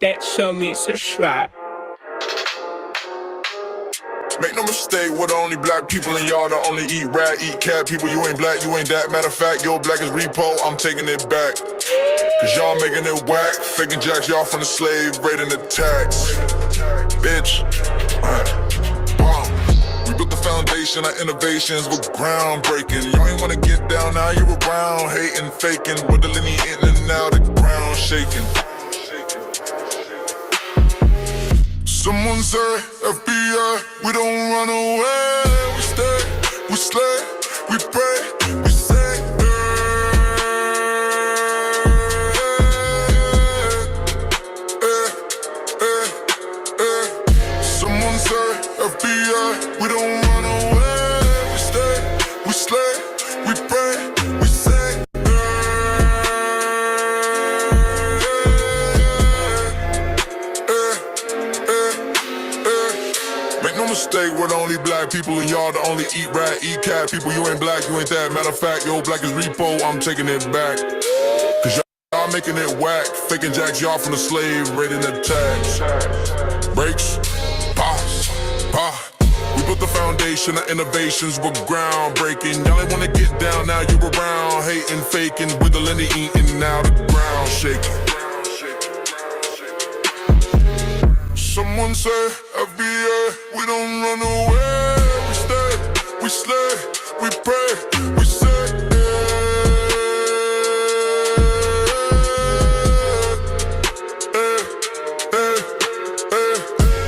that show me subscribe. Make no mistake, we're the only black people in y'all that only eat rat, eat cat people. You ain't black, you ain't that. Matter of fact, your black is repo, I'm taking it back. Cause y'all making it whack, faking jacks y'all from the slave, raiding the tax. Bitch, we built the foundation, our innovations were groundbreaking. Y'all ain't wanna get down, now you around, hating, faking, with the linear in and out, the ground shaking. Someone say, FBA, we don't run away. We stay, we slay, we pray, we say, Someone say, FBA, we don't run away. We stay, we slay, we pray, we say, Make no mistake, we're the only black people and y'all the only eat rat, eat cat people. You ain't black, you ain't that. Matter of fact, your black is repo, I'm taking it back. Cause y'all making it whack, faking jacks y'all from the slave, raiding the tax. Breaks, pause, we built the foundation, our innovations were groundbreaking. Y'all ain't wanna get down, now you around, hating, faking, wiggling the eating, now the ground shaking. Someone say, FBA, we don't run away. We stay, we slay, we pray, we say,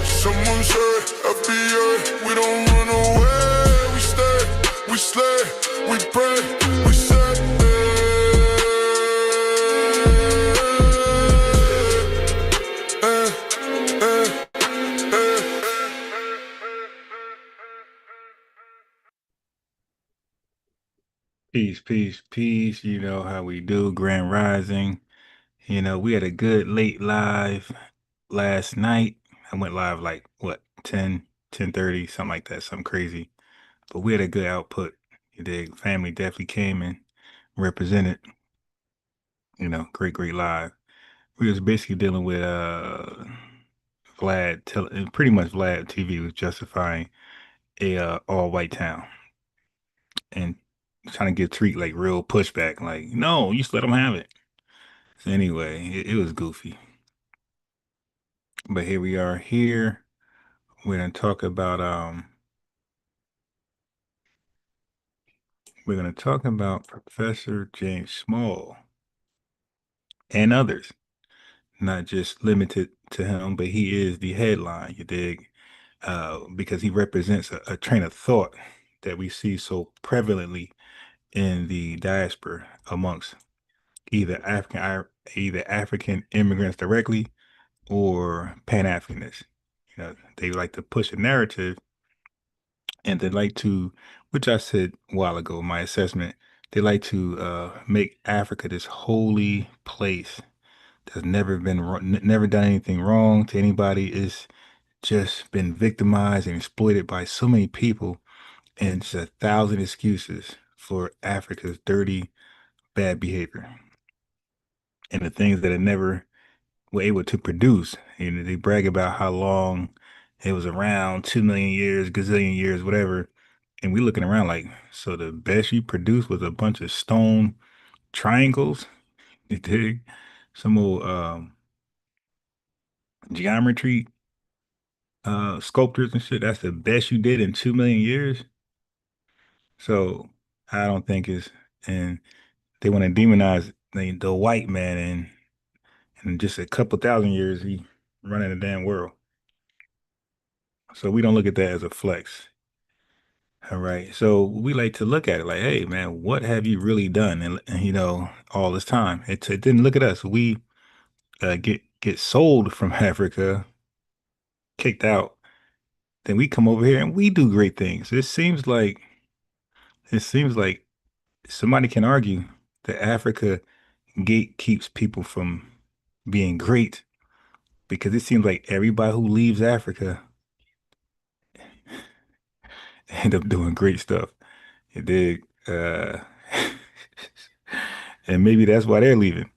Someone say, FBA, we don't run away. We stay, we slay, we pray, we say, Peace, peace, peace. You know how we do, Grand Rising. You know, we had a good late live last night. I went live like, what, 10:30, something like that, something crazy. But we had a good output. The family definitely came and represented, you know, great live. We was basically dealing with pretty much Vlad TV was justifying a all-white town and trying to treat like real pushback, like, no, you just let them have it. So anyway, it was goofy. But here we are here. We're gonna talk about Professor James Small and others, not just limited to him, but he is the headline, you dig? Because he represents a train of thought that we see so prevalently in the diaspora amongst either African immigrants directly or Pan-Africanists. You know, they like to push a narrative, and they like to, which I said a while ago, my assessment, they like to make Africa this holy place that's never done anything wrong to anybody. It's just been victimized and exploited by so many people, and it's 1,000 excuses for Africa's dirty, bad behavior and the things that it never were able to produce. You know, they brag about how long it was around, 2 million years, gazillion years, whatever. And we looking around like, so the best you produced was a bunch of stone triangles? You dig? Some old geometry sculptures and shit. That's the best you did in 2 million years. So I don't think it's, and they want to demonize the white man, and in just a couple thousand years he running the damn world. So we don't look at that as a flex. All right. So we like to look at it like, hey man, what have you really done? And you know, all this time. It didn't look at us. We get sold from Africa, kicked out. Then we come over here and we do great things. It seems like somebody can argue that Africa gate keeps people from being great, because it seems like everybody who leaves Africa end up doing great stuff. You dig? And maybe that's why they're leaving.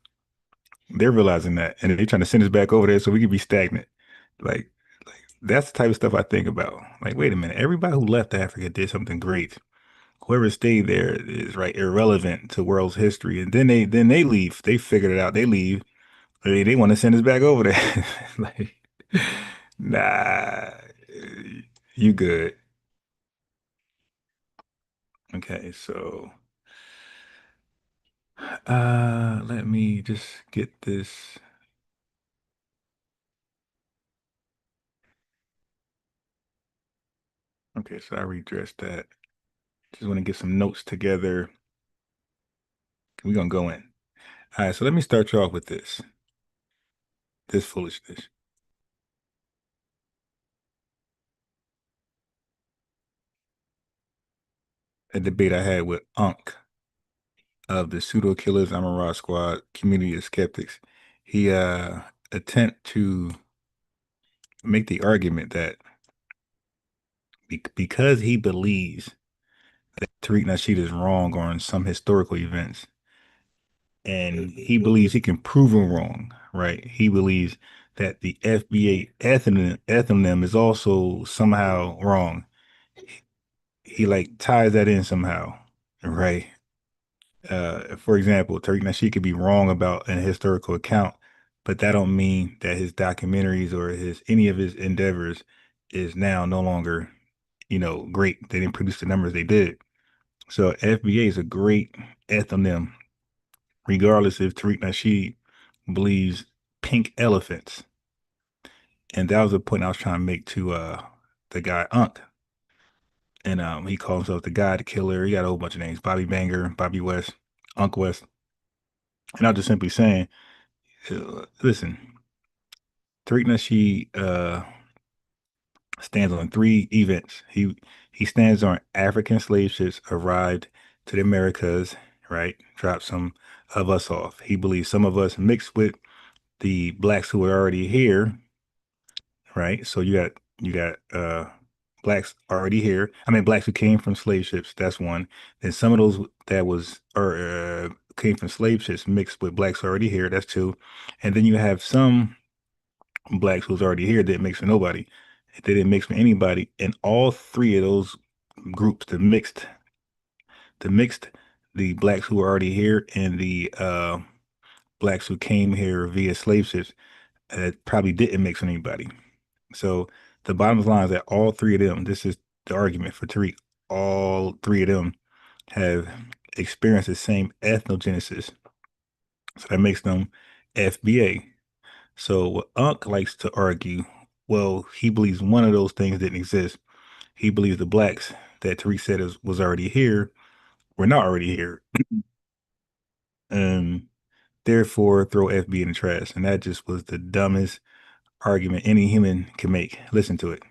They're realizing that, and they're trying to send us back over there so we can be stagnant. Like, like that's the type of stuff I think about. Like, wait a minute, everybody who left Africa did something great. Whoever stayed there is right irrelevant to world's history, and then they leave. They figured it out. They leave. They want to send us back over there. Like, nah, you good. Okay, so let me just get this. Okay, so I redressed that. Just want to get some notes together. We're gonna go in. All right, so let me start you off with this foolishness. A debate I had with Unc of the Pseudo Killers, I'm a Raw Squad, community of skeptics. He attempt to make the argument that because he believes that Tariq Nasheed is wrong on some historical events, and he believes he can prove him wrong, right? He believes that the FBA ethnonym is also somehow wrong. He like ties that in somehow, right? For example, Tariq Nasheed could be wrong about an historical account, but that don't mean that his documentaries or his any of his endeavors is now no longer, great. They didn't produce the numbers they did. So FBA is a great ethnonym, regardless if Tariq Nasheed believes pink elephants. And that was the point I was trying to make to the guy Unc. And he calls himself the God Killer. He got a whole bunch of names: Bobby Banger, Bobby West, Unc West. And I was just simply saying, listen, Tariq Nasheed stands on three events. He stands on African slave ships arrived to the Americas, right? Dropped some of us off. He believes some of us mixed with the blacks who were already here, right? So you got blacks already here. I mean blacks who came from slave ships, that's one. Then some of those that was or came from slave ships mixed with blacks already here, that's two. And then you have some blacks who's already here didn't mix with nobody. They didn't mix with anybody. And all three of those groups, the mixed, the blacks who were already here and the blacks who came here via slave ships, probably didn't mix with anybody. So the bottom line is that all three of them, this is the argument for Tariq, all three of them have experienced the same ethnogenesis. So that makes them FBA. So what Unc likes to argue, well, he believes one of those things didn't exist. He believes the blacks that Tariq said was already here were not already here. And therefore throw FB in the trash. And that just was the dumbest argument any human can make. Listen to it.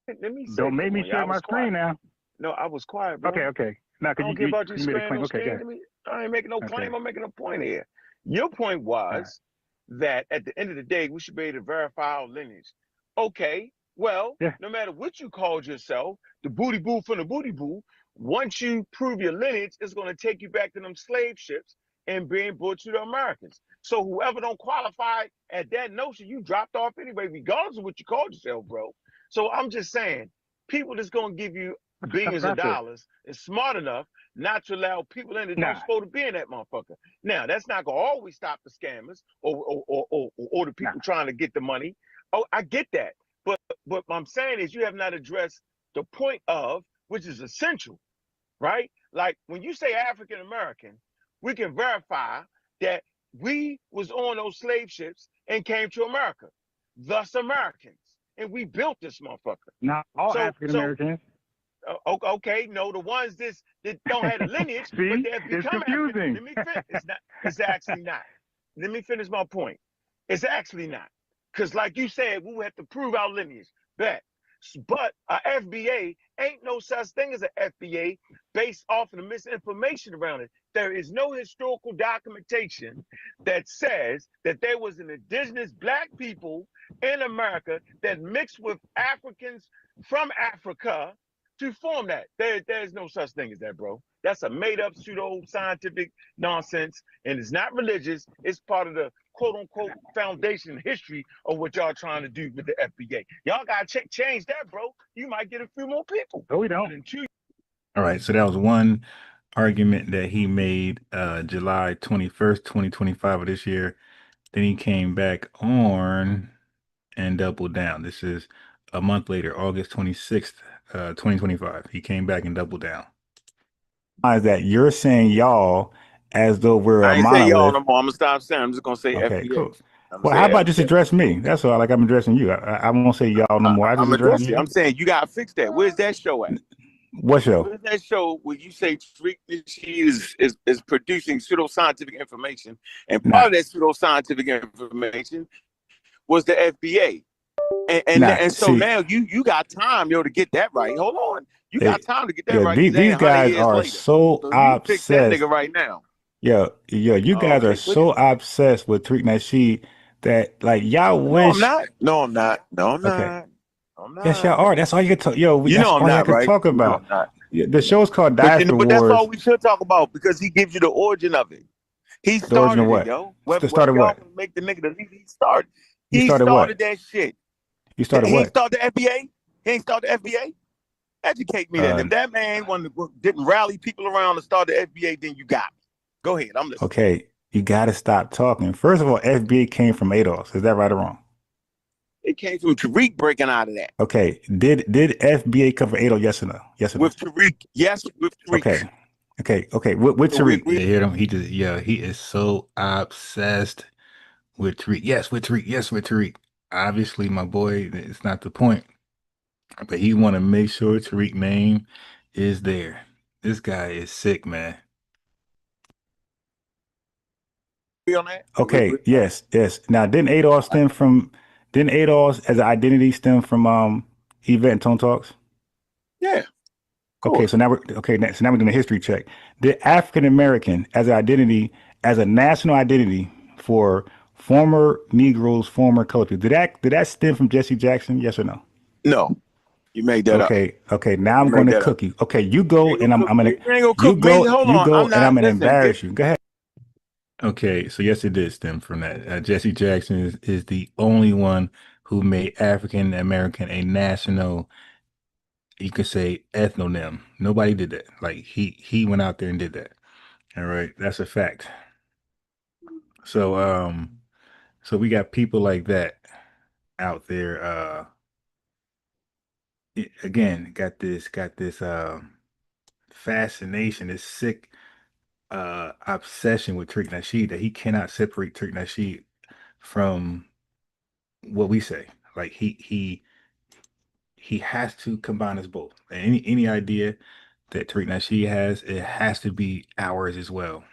Let me say Don't this make me one. share Y'all my was quiet. screen now. No, I was quiet, bro. Okay. Now, I because don't care about you you made a sparing claim. no Okay, go screen ahead. to me. I ain't making no Okay. claim. I'm making a point here. Your point All right. was that at the end of the day, we should be able to verify our lineage. Okay, well, Yeah. no matter what you called yourself, the booty boo from the booty boo, once you prove your lineage, it's going to take you back to them slave ships and being brought to the Americans. So whoever don't qualify at that notion, you dropped off anyway, regardless of what you called yourself, bro. So I'm just saying, people that's going to give you billions of Professor. dollars is smart enough not to allow people in that don't Nah. supposed to be in that motherfucker. Now, that's not gonna always stop the scammers or the Nah. people trying to get the money. Oh, I get that. But what I'm saying is you have not addressed the point of which is essential, right? Like when you say African American, we can verify that we was on those slave ships and came to America, thus Americans. And we built this motherfucker. Not all So African Americans. Okay, no, the ones that don't have a lineage, but See, they have it's become African. confusing. Let me finish. It's not. It's actually not. Let me finish my point. It's actually not, because like you said, we have to prove our lineage. Bet. But a FBA ain't no such thing as an FBA based off of the misinformation around it. There is no historical documentation that says that there was an indigenous black people in America that mixed with Africans from Africa to form that. There's no such thing as that, bro. That's a made-up pseudo-scientific nonsense, and it's not religious. It's part of the quote-unquote foundation history of what y'all trying to do with the FBA. Y'all gotta change that, bro. You might get a few more people. No, we don't. All right, so that was one argument that he made July 21st, 2025 of this year. Then he came back on and doubled down. This is a month later, August 26th, 2025. He came back and doubled down. Is that you're saying y'all as though we're I a ain't say y'all monolith? no more. I'm gonna stop saying. I'm just gonna say Okay, FBA. cool. Well, how about just address me? That's all. Like I'm addressing you. I won't say y'all no more. I just I'm address addressing. you. I'm saying you gotta fix that. Where's that show at? What show? Where's that show where you say she is producing pseudoscientific information, and part of that pseudoscientific information was the FBA, and so now you got time, yo, to get that right. Hold on, you got time to get that right. These guys are so you fix that obsessed. nigga right now. You guys are so obsessed with Tariq Nasheed that like y'all wish. No, I'm not. Okay. Yes, y'all are. That's all you can talk. That's all I can talk about. The show's called Diaspora But that's Wars. all we should talk about because he gives you the origin of it. He The origin of started what? it, yo. Started what? Make the nigga the lead. He started started what? that shit. You started He what? ain't started the FBA. He ain't started the FBA. Educate me then. If that man didn't rally people around to start the FBA, then you got me. Go ahead. I'm listening. Okay, you got to stop talking. First of all, FBA came from ADOS. Is that right or wrong? It came from Tariq breaking out of that. Okay. Did FBA come from ADOS? Yes or no? Yes or no? With Tariq. Yes, with Tariq. Okay. With Tariq. You hear him? He is so obsessed with Tariq. Yes, with Tariq. Yes, with Tariq. Obviously, my boy, it's not the point. But he want to make sure Tariq name is there. This guy is sick, man. On that? Okay, yes. Now, didn't ADOS as an identity stem from Yvette and Tone Talks? Yeah. Okay, so now we're doing a history check. Did African American as an identity, as a national identity for former Negroes, former culture, did that stem from Jesse Jackson? Yes or no? No. You made that up. Okay. Now I'm going to cook you. Okay, you go and I'm gonna and I'm gonna embarrass you. Go ahead. Okay, so yes, it did stem from that. Jesse Jackson is the only one who made African American a national, you could say, ethnonym. Nobody did that. Like he went out there and did that. All right, that's a fact. So we got people like that out there. Again, got this fascination, this sick obsession with Tariq Nasheed that he cannot separate Tariq Nasheed from what we say. Like he has to combine us both. And any idea that Tariq Nasheed has, it has to be ours as well.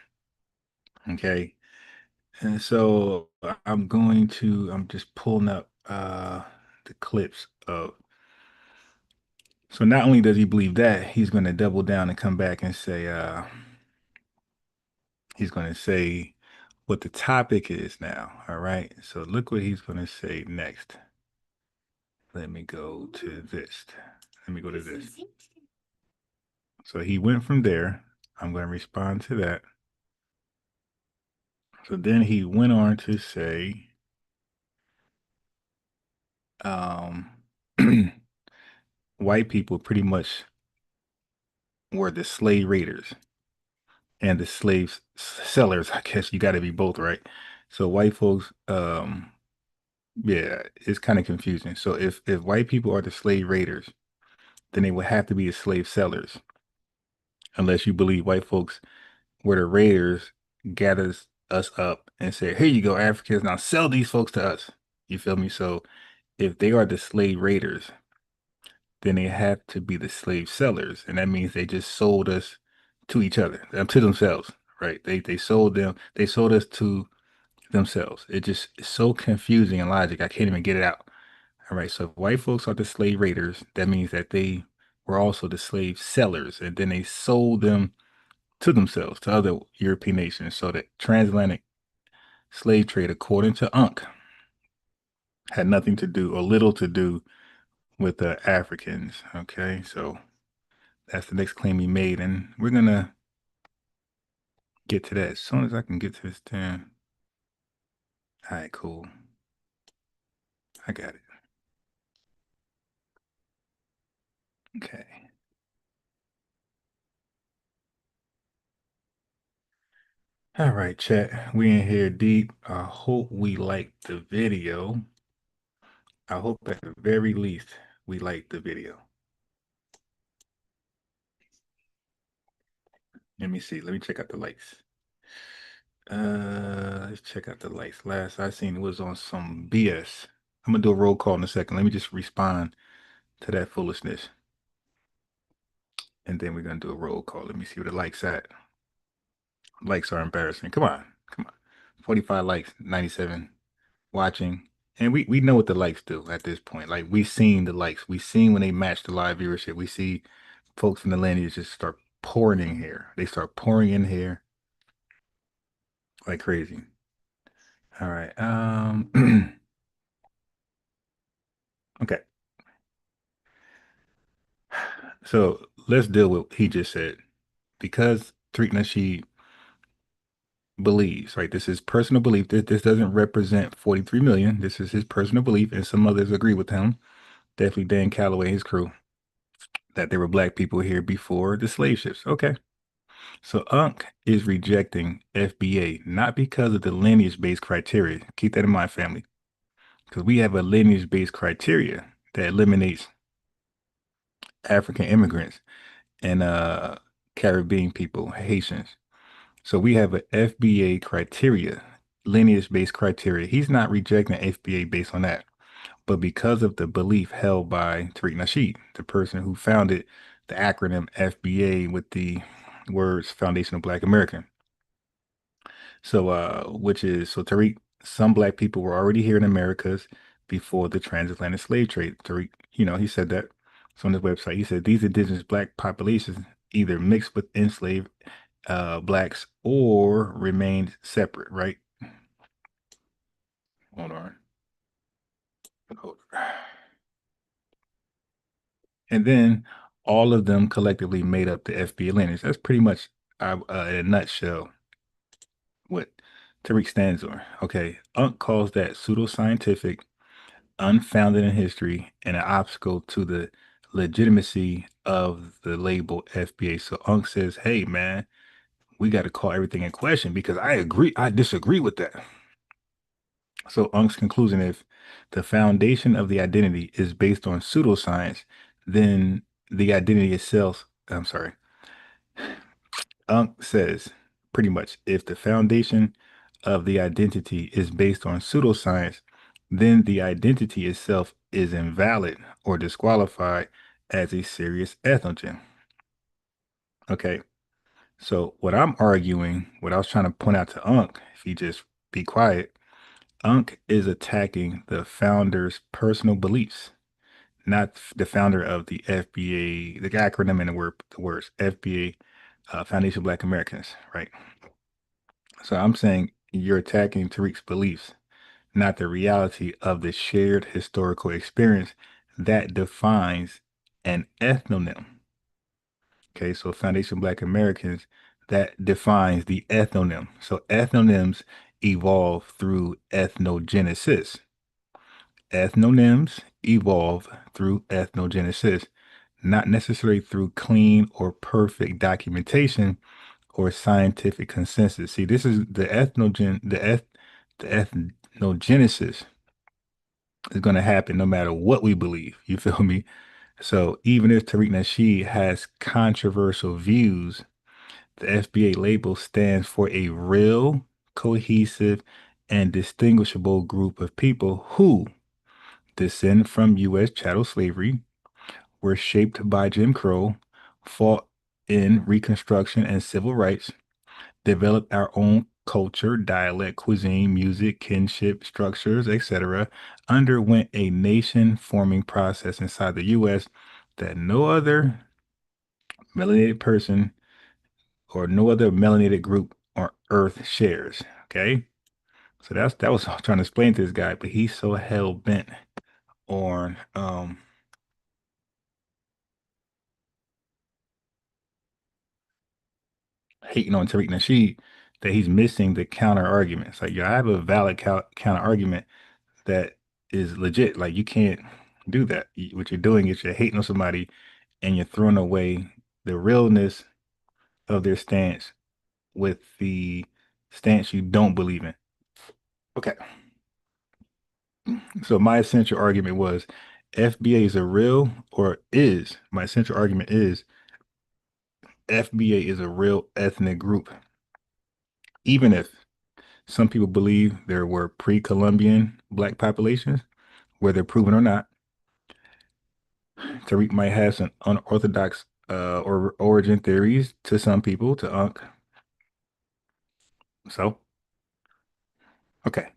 Okay. And so I'm just pulling up the clips of. So not only does he believe that, he's going to double down and come back and say he's going to say what the topic is now. All right. So look what he's going to say next. Let me go to this. So he went from there. I'm going to respond to that. So then he went on to say, white people pretty much were the slave raiders and the slave sellers. I guess you got to be both, right? So white folks, yeah, it's kind of confusing. So if white people are the slave raiders, then they would have to be the slave sellers, unless you believe white folks were the raiders, gathers us up and said, "Here you go, Africans. Now sell these folks to us." You feel me? So if they are the slave raiders, then they have to be the slave sellers, and that means they just sold us to each other, to themselves, right? They sold us to themselves. It just is so confusing in logic. I can't even get it out. All right. So if white folks are the slave raiders, that means that they were also the slave sellers, and then they sold them to themselves, to other European nations. So that transatlantic slave trade, according to Unc, had nothing to do or little to do with the Africans. Okay. So that's the next claim he made. And we're going to get to that as soon as I can get to this thing. All right, cool. I got it. Okay. All right, chat. We in here deep. I hope we like the video. I hope at the very least we like the video. Let me see. Let me check out the likes. Let's check out the likes. Last I seen it was on some BS. I'm gonna do a roll call in a second. Let me just respond to that foolishness. And then we're gonna do a roll call. Let me see where the likes at. Likes are embarrassing. Come on. Come on. 45 likes, 97 watching. And we know what the likes do at this point. Like we seen the likes. We seen when they match the live viewership. We see folks from the lineage just start pouring in here. They start pouring in here like crazy. All right. Okay. So let's deal with what he just said. Because Tariq Nasheed believes, right? This is personal belief. This doesn't represent 43 million. This is his personal belief, and some others agree with him. Definitely Dan Calloway, his crew, that there were black people here before the slave ships. Okay. So Unc is rejecting FBA, not because of the lineage-based criteria. Keep that in mind, family. Because we have a lineage-based criteria that eliminates African immigrants and Caribbean people, Haitians. So we have a FBA criteria, lineage-based criteria. He's not rejecting FBA based on that, but because of the belief held by Tariq Nasheed, the person who founded the acronym FBA with the words Foundation of Black American. So, so Tariq, some black people were already here in Americas before the transatlantic slave trade. Tariq, he said that. So on his website, he said these indigenous black populations either mixed with enslaved blacks or remained separate, right? Hold on. Hold on. And then all of them collectively made up the FBA lineage. That's pretty much, in a nutshell, what Tariq stands on. Okay, Unc calls that pseudoscientific, unfounded in history, and an obstacle to the legitimacy of the label FBA. So Unc says, hey, man, we got to call everything in question because I disagree with that. So Unc's conclusion, if the foundation of the identity is based on pseudoscience, then the identity itself, I'm sorry, Unc says pretty much if the foundation of the identity is based on pseudoscience, then the identity itself is invalid or disqualified as a serious ethnogen. Okay, so what I'm arguing, what I was trying to point out to Unc, if he just be quiet, Unc is attacking the founder's personal beliefs, not the founder of the FBA, the acronym and the words FBA, Foundation of Black Americans, right? So I'm saying you're attacking Tariq's beliefs, not the reality of the shared historical experience that defines an ethnonym. Okay, so Foundation Black Americans, that defines the ethnonym. So ethnonyms evolve through ethnogenesis. Ethnonyms evolve through ethnogenesis, not necessarily through clean or perfect documentation or scientific consensus. See, this is the ethnogenesis is going to happen no matter what we believe. You feel me? So even if Tariq Nasheed has controversial views, the FBA label stands for a real, cohesive, and distinguishable group of people who descend from U.S. chattel slavery, were shaped by Jim Crow, fought in Reconstruction and civil rights, developed our own culture, dialect, cuisine, music, kinship, structures, etc., underwent a nation forming process inside the U.S. that no other melanated person or no other melanated group on earth shares. Okay. So that was what I was trying to explain to this guy, but he's so hell bent on hating on Tariq Nasheed that he's missing the counter arguments. Like, I have a valid counter argument that is legit. Like, you can't do that. What you're doing is you're hating on somebody and you're throwing away the realness of their stance with the stance you don't believe in. Okay. So my essential argument was FBA is a real, or is, my essential argument is FBA is a real ethnic group. Even if some people believe there were pre-Columbian black populations, whether proven or not, Tariq might have some unorthodox or origin theories to some people, to Unc. So, okay.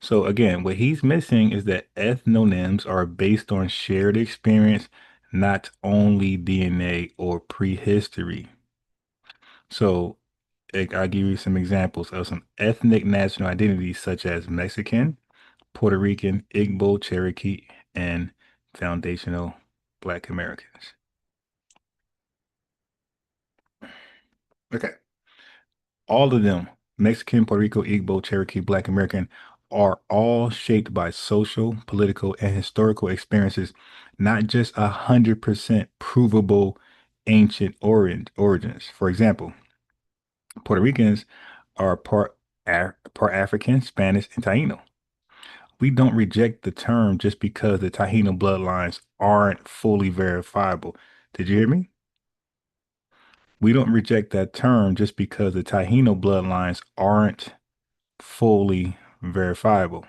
So again, what he's missing is that ethnonyms are based on shared experience, not only DNA or prehistory. So I'll give you some examples of some ethnic national identities such as Mexican, Puerto Rican, Igbo, Cherokee, and foundational Black Americans. Okay. All of them, Mexican, Puerto Rico, Igbo, Cherokee, Black American, are all shaped by social, political, and historical experiences, not just 100% provable ancient origins. For example, Puerto Ricans are part African, Spanish, and Taino. We don't reject the term just because the Taino bloodlines aren't fully verifiable. Did you hear me? We don't reject that term just because the Taino bloodlines aren't fully verifiable.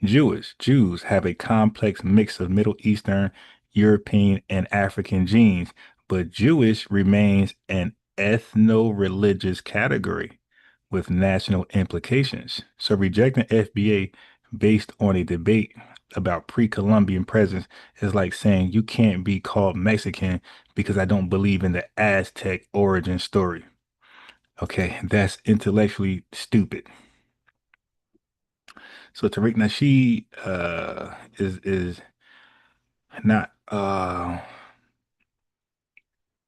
Jews have a complex mix of Middle Eastern, European, and African genes, but Jewish remains an ethno-religious category with national implications. So rejecting FBA based on a debate about pre-Columbian presence is like saying you can't be called Mexican because I don't believe in the Aztec origin story. Okay, that's intellectually stupid. So Tariq Nasheed is not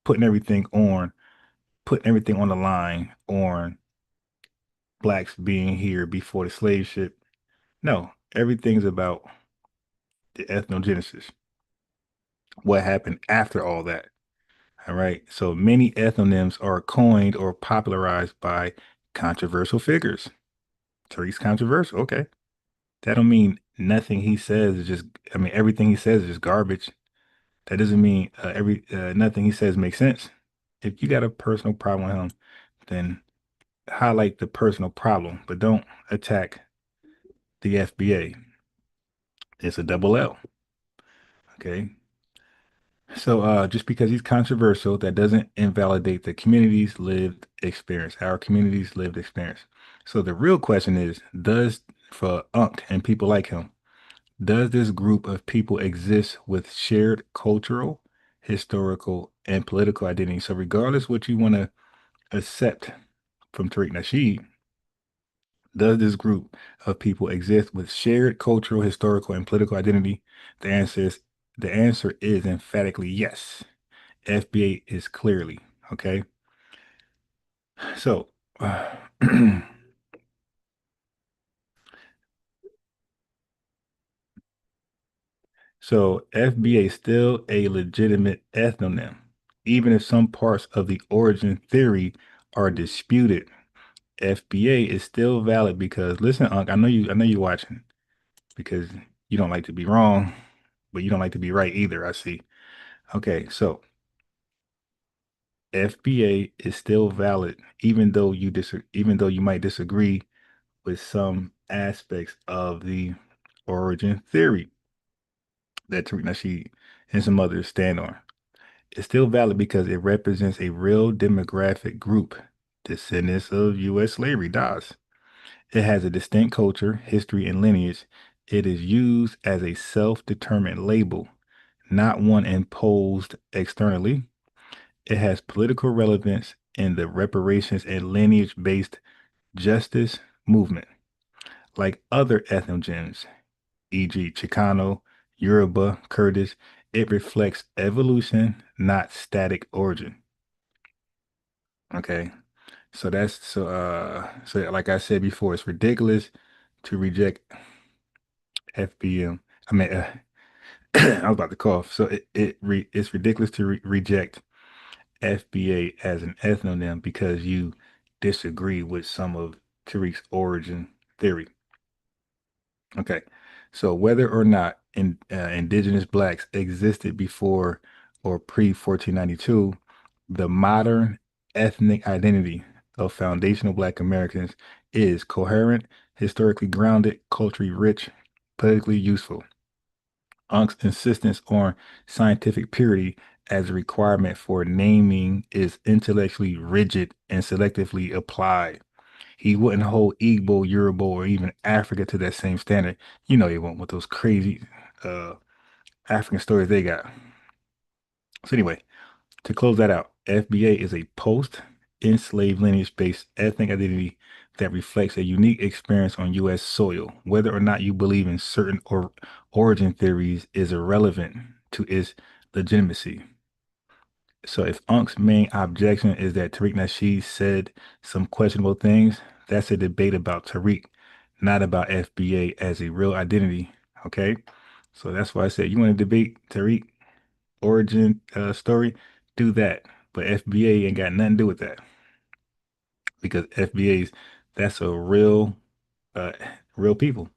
putting everything on the line on blacks being here before the slave ship. No, everything's about the ethnogenesis. What happened after all that? All right. So many ethnonyms are coined or popularized by controversial figures. Tariq's controversial. Okay. That don't mean nothing he says is just, I mean, everything he says is just garbage. That doesn't mean nothing he says makes sense. If you got a personal problem with him, then highlight the personal problem, but don't attack the FBA. It's a double L. Okay. So just because he's controversial, that doesn't invalidate the community's lived experience, our community's lived experience. So the real question is, for Unc and people like him, does this group of people exist with shared cultural, historical, and political identity? So regardless what you want to accept from Tariq Nasheed, does this group of people exist with shared cultural, historical, and political identity? The answer is emphatically yes. FBA is clearly, okay? So so FBA is still a legitimate ethnonym, even if some parts of the origin theory are disputed. FBA is still valid because, listen, Unc, I know you're watching because you don't like to be wrong, but you don't like to be right either. I see. Okay, so FBA is still valid, even though you might disagree with some aspects of the origin theory that Tariq Nasheed and some others stand on. It's still valid because it represents a real demographic group, descendants of U.S. slavery, DAS. It has a distinct culture, history, and lineage. It is used as a self-determined label, not one imposed externally. It has political relevance in the reparations and lineage-based justice movement. Like other ethnogens, e.g. Chicano, Yoruba, Kurdish, it reflects evolution, not static origin. Okay. So like I said before, it's ridiculous to reject FBM. I mean, I was about to cough. So it's ridiculous to reject FBA as an ethnonym because you disagree with some of Tariq's origin theory. Okay. So whether or not indigenous blacks existed before or pre 1492, the modern ethnic identity of foundational black Americans is coherent, historically grounded, culturally rich, politically useful. Unc's insistence on scientific purity as a requirement for naming is intellectually rigid and selectively applied. He wouldn't hold Igbo, Yoruba, or even Africa to that same standard. You know he won't with those crazy uh, African stories they got. So anyway, to close that out, FBA is a post-enslaved lineage-based ethnic identity that reflects a unique experience on U.S. soil. Whether or not you believe in certain origin theories is irrelevant to its legitimacy. So if Unc's main objection is that Tariq Nasheed said some questionable things, that's a debate about Tariq, not about FBA as a real identity. Okay. So that's why I said you want to debate Tariq origin story, do that. But FBA ain't got nothing to do with that because FBA's that's a uh real people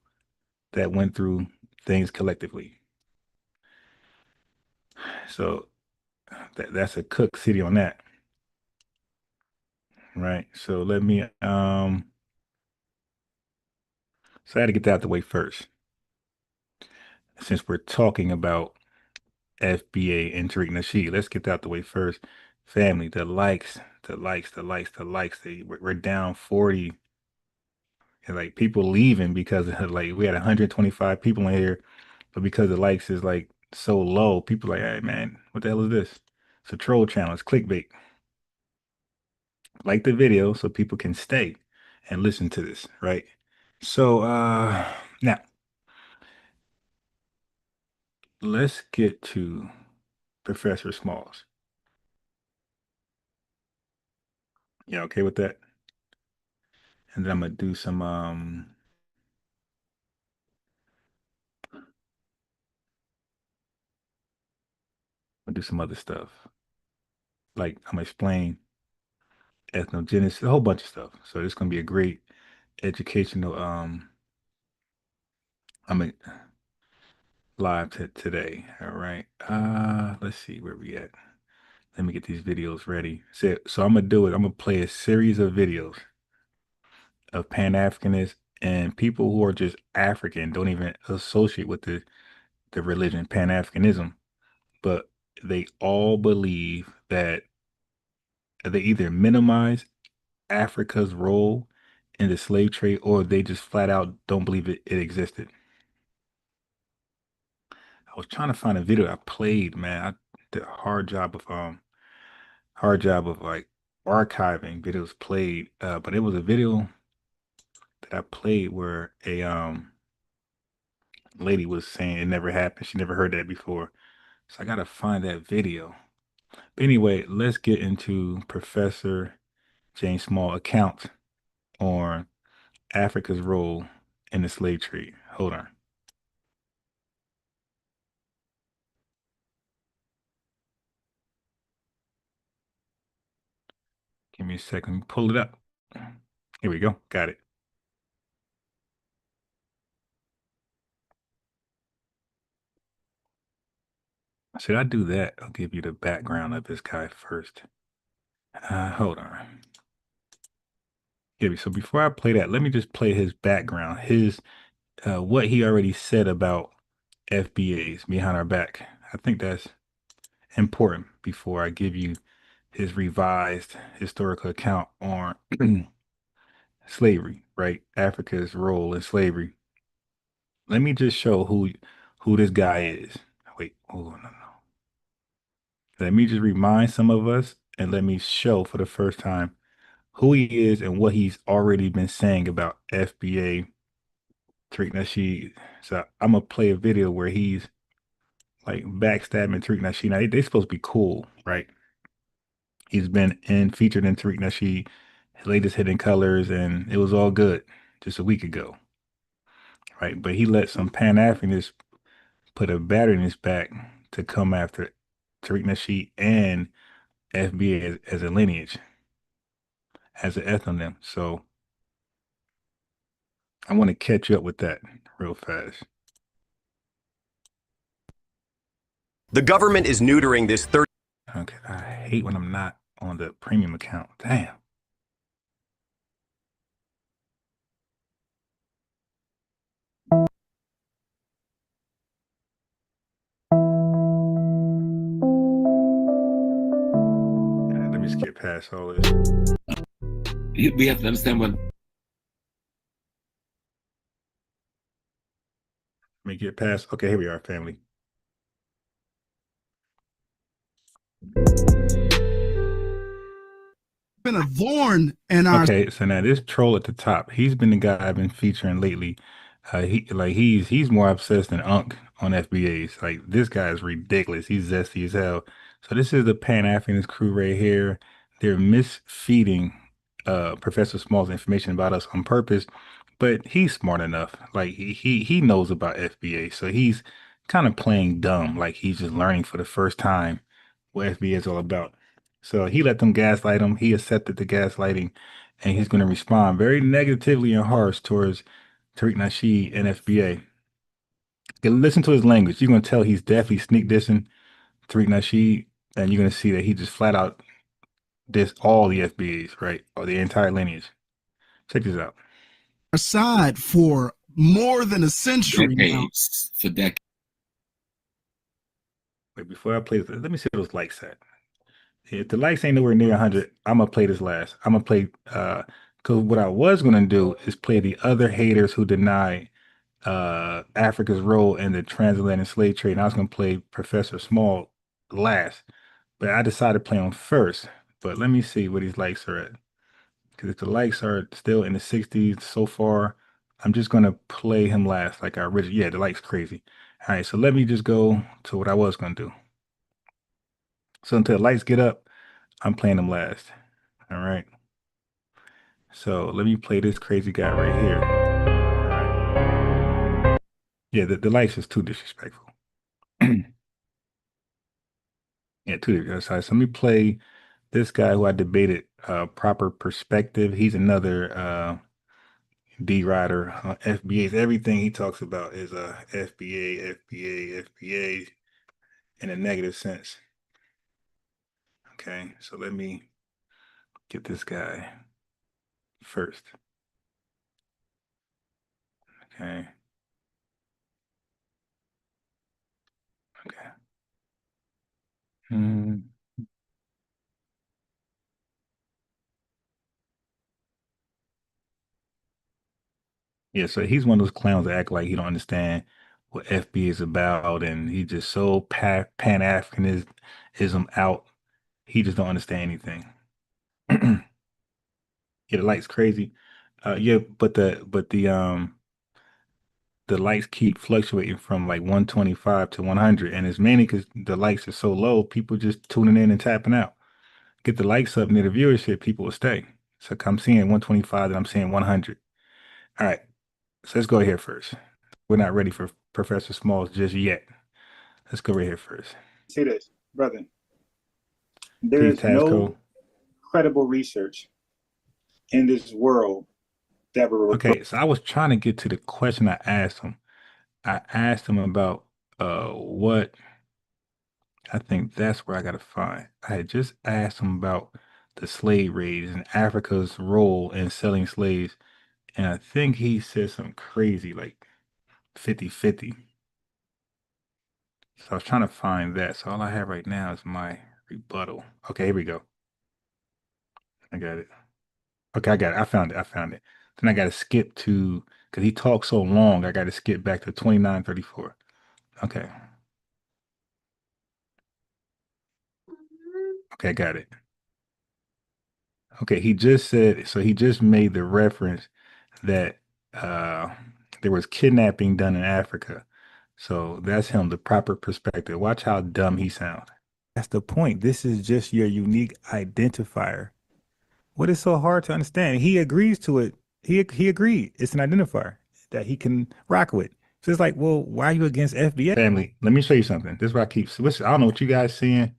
that went through things collectively. So that's a cook city on that, right? So let me so I had to get that out the way first. Since we're talking about FBA and Tariq Nasheed, let's get that out the way first. Family, the likes, the likes, the likes, the likes. We're down 40. And like people leaving because like we had 125 people in here, but because the likes is like so low, people like, hey man, what the hell is this? It's a troll channel, it's clickbait. Like the video so people can stay and listen to this, right? So now let's get to Professor Smalls. Yeah, okay with that? And then I'm gonna do some I'll do some other stuff. Like I'm gonna explain ethnogenesis, a whole bunch of stuff. So it's gonna be a great educational I'm gonna live today. All right. Let's see where we at. Let me get these videos ready. So I'm gonna do it. I'm gonna play a series of videos of Pan-Africanists and people who are just African, don't even associate with the religion Pan-Africanism, but they all believe that they either minimize Africa's role in the slave trade or they just flat out don't believe it existed. I was trying to find a video I played, man. I did a hard job of like archiving videos played. But it was a video that I played where a lady was saying it never happened. She never heard that before. So I gotta find that video. But anyway, let's get into Professor James Small account on Africa's role in the slave trade. Hold on. Give me a second. Pull it up. Here we go. Got it. Should I do that? I'll give you the background of this guy first. Hold on. So before I play that, let me just play his background, his what he already said about FBAs behind our back. I think that's important before I give you his revised historical account on slavery, right? Africa's role in slavery. Let me just show who this guy is. Wait, oh no, no. Let me just remind some of us and let me show for the first time who he is and what he's already been saying about FBA Tariq Nasheed. So I'm gonna play a video where he's like backstabbing Tariq Nasheed. Now they supposed to be cool, right? He's been featured in Tariq Nasheed his latest Hidden Colors, and it was all good just a week ago, right? But he let some Pan-Africanists put a battery in his back to come after Tariq Nasheed and FBA as a lineage, as an ethnonym. So I want to catch up with that real fast. The government is neutering this 30. Okay, I hate when I'm not on the premium account. Damn. Let me skip past all this. We have to understand what. Let me get past. Okay, here we are, family. Been a thorn in our. Okay, so now this troll at the top, he's been the guy I've been featuring lately. He's more obsessed than Unc on FBAs. Like this guy is ridiculous. He's zesty as hell. So this is the Pan-Africanist crew right here. They're misfeeding Professor Small's information about us on purpose, but he's smart enough. Like he knows about FBA, so he's kind of playing dumb. Like he's just learning for the first time what FBA is all about. So he let them gaslight him. He accepted the gaslighting, and he's going to respond very negatively and harsh towards Tariq Nasheed and FBA. Listen to his language. You're going to tell he's definitely sneak dissing Tariq Nasheed, and you're going to see that he just flat out diss all the FBAs, right? Or the entire lineage. Check this out. Side for more than a century decades, now. For decades. Wait, before I play this, let me see those likes at. If the likes ain't nowhere near 100, I'm gonna play this last. I'm gonna play because what I was gonna do is play the other haters who deny Africa's role in the transatlantic slave trade. And I was gonna play Professor Small last, but I decided to play him first. But let me see what these likes are at. Because if the likes are still in the 60s so far, I'm just gonna play him last, like I originally. Yeah, the likes crazy. All right, so let me just go to what I was gonna do. So until the lights get up, I'm playing them last. All right. So let me play this crazy guy right here. All right. Yeah, the lights is too disrespectful. Yeah, too disrespectful. So let me play this guy who I debated proper perspective. He's another D rider on FBA's. Everything he talks about is FBA, FBA, FBA in a negative sense. Okay, so let me get this guy first. Okay. Okay. Yeah, so he's one of those clowns that act like he don't understand what FB is about, and he just so Pan-Africanism out. He just don't understand anything. Yeah, the light's crazy. Yeah, but the lights keep fluctuating from like 125 to 100, and it's mainly because the lights are so low, people just tuning in and tapping out. Get the lights up near the viewership, people will stay. So I'm seeing 125 and I'm seeing 100. All right, so let's go here first. We're not ready for Professor Smalls just yet. Let's go right here first. Say this, brother. There is no credible research in this world that will. Okay, so I was trying to get to the question I asked him. I asked him about what I think that's where I gotta find. I had just asked him about the slave raids and Africa's role in selling slaves, and I think he said something crazy like 50-50. So I was trying to find that. So all I have right now is my rebuttal. Okay, here we go. I got it. Okay, I got it. I found it. I found it. Then I got to skip to, because he talked so long, I got to skip back to 2934. Okay. Okay, I got it. Okay, he just said, so he just made the reference that there was kidnapping done in Africa. So that's him, the proper perspective. Watch how dumb he sounds. That's the point. This is just your unique identifier. What is so hard to understand? He agrees to it. He agreed. It's an identifier that he can rock with. So it's like, well, why are you against FBA? Family, let me show you something. This is what I keep. Listen, I don't know what you guys seeing,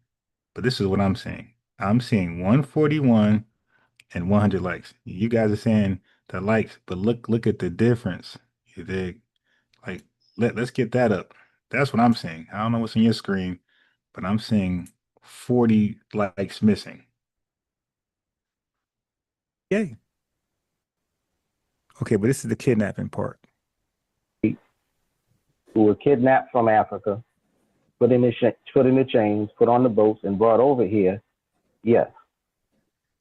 but this is what I'm seeing. I'm seeing 141 and 100 likes. You guys are saying the likes, but look at the difference. You dig? Like, let's get that up. That's what I'm seeing. I don't know what's on your screen, but I'm seeing 40 likes missing. Yay. Okay, but this is the kidnapping part. Who were kidnapped from Africa, put in the chains, put on the boats, and brought over here. Yes.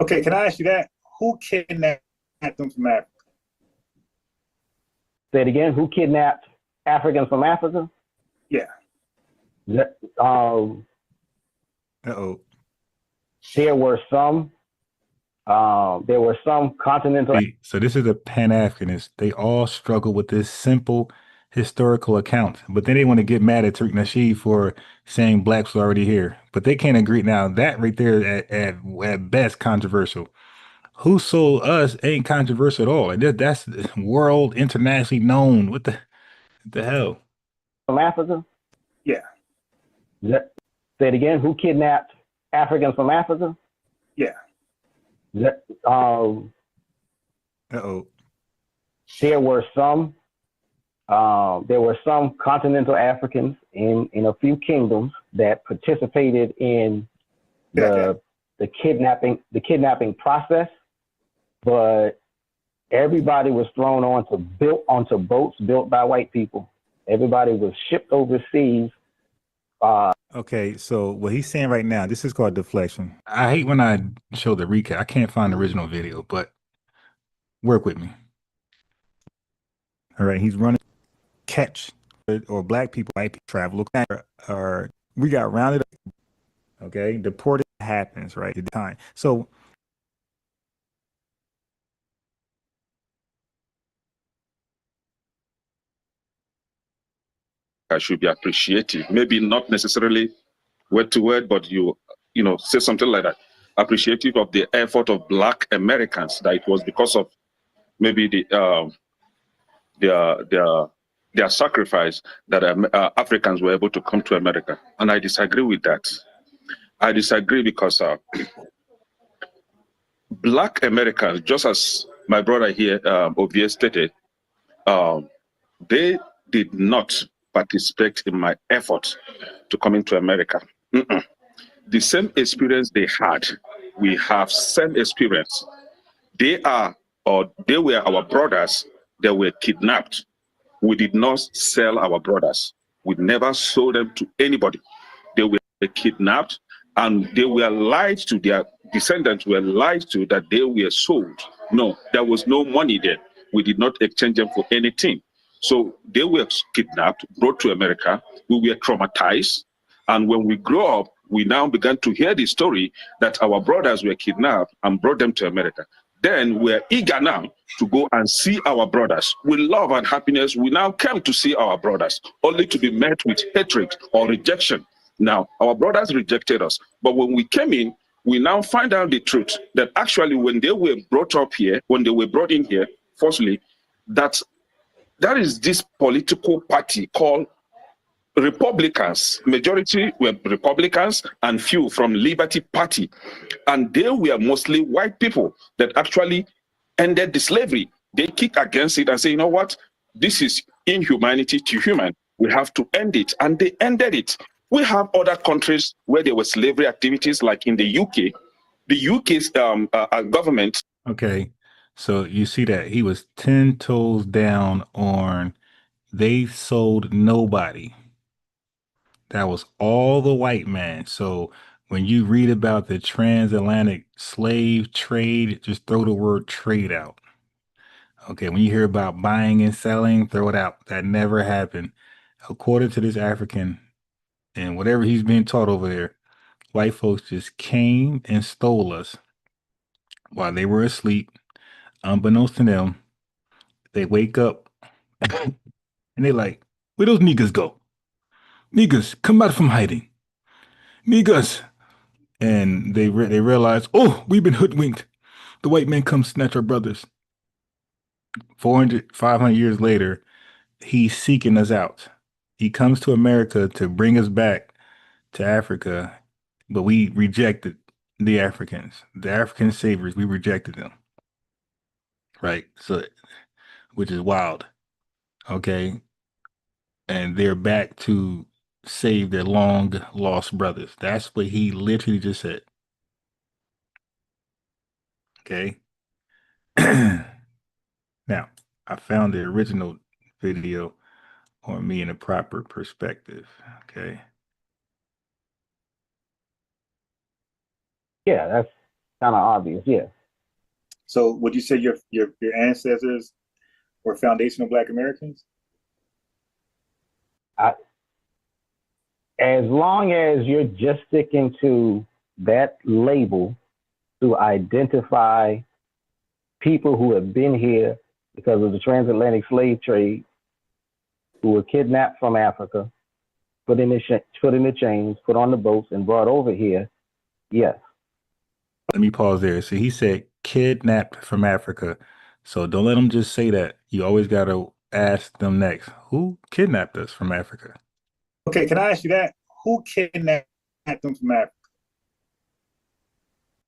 Okay, can I ask you that? Who kidnapped them from Africa? Say it again. Who kidnapped Africans from Africa? Yeah. Uh-oh. There were some continental. So this is a Pan-Africanist. They all struggle with this simple historical account, but then they want to get mad at Tariq Nasheed for saying blacks were already here. But they can't agree. Now that right there at best controversial. Who sold us ain't controversial at all. And that's world internationally known. What the hell? From Africa? Yeah. Say it again. Who kidnapped Africans from Africa? Yeah. Uh-oh. There were some continental Africans in a few kingdoms that participated in the kidnapping process, but everybody was thrown onto boats built by white people. Everybody was shipped overseas. Okay, so what he's saying right now, this is called deflection. I hate when I show the recap. I can't find the original video, but work with me. All right, he's running catch or black people, white people travel, or we got rounded up. Okay, deported happens, right? At the time. So I should be appreciative. Maybe not necessarily word to word, but you say something like that. Appreciative of the effort of Black Americans. That it was because of maybe their sacrifice that Africans were able to come to America, and I disagree with that. I disagree because Black Americans, just as my brother here, Ovie, stated, they did not participate in my effort to come into America. The same experience they had, we have same experience. They were our brothers. They were kidnapped. We did not sell our brothers. We never sold them to anybody. They were kidnapped, and they were lied to. Their descendants were lied to that they were sold. No, there was no money there. We did not exchange them for anything. So they were kidnapped, brought to America. We were traumatized. And when we grew up, we now began to hear the story that our brothers were kidnapped and brought them to America. Then we're eager now to go and see our brothers. With love and happiness, we now came to see our brothers, only to be met with hatred or rejection. Now, our brothers rejected us. But when we came in, we now find out the truth that actually when they were brought up here, when they were brought in here, firstly, that is this political party called Republicans. Majority were Republicans and few from Liberty Party. And they were mostly white people that actually ended the slavery. They kicked against it and say, you know what? This is inhumanity to human. We have to end it. And they ended it. We have other countries where there were slavery activities, like in the UK. The UK's government. Okay, so you see that he was 10 toes down on they sold nobody. That was all the white man. So when you read about the transatlantic slave trade, just throw the word trade out. Okay, when you hear about buying and selling, throw it out. That never happened. According to this African and whatever he's being taught over there, white folks just came and stole us while they were asleep. Unbeknownst to them, they wake up and they like, where those niggas go? Niggas, come out from hiding. Niggas. And they realize, oh, we've been hoodwinked. The white men come snatch our brothers. 400, 500 years later, he's seeking us out. He comes to America to bring us back to Africa, but we rejected the Africans. The African saviors, we rejected them. Right? So, which is wild. Okay? And they're back to save their long lost brothers. That's what he literally just said. Okay? Now, I found the original video on me in a proper perspective. Okay. Yeah, that's kind of obvious. Yeah. So would you say your ancestors were foundational Black Americans? As long as you're just sticking to that label to identify people who have been here because of the transatlantic slave trade, who were kidnapped from Africa, put in the chains, put on the boats, and brought over here, yes. Let me pause there. So he said kidnapped from Africa. So don't let them just say that. You always got to ask them next. Who kidnapped us from Africa? Okay, can I ask you that? Who kidnapped them from Africa?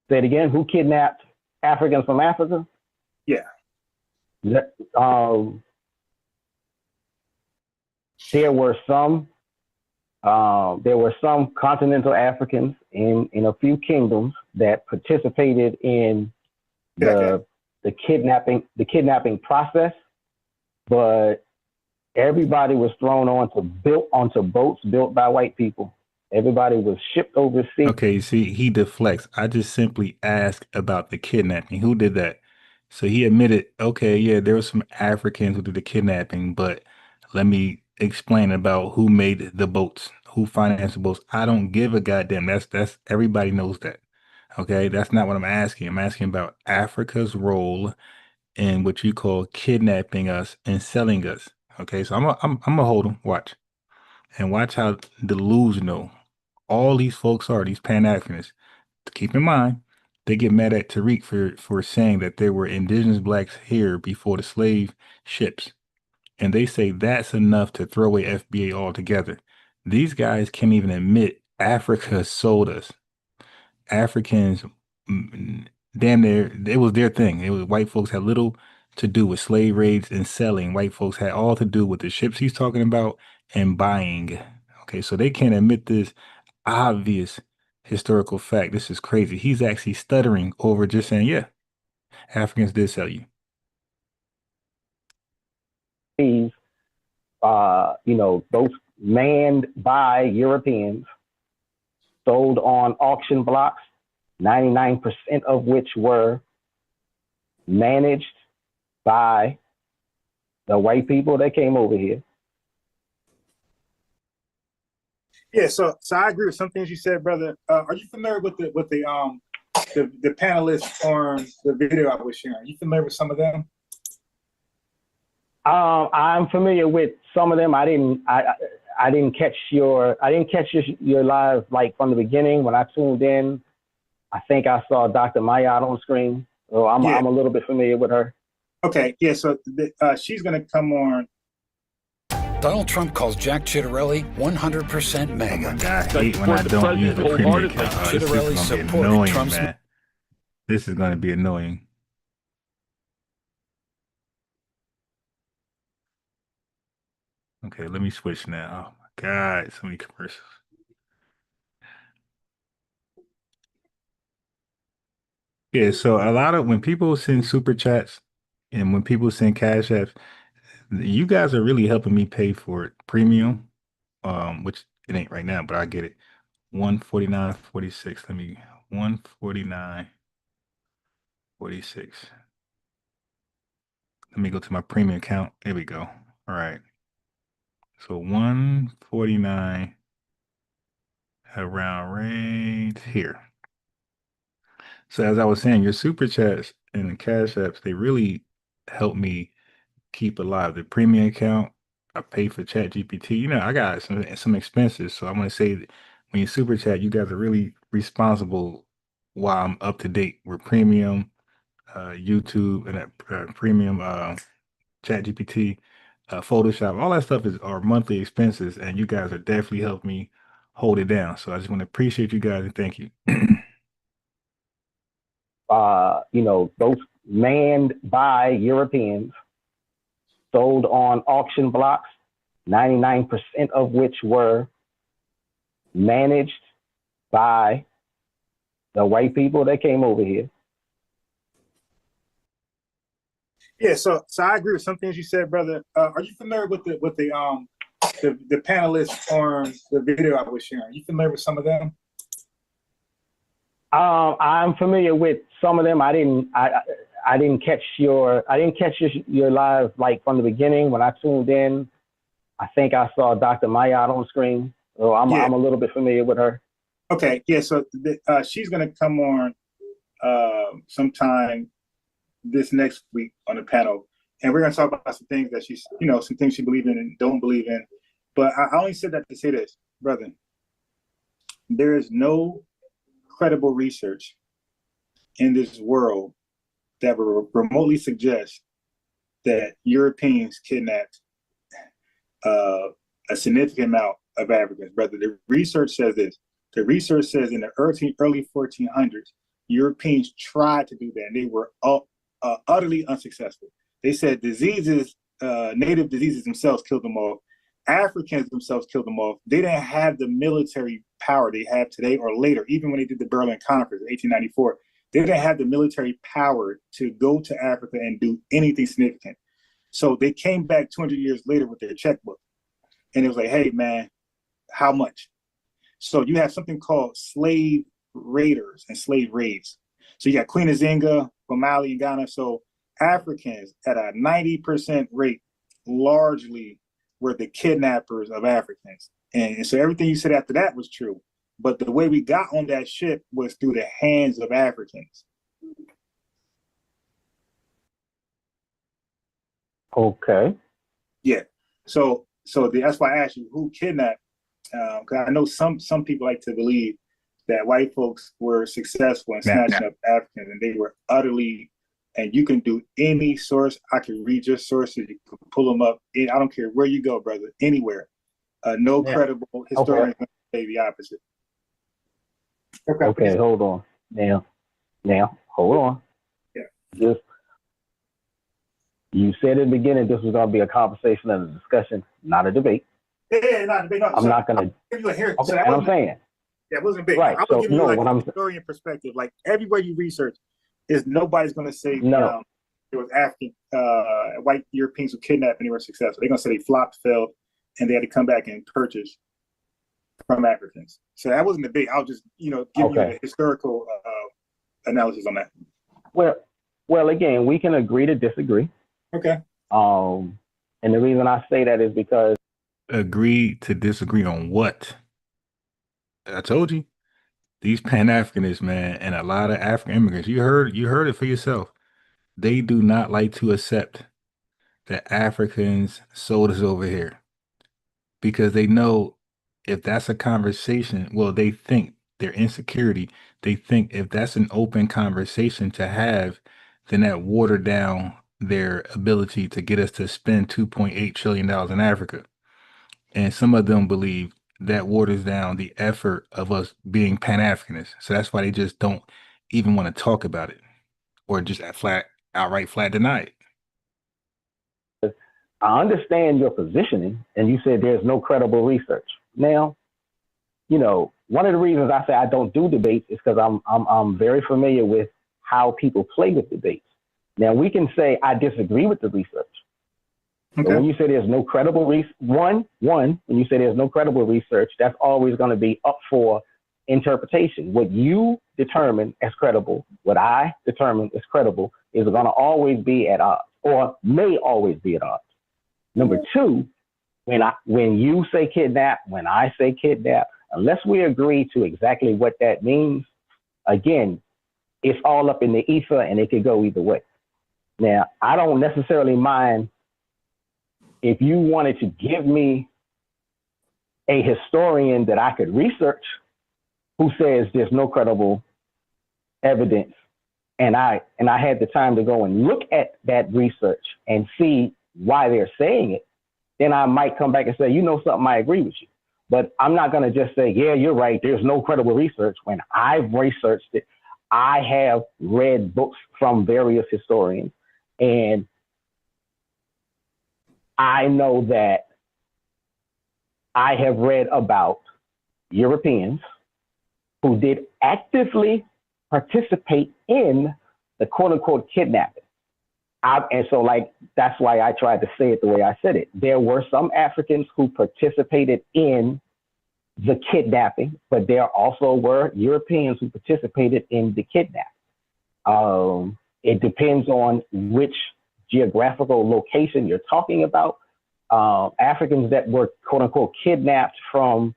Say it again. Who kidnapped Africans from Africa? Yeah. There were some continental Africans in a few kingdoms that participated in the kidnapping process, but everybody was thrown onto boats built by white people. Everybody was shipped overseas. Okay, see, he deflects. I just simply asked about the kidnapping. Who did that? So he admitted, okay, yeah, there were some Africans who did the kidnapping, but let me explain about who made the boats, who financed the boats. I don't give a goddamn. That's everybody knows that. Okay, that's not what I'm asking. I'm asking about Africa's role in what you call kidnapping us and selling us. Okay, so I'm gonna hold them. Watch and watch how delusional all these folks are. These Pan-Africanists. Keep in mind, they get mad at Tariq for saying that there were indigenous blacks here before the slave ships. And they say that's enough to throw away FBA altogether. These guys can't even admit Africa sold us. Africans, damn near, it was their thing. It was white folks had little to do with slave raids and selling. White folks had all to do with the ships he's talking about and buying. Okay, so they can't admit this obvious historical fact. This is crazy. He's actually stuttering over just saying, yeah, Africans did sell you. Those manned by Europeans, sold on auction blocks, 99% of which were managed by the white people that came over here. Yeah, so I agree with some things you said, brother. Are you familiar with the panelists on the video I was sharing? Are you familiar with some of them? I'm familiar with some of them. I didn't catch your live like from the beginning. When I tuned in, I think I saw Dr. Mayad on screen. So I'm a little bit familiar with her. Okay, yeah. So she's gonna come on. Donald Trump calls Jack Chitterelli 100% MAGA. Oh my God, I hate when I don't use the premium account. Chitterelli This is gonna be supported annoying, Trump's man. This is gonna be annoying. Okay, let me switch now. Oh my God, so many commercials. Yeah, so a lot of when people send super chats and when people send cash apps, you guys are really helping me pay for it. Premium, which it ain't right now, but I get it. 149.46. Let me 149.46. Let me go to my premium account. There we go. All right. So 149 around right here. So as I was saying, your super chats and the cash apps, they really help me keep alive. The premium account, I pay for Chat GPT. You know, I got some expenses. So I want to say that when you super chat, you guys are really responsible while I'm up to date with premium. YouTube and that premium Chat GPT, Photoshop, all that stuff is our monthly expenses, and you guys are definitely helping me hold it down. So I just want to appreciate you guys and thank you. Those manned by Europeans, sold on auction blocks, 99% of which were managed by the white people that came over here. Yeah, so I agree with some things you said, brother. Are you familiar with the panelists on the video I was sharing? Are you familiar with some of them? I'm familiar with some of them. I didn't catch your live like from the beginning. When I tuned in, I think I saw Dr. Mayat on screen. So I'm a little bit familiar with her. Okay, yeah. So she's gonna come on sometime this next week on the panel, and we're gonna talk about some things that she's, some things she believes in and don't believe in. But I only said that to say this, brother. There is no credible research in this world that will remotely suggest that Europeans kidnapped a significant amount of Africans. Brother, the research says this. The research says in the early 1400s, Europeans tried to do that, and they were utterly unsuccessful. They said diseases, native diseases themselves killed them off. Africans themselves killed them off. They didn't have the military power they have today or later. Even when they did the Berlin Conference in 1894, they didn't have the military power to go to Africa and do anything significant. So they came back 200 years later with their checkbook. And it was like, hey, man, how much? So you have something called slave raiders and slave raids. So you got Queen Nzinga from Mali and Ghana. So Africans at a 90% rate largely were the kidnappers of Africans. And so everything you said after that was true. But the way we got on that ship was through the hands of Africans. Okay. Yeah. So that's why I asked you who kidnapped. Because I know some people like to believe that white folks were successful in snatching up Africans, and they were utterly. And you can do any source. I can read your sources. You can pull them up. I don't care where you go, brother. Anywhere. No credible historian can say the opposite. Okay, hold on. Now, hold on. Yeah. You said in the beginning this was going to be a conversation and a discussion, not a debate. Yeah, not a debate. No, I'm not going to. Give you a hearing. Okay, so I'm saying. That wasn't big. Right. I would give you a historian perspective. Like everywhere you research, nobody's going to say there was African white Europeans who kidnapped and they were successful. They're going to say they flopped, failed, and they had to come back and purchase from Africans. So that wasn't the big. I'll just give you the historical analysis on that. Well, again, we can agree to disagree. Okay. And the reason I say that is because agree to disagree on what? I told you. These Pan-Africanists, man, and a lot of African immigrants, you heard it for yourself. They do not like to accept that Africans sold us over here because they know if that's a conversation, well, they think their insecurity, they think if that's an open conversation to have, then that watered down their ability to get us to spend $2.8 trillion in Africa. And some of them believe that waters down the effort of us being Pan-Africanists. So that's why they just don't even want to talk about it or just outright flat deny it. I understand your positioning, and you said there's no credible research. Now, one of the reasons I say I don't do debates is because I'm very familiar with how people play with debates. Now, we can say I disagree with the research. Okay. But when you say there's no credible when you say there's no credible research, that's always going to be up for interpretation. What you determine as credible, what I determine as credible, is going to always be at odds, or may always be at odds. Number two, when you say kidnap, when I say kidnap, unless we agree to exactly what that means, again, it's all up in the ether and it could go either way. Now, I don't necessarily mind if you wanted to give me a historian that I could research who says there's no credible evidence and I had the time to go and look at that research and see why they're saying it, then I might come back and say, you know something, I agree with you. But I'm not going to just say, yeah, you're right, there's no credible research, when I've researched it. I have read books from various historians, and I know that I have read about Europeans who did actively participate in the quote unquote kidnapping. And so, like, that's why I tried to say it the way I said it. There were some Africans who participated in the kidnapping, but there also were Europeans who participated in the kidnapping. It depends on which geographical location you're talking about. Africans that were quote unquote kidnapped from,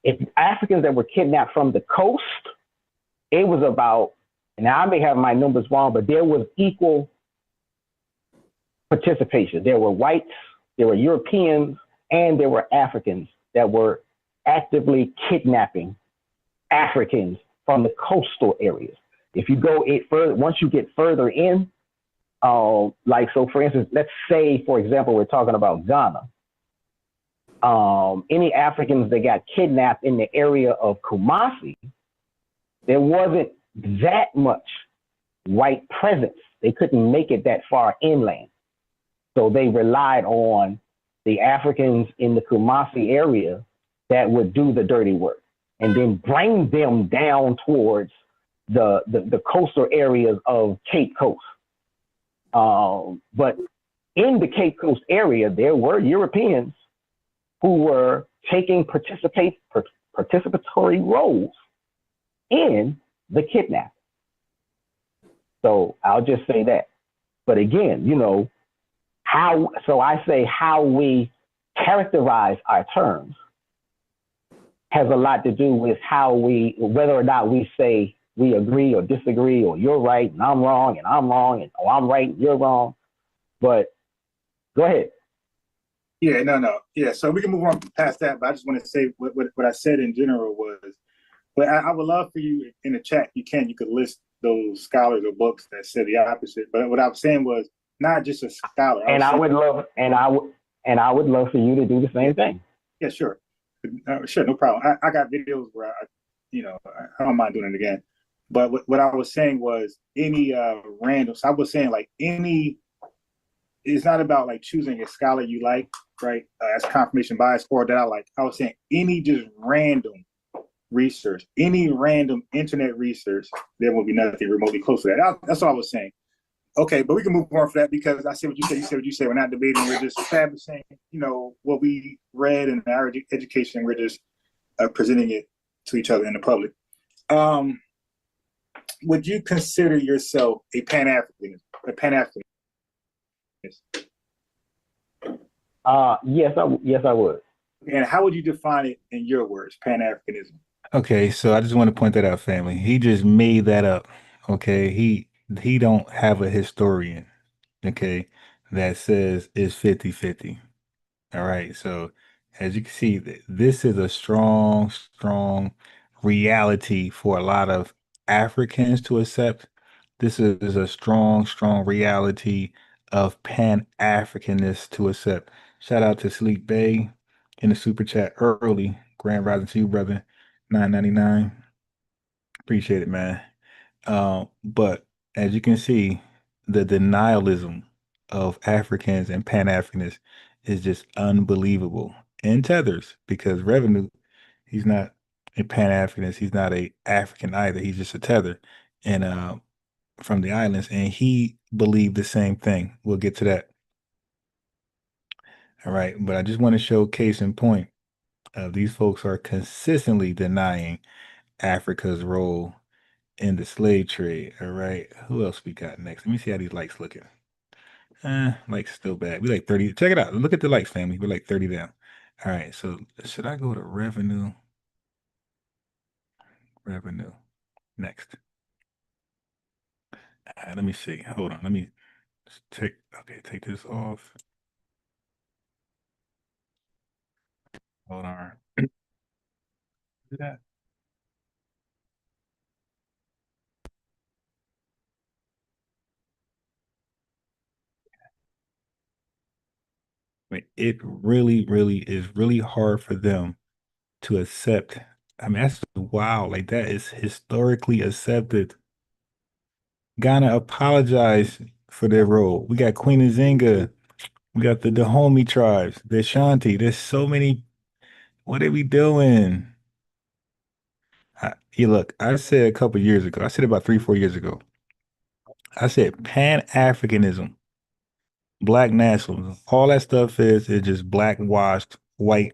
if Africans that were kidnapped from the coast, it was about, now I may have my numbers wrong, but there was equal participation. There were whites, there were Europeans, and there were Africans that were actively kidnapping Africans from the coastal areas. If you go further, once you get further in, like, so for instance, let's say, for example, we're talking about Ghana. Any Africans that got kidnapped in the area of Kumasi, there wasn't that much white presence. They couldn't make it that far inland. So they relied on the Africans in the Kumasi area that would do the dirty work and then bring them down towards the coastal areas of Cape Coast. But in the Cape Coast area, there were Europeans who were taking participatory roles in the kidnapping. So I'll just say that. But again, you know, so I say how we characterize our terms has a lot to do with whether or not we say we agree or disagree, or you're right and I'm wrong, and I'm wrong, and I'm right and you're wrong. But go ahead. Yeah, no. Yeah, so we can move on past that, but I just want to say what I said in general was, but I would love for you in the chat, you could list those scholars or books that said the opposite. But what I was saying was not just a scholar. I would love for you to do the same thing. Yeah, sure. Sure, no problem. I got videos where I don't mind doing it again. But what I was saying was any random. So I was saying like it's not about like choosing a scholar you like, right? As confirmation bias or that I like. I was saying any just random research, any random internet research, there will be nothing remotely close to that. That's all I was saying. Okay, but we can move on for that because I see what you said. You said what you said. We're not debating. We're just establishing, what we read in our education. We're just presenting it to each other in the public. Would you consider yourself a Pan-Africanist? Yes, I would. And how would you define it in your words, Pan-Africanism? Okay, so I just want to point that out, family. He just made that up. Okay, he don't have a historian, okay, that says it's 50-50. All right, so as you can see, this is a strong reality for a lot of Africans to accept. This is a strong reality of Pan-Africanists to accept. Shout out to Sleep Bay in the super chat early. Grand rising to you, brother. 9.99. Appreciate it, man. But as you can see, the denialism of Africans and Pan-Africanists is just unbelievable. And Tethers, because Revenue, he's not a Pan-Africanist, he's not a African either. He's just a Tether, and from the islands, and he believed the same thing. We'll get to that. All right, but I just want to show case in point. These folks are consistently denying Africa's role in the slave trade. All right. Who else we got next? Let me see how these likes looking. Likes still bad. We like 30. Check it out. Look at the likes, family. We're like 30 down. All right. So should I go to revenue? Revenue. Next. Let me see. Hold on. Let me take this off. Hold on. Do that. mean, it really, really is really hard for them to accept. I mean, that's wow. Like that is historically accepted. Ghana apologized for their role. We got Queen Nzinga. We got the Dahomey tribes, the Ashanti. There's so many. What are we doing? Look, I said a couple years ago, I said about 3, 4 years ago, I said Pan-Africanism, black nationalism, all that stuff is just black washed white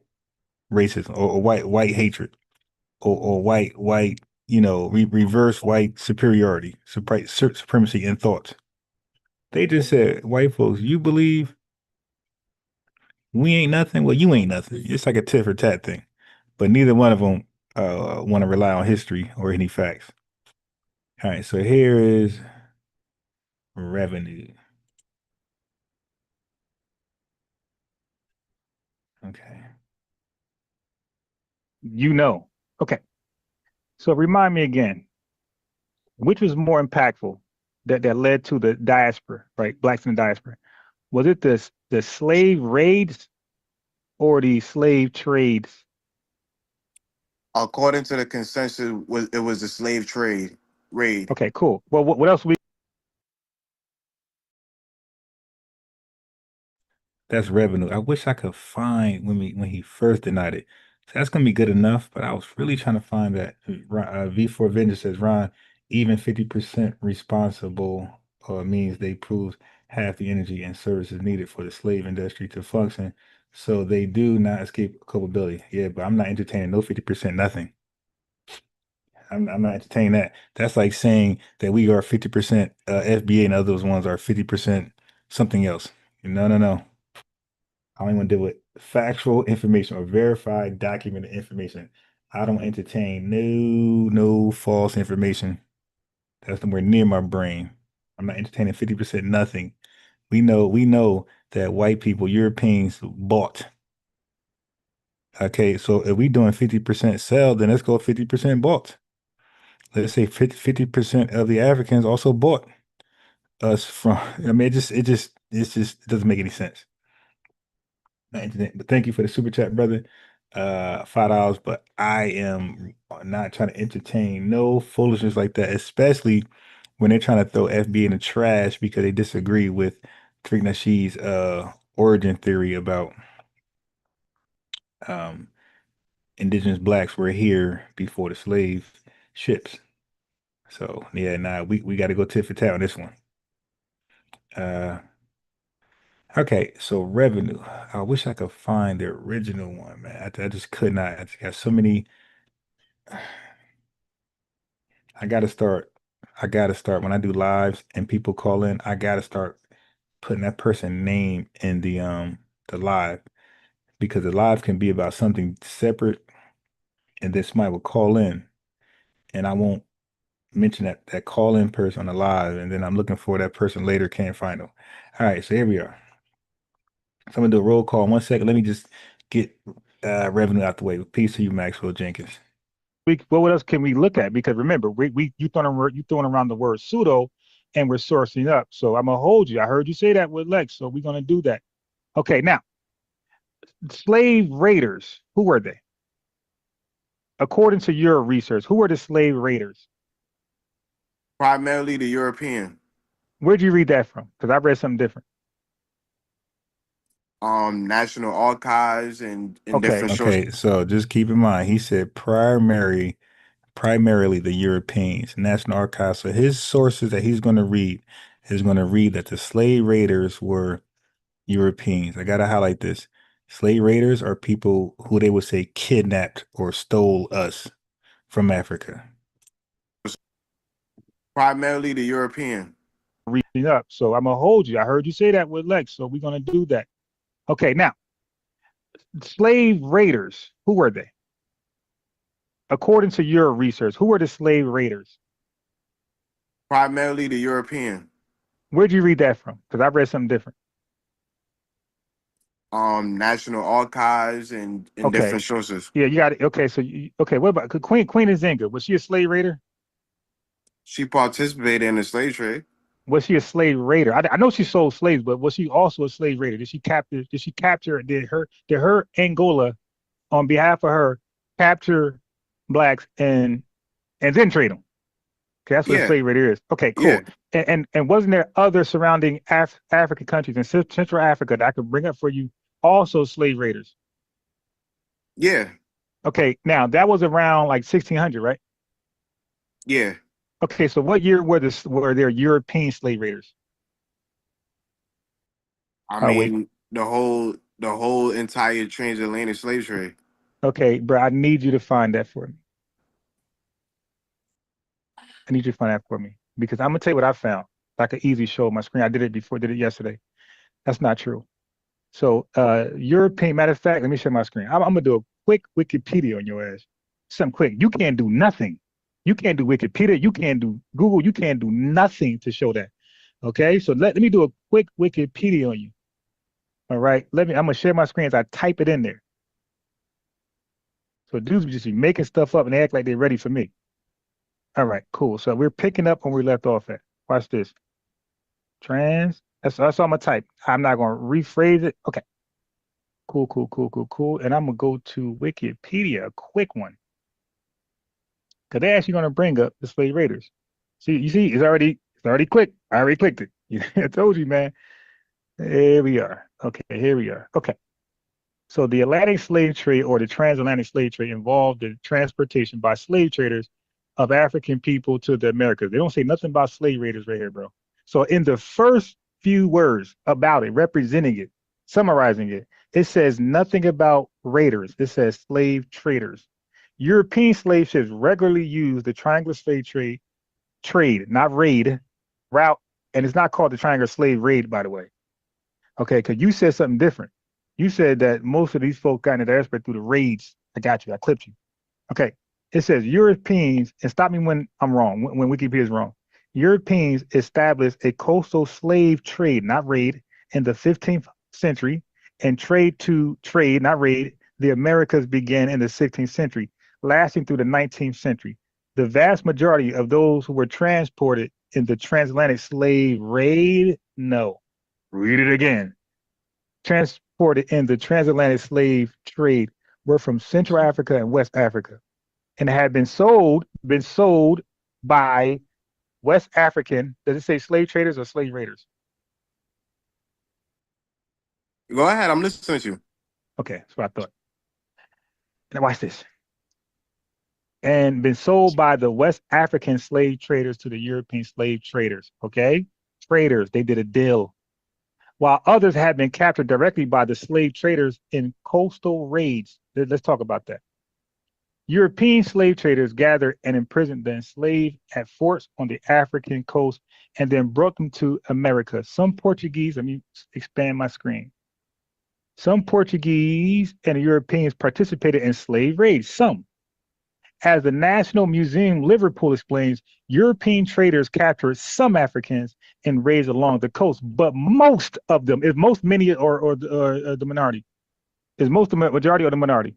racism or white hatred or white, reverse white superiority, supremacy in thoughts. They just said, white folks, you believe we ain't nothing? Well, you ain't nothing. It's like a tit for tat thing. But neither one of them want to rely on history or any facts. All right, so here is revenue. Okay. Okay. So remind me again, which was more impactful that led to the diaspora, right? Blacks in the diaspora. Was it the slave raids or the slave trades? According to the consensus, it was the slave trade raid. Okay, cool. Well, what else That's revenue. I wish I could find when he first denied it. So that's gonna be good enough, but I was really trying to find that. V4 Vengeance says, Ron, even 50% responsible means they prove half the energy and services needed for the slave industry to function. So they do not escape culpability. Yeah, but I'm not entertaining no 50% nothing. I'm not entertaining that. That's like saying that we are 50% FBA and others ones are 50% something else. No, no, no. I only want to deal with factual information or verified documented information. I don't entertain no false information. That's nowhere near my brain. I'm not entertaining 50% nothing. We know that white people, Europeans bought. Okay, so if we doing 50% sell, then let's go 50% bought. Let's say 50% of the Africans also bought us from. I mean, it doesn't make any sense. But thank you for the super chat, brother. $5, but I am not trying to entertain no foolishness like that, especially when they're trying to throw FBA in the trash because they disagree with Tariq Nasheed's origin theory about indigenous blacks were here before the slave ships. So yeah, we got to go tit for tat on this one. Okay, so revenue. I wish I could find the original one, man. I just could not. I just got so many. I gotta start. I gotta start when I do lives and people call in. I gotta start putting that person name in the live because the live can be about something separate, and then somebody will call in, and I won't mention that call in person on the live, and then I'm looking for that person later, can't find them. All right, so here we are. So I'm gonna do a roll call in 1 second. Let me just get revenue out the way. Peace to you, Maxwell Jenkins. What else can we look at? Because remember, you throwing around the word pseudo, and we're sourcing up. So I'm gonna hold you. I heard you say that with Lex, so we're gonna do that. Okay, now slave raiders. Who were they? According to your research, who were the slave raiders? Primarily the European. Where'd you read that from? Because I read something different. National Archives and Okay. different sources. Okay, so just keep in mind, he said primarily the Europeans, National Archives. So his sources that he's going to read is going to read that the slave raiders were Europeans. I got to highlight this. Slave raiders are people who they would say kidnapped or stole us from Africa. Primarily the European. Reading up. So I'm going to hold you. I heard you say that with Lex, so we're going to do that. Okay, now, slave raiders, who were they? According to your research, who were the slave raiders? Primarily the European. Where'd you read that from? Because I read something different. National Archives and different sources. Yeah, you got it. Okay, so what about Queen Nzinga? Was she a slave raider? She participated in the slave trade. Was she a slave raider? I know she sold slaves, but was she also a slave raider? Did she capture? Did she capture? Did her Angola, on behalf of her, capture blacks and then trade them? Okay, that's what a Yeah, slave raider is. Okay, yeah, cool. And wasn't there other surrounding African countries in Central Africa that I could bring up for you, also slave raiders? yeah, Okay, now that was around like 1600, right? yeah. Okay, so what year were there European slave raiders? I Wait. mean, the whole entire transatlantic slave trade. Okay, bro, I need you to find that for me. I need you to find that for me because I'm gonna tell you what I found. I could easily show my screen. I did it before, did it yesterday. That's not true. So, European, matter of fact, let me share my screen. I'm gonna do a quick Wikipedia on your ass. Something quick. You can't do nothing. You can't do Wikipedia. You can't do Google. You can't do nothing to show that. Okay, so let me do a quick Wikipedia on you. All right, I'm gonna share my screen as I type it in there. So dudes just be making stuff up and they act like they're ready for me. All right, cool. So we're picking up when we left off at. Watch this. Trans. That's all I'm gonna type. I'm not gonna rephrase it. Okay. Cool, cool, cool, cool, cool. And I'm gonna go to Wikipedia, a quick one. Because they're actually gonna bring up the slave raiders. See, you see, it's already clicked. I already clicked it. I told you, man. Here we are. Okay, here we are. Okay. So the Atlantic slave trade or the transatlantic slave trade involved the transportation by slave traders of African people to the Americas. They don't say nothing about slave raiders right here, bro. So in the first few words about it, representing it, summarizing it, it says nothing about raiders. It says slave traders. European slave ships regularly use the triangular slave trade, not raid, route, and it's not called the triangular slave raid, by the way. Okay, because you said something different. You said that most of these folks got into the airspace through the raids. I got you. I clipped you. Okay. It says Europeans, and stop me when I'm wrong, when Wikipedia is wrong. Europeans established a coastal slave trade, not raid, in the 15th century, and trade, not raid, the Americas began in the 16th century, lasting through the 19th century. The vast majority of those who were transported in the transatlantic slave raid, no. Read it again. Transported in the transatlantic slave trade were from Central Africa and West Africa, and had been sold by West African. Does it say slave traders or slave raiders? Go ahead, I'm listening to you. Okay, that's what I thought. Now watch this. And been sold by the West African slave traders to the European slave traders. Okay, traders. They did a deal. While others had been captured directly by the slave traders in coastal raids. Let's talk about that. European slave traders gathered and imprisoned the enslaved at forts on the African coast and then brought them to America. Some Portuguese, let me expand my screen. Some Portuguese and Europeans participated in slave raids, some. As the National Museum Liverpool explains, European traders captured some Africans in raids along the coast, but most of them, is most many or the minority? Is most the majority or the minority?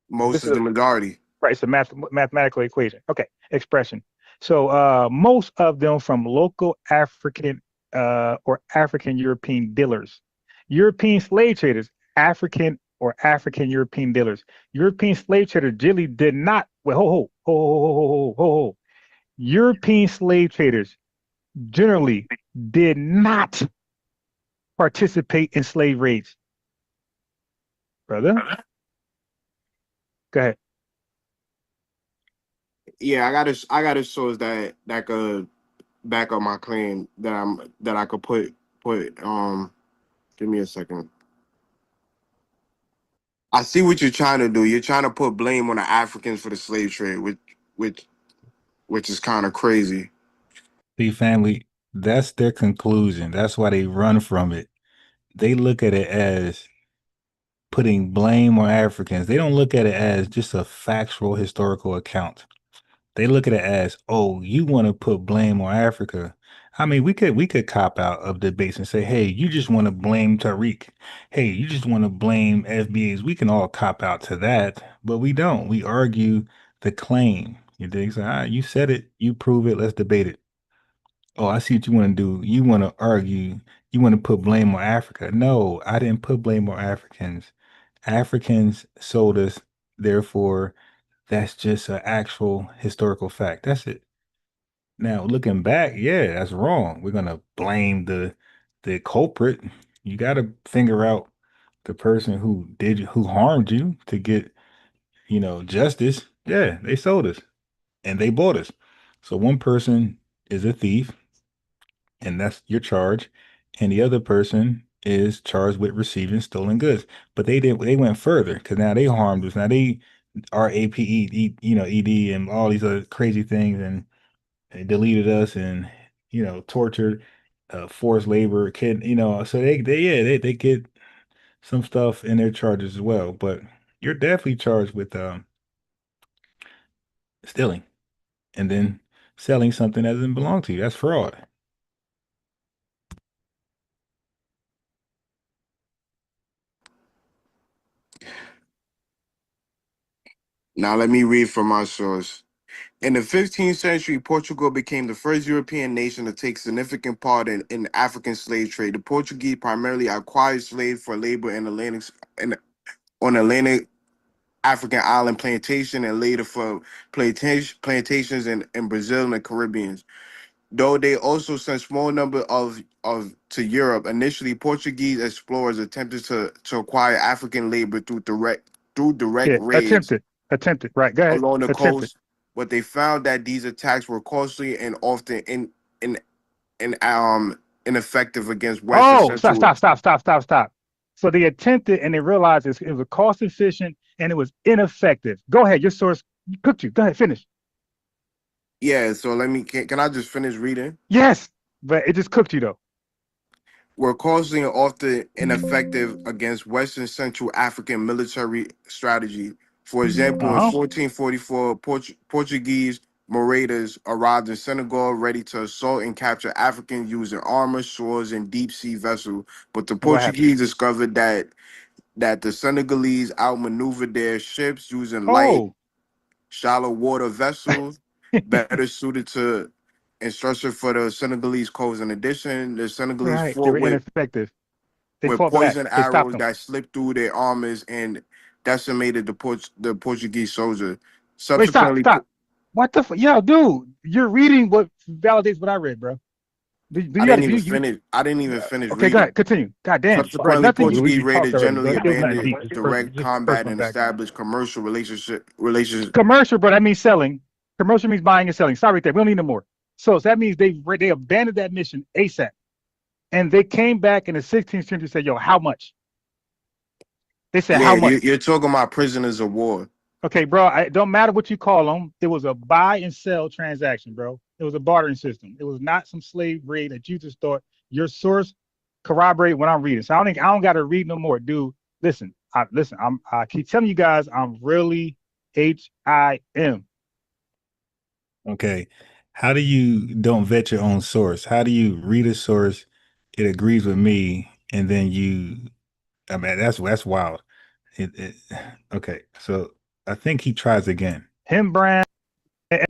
Most is the majority. Right, it's a mathematical equation. Okay, expression. So most of them from local African or African European dealers. European slave traders, African or African European dealers. European slave traders generally did not, well, ho. European slave traders generally did not participate in slave raids. Brother? Go ahead. Yeah, I got to source that could back up my claim that I could put give me a second. I see what you're trying to do. You're trying to put blame on the Africans for the slave trade, which is kind of crazy. See, family, that's their conclusion. That's why they run from it. They look at it as putting blame on Africans. They don't look at it as just a factual historical account. They look at it as, oh, you want to put blame on Africa. I mean, we could cop out of debates and say, hey, you just want to blame Tariq. Hey, you just want to blame FBAs. We can all cop out to that, but we don't. We argue the claim. You dig? So you said it, you prove it, let's debate it. Oh, I see what you want to do. You want to argue. You want to put blame on Africa. No, I didn't put blame on Africans. Africans sold us, therefore, that's just an actual historical fact. That's it. Now, looking back, yeah, that's wrong. We're gonna blame the culprit. You got to figure out the person who harmed you to get, justice. Yeah, they sold us and they bought us. So one person is a thief, and that's your charge, and the other person is charged with receiving stolen goods. But they went further because now they harmed us. Now they are APE, ED, and all these other crazy things, and they deleted us and tortured, forced labor, kid, so they get some stuff in their charges as well. But you're definitely charged with stealing and then selling something that doesn't belong to you. That's fraud. Now let me read from my source. In the 15th century, Portugal became the first European nation to take significant part in African slave trade. The Portuguese primarily acquired slaves for labor on Atlantic African island plantation and later for plantations in Brazil and the Caribbean. Though they also sent small number of to Europe, initially Portuguese explorers attempted to acquire African labor through direct Yeah, raids attempted. Right, go ahead. along the Attempted. coast, but they found that these attacks were costly and often in in ineffective against Western Oh, stop, Central. stop, stop, stop, stop, stop. So they attempted and they realized it was cost efficient and it was ineffective. Go ahead, your source cooked you. Go ahead, finish. Yeah, so can I just finish reading? Yes, but it just cooked you though. Were costly and often ineffective against Western Central African military strategy. For example, in Uh-huh. 1444, Portuguese marauders arrived in Senegal ready to assault and capture Africans using armor, swords, and deep sea vessels. But the And what happened? Portuguese discovered that the Senegalese outmaneuvered their ships using light, Oh, shallow water vessels, better suited to instruction for the Senegalese coast. In addition, the Senegalese right. They fought were ineffective. They with fought back. poison They stopped arrows them. that slipped through their armors and decimated the Portuguese soldier. Wait, stop, Subsequently, stop. What the yo, dude? You're reading what validates what I read, bro. Do I you got didn't to even view you? finish. I didn't even finish Okay, go ahead. reading. Continue. God damn, bro. Subsequently, Nothing. Portuguese We talked raiders already, generally bro. It was nothing abandoned deep. direct Just combat personal and attack. established commercial relations. Commercial, bro. That means selling. Commercial means buying and selling. Sorry, there. We don't need no more. So that means they abandoned that mission ASAP, and they came back in the 16th century and said, "Yo, how much?" They said, Yeah, "How much?" you're talking about prisoners of war. Okay, bro. It don't matter what you call them. It was a buy and sell transaction, bro. It was a bartering system. It was not some slave raid that you just thought your source corroborate what I'm reading. So I don't got to read no more, dude. Listen, I keep telling you guys, I'm really HIM. Okay. How do you don't vet your own source? How do you read a source, it agrees with me, and then I mean, that's wild. Okay. So I think he tries again. Him brand.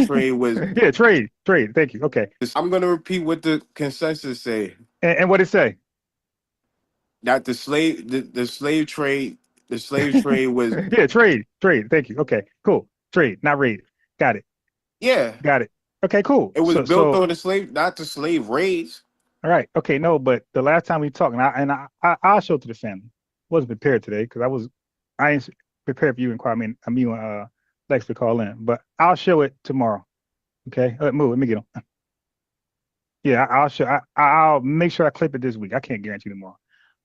Trade was. Yeah, trade. Thank you. Okay. I'm gonna repeat what the consensus say. And what it say? That the slave trade was. Yeah, trade. Thank you. Okay, cool. Trade, not raid. Got it. Yeah, Okay, cool. it was built So on not the slave raids. all right. Okay, no, but the last time we talked, I'll show it to the family. Wasn't prepared today because I ain't prepared for you and Kwame and me and Lex to call in, but I'll show it tomorrow. Okay, move. Let me get them. Yeah, I'll show. I'll make sure I clip it this week. I can't guarantee tomorrow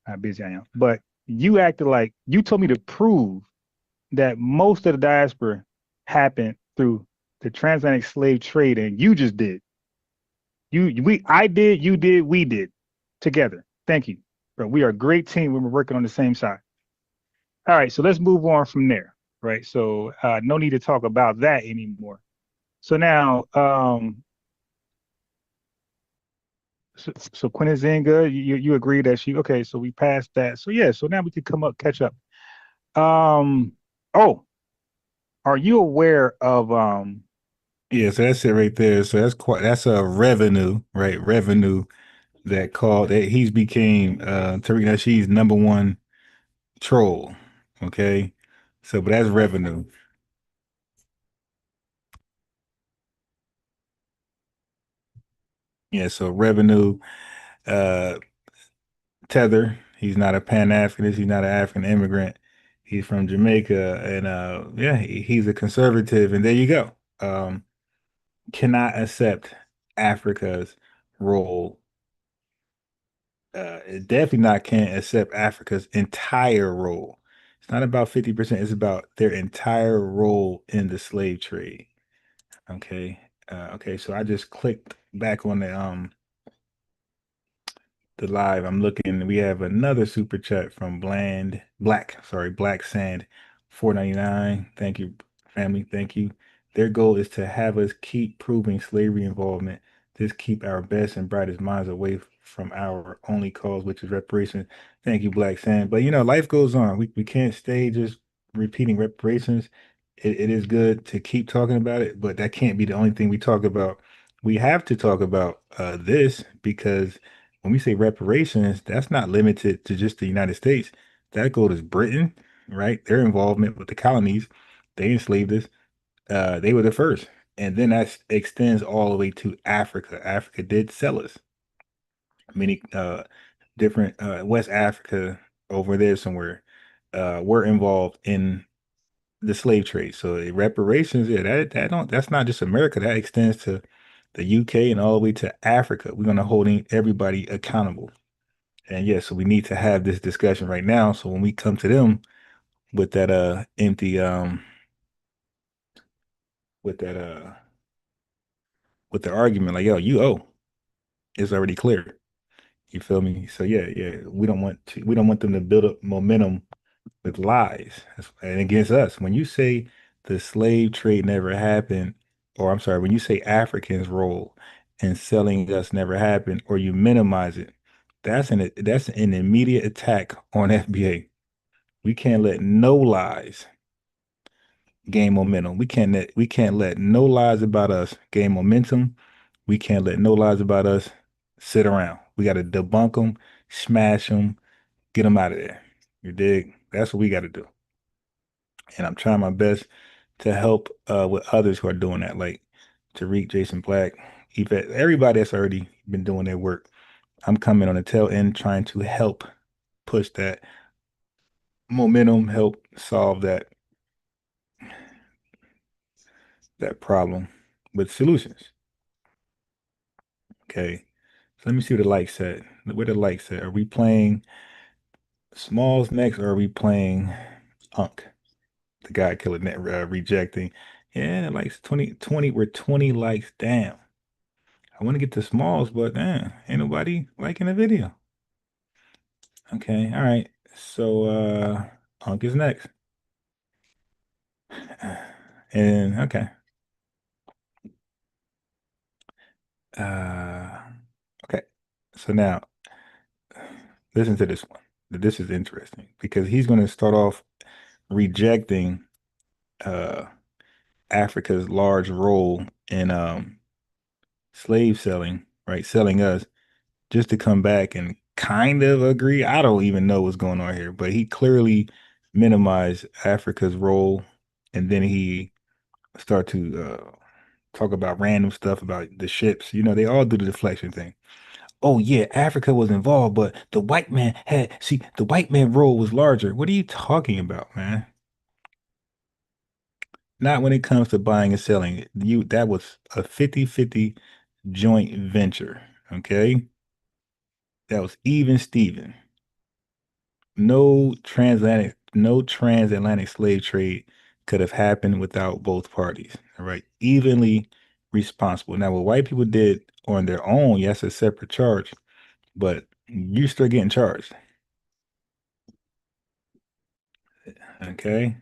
how busy I am. But you acted like you told me to prove that most of the diaspora happened through the transatlantic slave trade, and you just did. I did, you did, we did together. Thank you. Bro, we are a great team when we're working on the same side. All right, so let's move on from there. Right. So no need to talk about that anymore. So now, so Quinn is in good. You agree that okay, so we passed that. So yeah, so now we can catch up. Oh, are you aware of Yeah, so that's it right there. So that's a revenue, right? Revenue that called that he's became Tariq Nasheed's #1 troll. Okay. So but that's revenue. Yeah, so revenue, uh Tether, he's not a Pan-Africanist, he's not an African immigrant. He's from Jamaica and yeah, he's a conservative and there you go. Cannot accept Africa's role. It definitely not can't accept Africa's entire role. It's not about 50%, it's about their entire role in the slave trade. Okay. Okay, so I just clicked back on the live. I'm looking. We have another super chat from Black Sand, 4.99. Thank you, family. Thank you. Their goal is to have us keep proving slavery involvement. Just keep our best and brightest minds away from our only cause, which is reparations. Thank you, Black Sand. But life goes on. We can't stay just repeating reparations. It is good to keep talking about it, but that can't be the only thing we talk about. We have to talk about this because when we say reparations, that's not limited to just the United States. That goes to Britain, right? Their involvement with the colonies, they enslaved us. They were the first. And then that extends all the way to Africa. Africa did sell us. Many different West Africa over there somewhere were involved in the slave trade. So reparations, yeah, that's not just America. That extends to the UK and all the way to Africa. We're gonna hold everybody accountable. And yeah, so we need to have this discussion right now. So when we come to them with that empty with that with the argument, like, yo, you owe, it's already clear. You feel me? So yeah, we don't want them to build up momentum with lies and against us. When you say the slave trade never happened, or I'm sorry, when you say Africans' role in selling us never happened, or you minimize it, that's an immediate attack on FBA. We can't let no lies gain momentum. We can't let no lies about us gain momentum. We can't let no lies about us sit around. We got to debunk them, smash them, get them out of there. You dig? That's what we got to do. And I'm trying my best to help with others who are doing that, like Tariq, Jason Black, Yvette, everybody that's already been doing their work. I'm coming on the tail end trying to help push that momentum, help solve that problem with solutions. Okay. So let me see what the likes said. Where the likes said. Are we playing Smalls next or are we playing Unk? The guy killer net rejecting. Yeah, likes 20. We're 20 likes. Damn. I want to get to Smalls, but ain't nobody liking the video. Okay, all right. So Unk is next. And okay. Okay. So now listen to this one. This is interesting because he's going to start off rejecting Africa's large role in slave selling, right? Selling us, just to come back and kind of agree. I don't even know what's going on here, but he clearly minimized Africa's role, and then he start to talk about random stuff about the ships. They all do the deflection thing. Oh yeah, Africa was involved, but the white man the white man role was larger. What are you talking about, man? Not when it comes to buying and selling. That was a 50-50 joint venture. Okay. That was even Steven. No transatlantic slave trade could have happened without both parties. All right. Evenly responsible. Now, what white people did on their own, yes, a separate charge, but you still getting charged. Okay.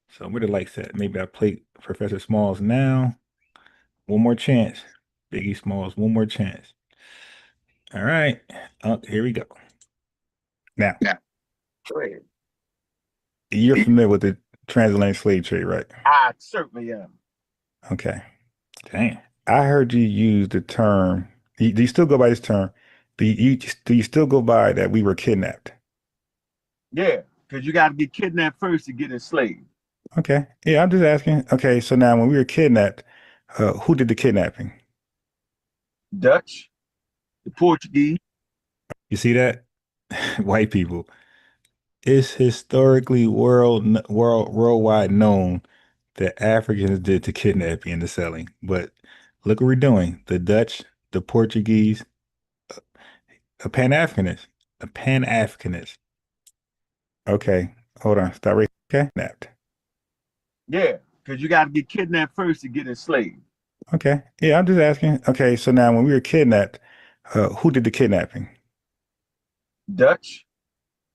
So where the likes at? Maybe I play Professor Smalls now. One more chance. Biggie Smalls, one more chance. All right. Here we go. Now, you're familiar with the transatlantic slave trade, right? I certainly am. Okay. Dang. I heard you use the term. Do you still go by this term? Do you still go by that we were kidnapped? Yeah, because you got to get kidnapped first to get enslaved. Okay. Yeah, I'm just asking. Okay, so now when we were kidnapped, who did the kidnapping? Dutch, the Portuguese. You see that? White people. It's historically worldwide known that Africans did the kidnapping and the selling. But look what we're doing. The Dutch, the Portuguese, a Pan-Africanist. A Pan-Africanist. Okay, hold on. Stop right. Kidnapped. Yeah, because you got to get kidnapped first to get enslaved. Okay. Yeah, I'm just asking. Okay, so now when we were kidnapped, who did the kidnapping? Dutch,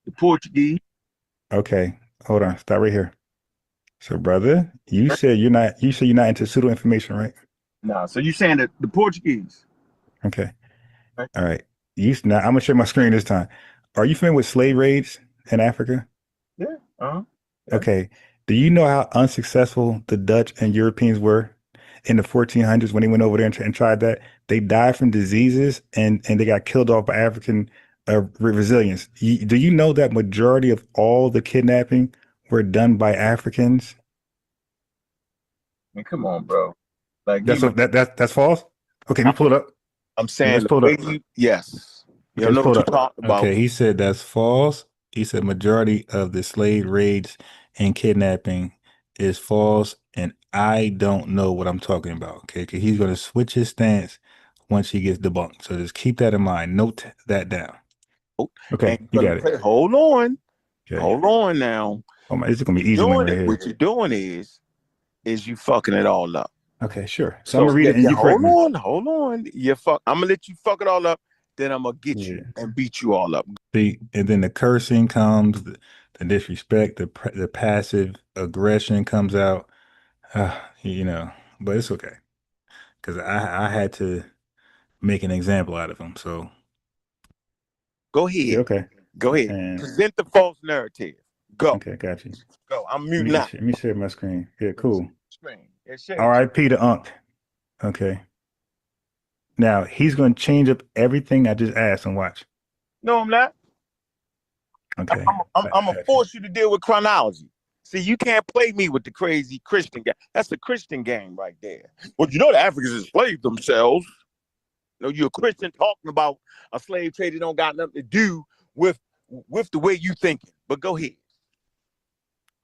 the Portuguese. Okay, hold on. Stop right here. So, brother, you said you're not into pseudo information, right? Nah, so you saying that the Portuguese? Okay. Right. All right. Now I'm gonna share my screen this time. Are you familiar with slave raids in Africa? Yeah. Yeah. Okay. Do you know how unsuccessful the Dutch and Europeans were in the 1400s when they went over there and tried that? They died from diseases and they got killed off by African resilience. Do you know that majority of all the kidnapping were done by Africans? I mean, come on, bro. Like That's false. Okay, let me pull it up. I'm Yeah, saying let's the pull way it up. you, yes. You Okay, don't let's know pull what it you're up. talking about. Okay, he said that's false. He said majority of the slave raids and kidnapping is false, and I don't know what I'm talking about. Okay, because he's going to switch his stance once he gets debunked. So just keep that in mind. Note that down. Okay, And you you're got gonna play, it. hold on. Okay. Hold on now. Oh my, this is gonna be easy one right here. What you're doing is you fucking it all up. Okay, sure. So I'm So gonna read it and you correct me. hold on. I'm gonna let you fuck it all up, then I'm gonna get you and beat you all up. See, and then the cursing comes, the disrespect, the passive aggression comes out. But it's okay because I had to make an example out of him. So Go ahead. yeah, okay. Go ahead. And Present the false narrative. Go. okay, got you. Go. I'm Let muting me, out. let me share my screen. Yeah, cool. Screen. Yeah, share. R.I.P. to Unc. Okay. Now he's gonna change up everything I just asked and watch. No, I'm not. Okay. I'm gonna force you to deal with chronology. See, you can't play me with the crazy Christian game. That's the Christian game right there. Well, you know the Africans enslaved themselves. You know, you're a Christian talking about a slave trade that don't got nothing to do with the way you thinking. But go ahead.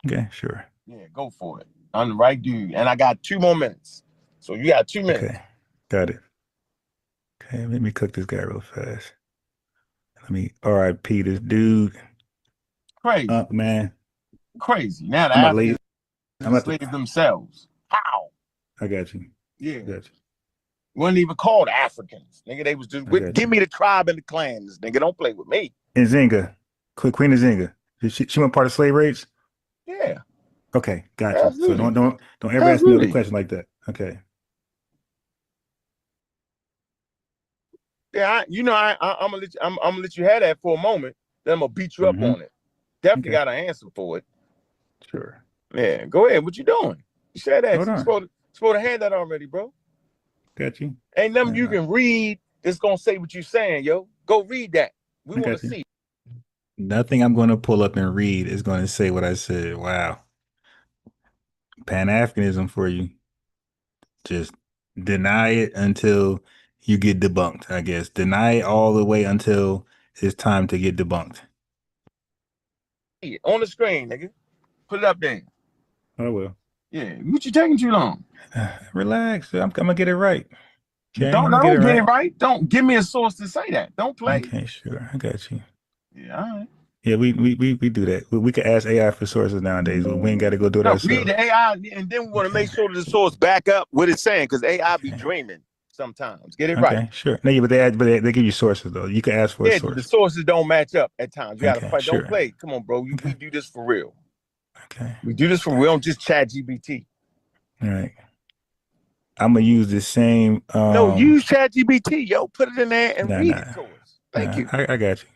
Okay, sure. Yeah, go for it. I'm the right dude. And I got 2 more minutes. So you got 2 minutes. Okay, got it. Okay, let me cook this guy real fast. Let me RIP this dude. Crazy. Man. Crazy. Now the I'm Africans enslaved themselves. How? I got you. Yeah. Got you. Wasn't even called Africans. Nigga, they was just give me the tribe and the clans. Nigga, don't play with me. Nzinga. Queen Nzinga. She went part of slave raids? Yeah. Okay, got you. Absolutely. So don't ever ask me another question like that. Okay. Yeah, I'm gonna let you have that for a moment. Then I'm gonna beat you up on it. Definitely got an answer for it. Sure. Yeah, go ahead. What you doing? You said that. Hold on. Supposed to have that already, bro. Got you. Ain't nothing you can read that's gonna say what you saying, yo. Go read that. We want to see. Nothing I'm gonna pull up and read is gonna say what I said. Wow. Pan-Africanism for you. Just deny it until you get debunked, I guess. Deny it all the way until it's time to get debunked. On the screen, nigga. Put it up there. I will. Yeah. What you taking too long? Relax. I'm gonna get it right. Okay, Don't get it right. Don't give me a source to say that. Don't play. Okay, sure. I got you. Yeah, all right. Yeah, we do that. We can ask AI for sources nowadays. We ain't got to go do it ourselves. Read the AI, and then we want to make sure that the source back up what it's saying, because AI be dreaming sometimes. Get it right. Okay, sure. No, yeah, but they give you sources though. You can ask for a source. The sources don't match up at times. You gotta fight. Sure. Don't play. Come on, bro. We do this for real. Okay. We do this for real. We don't just chat GBT. All right. I'm gonna use the same. No, use chat GBT, yo. Put it in there and read it to us. Thank you. I got you.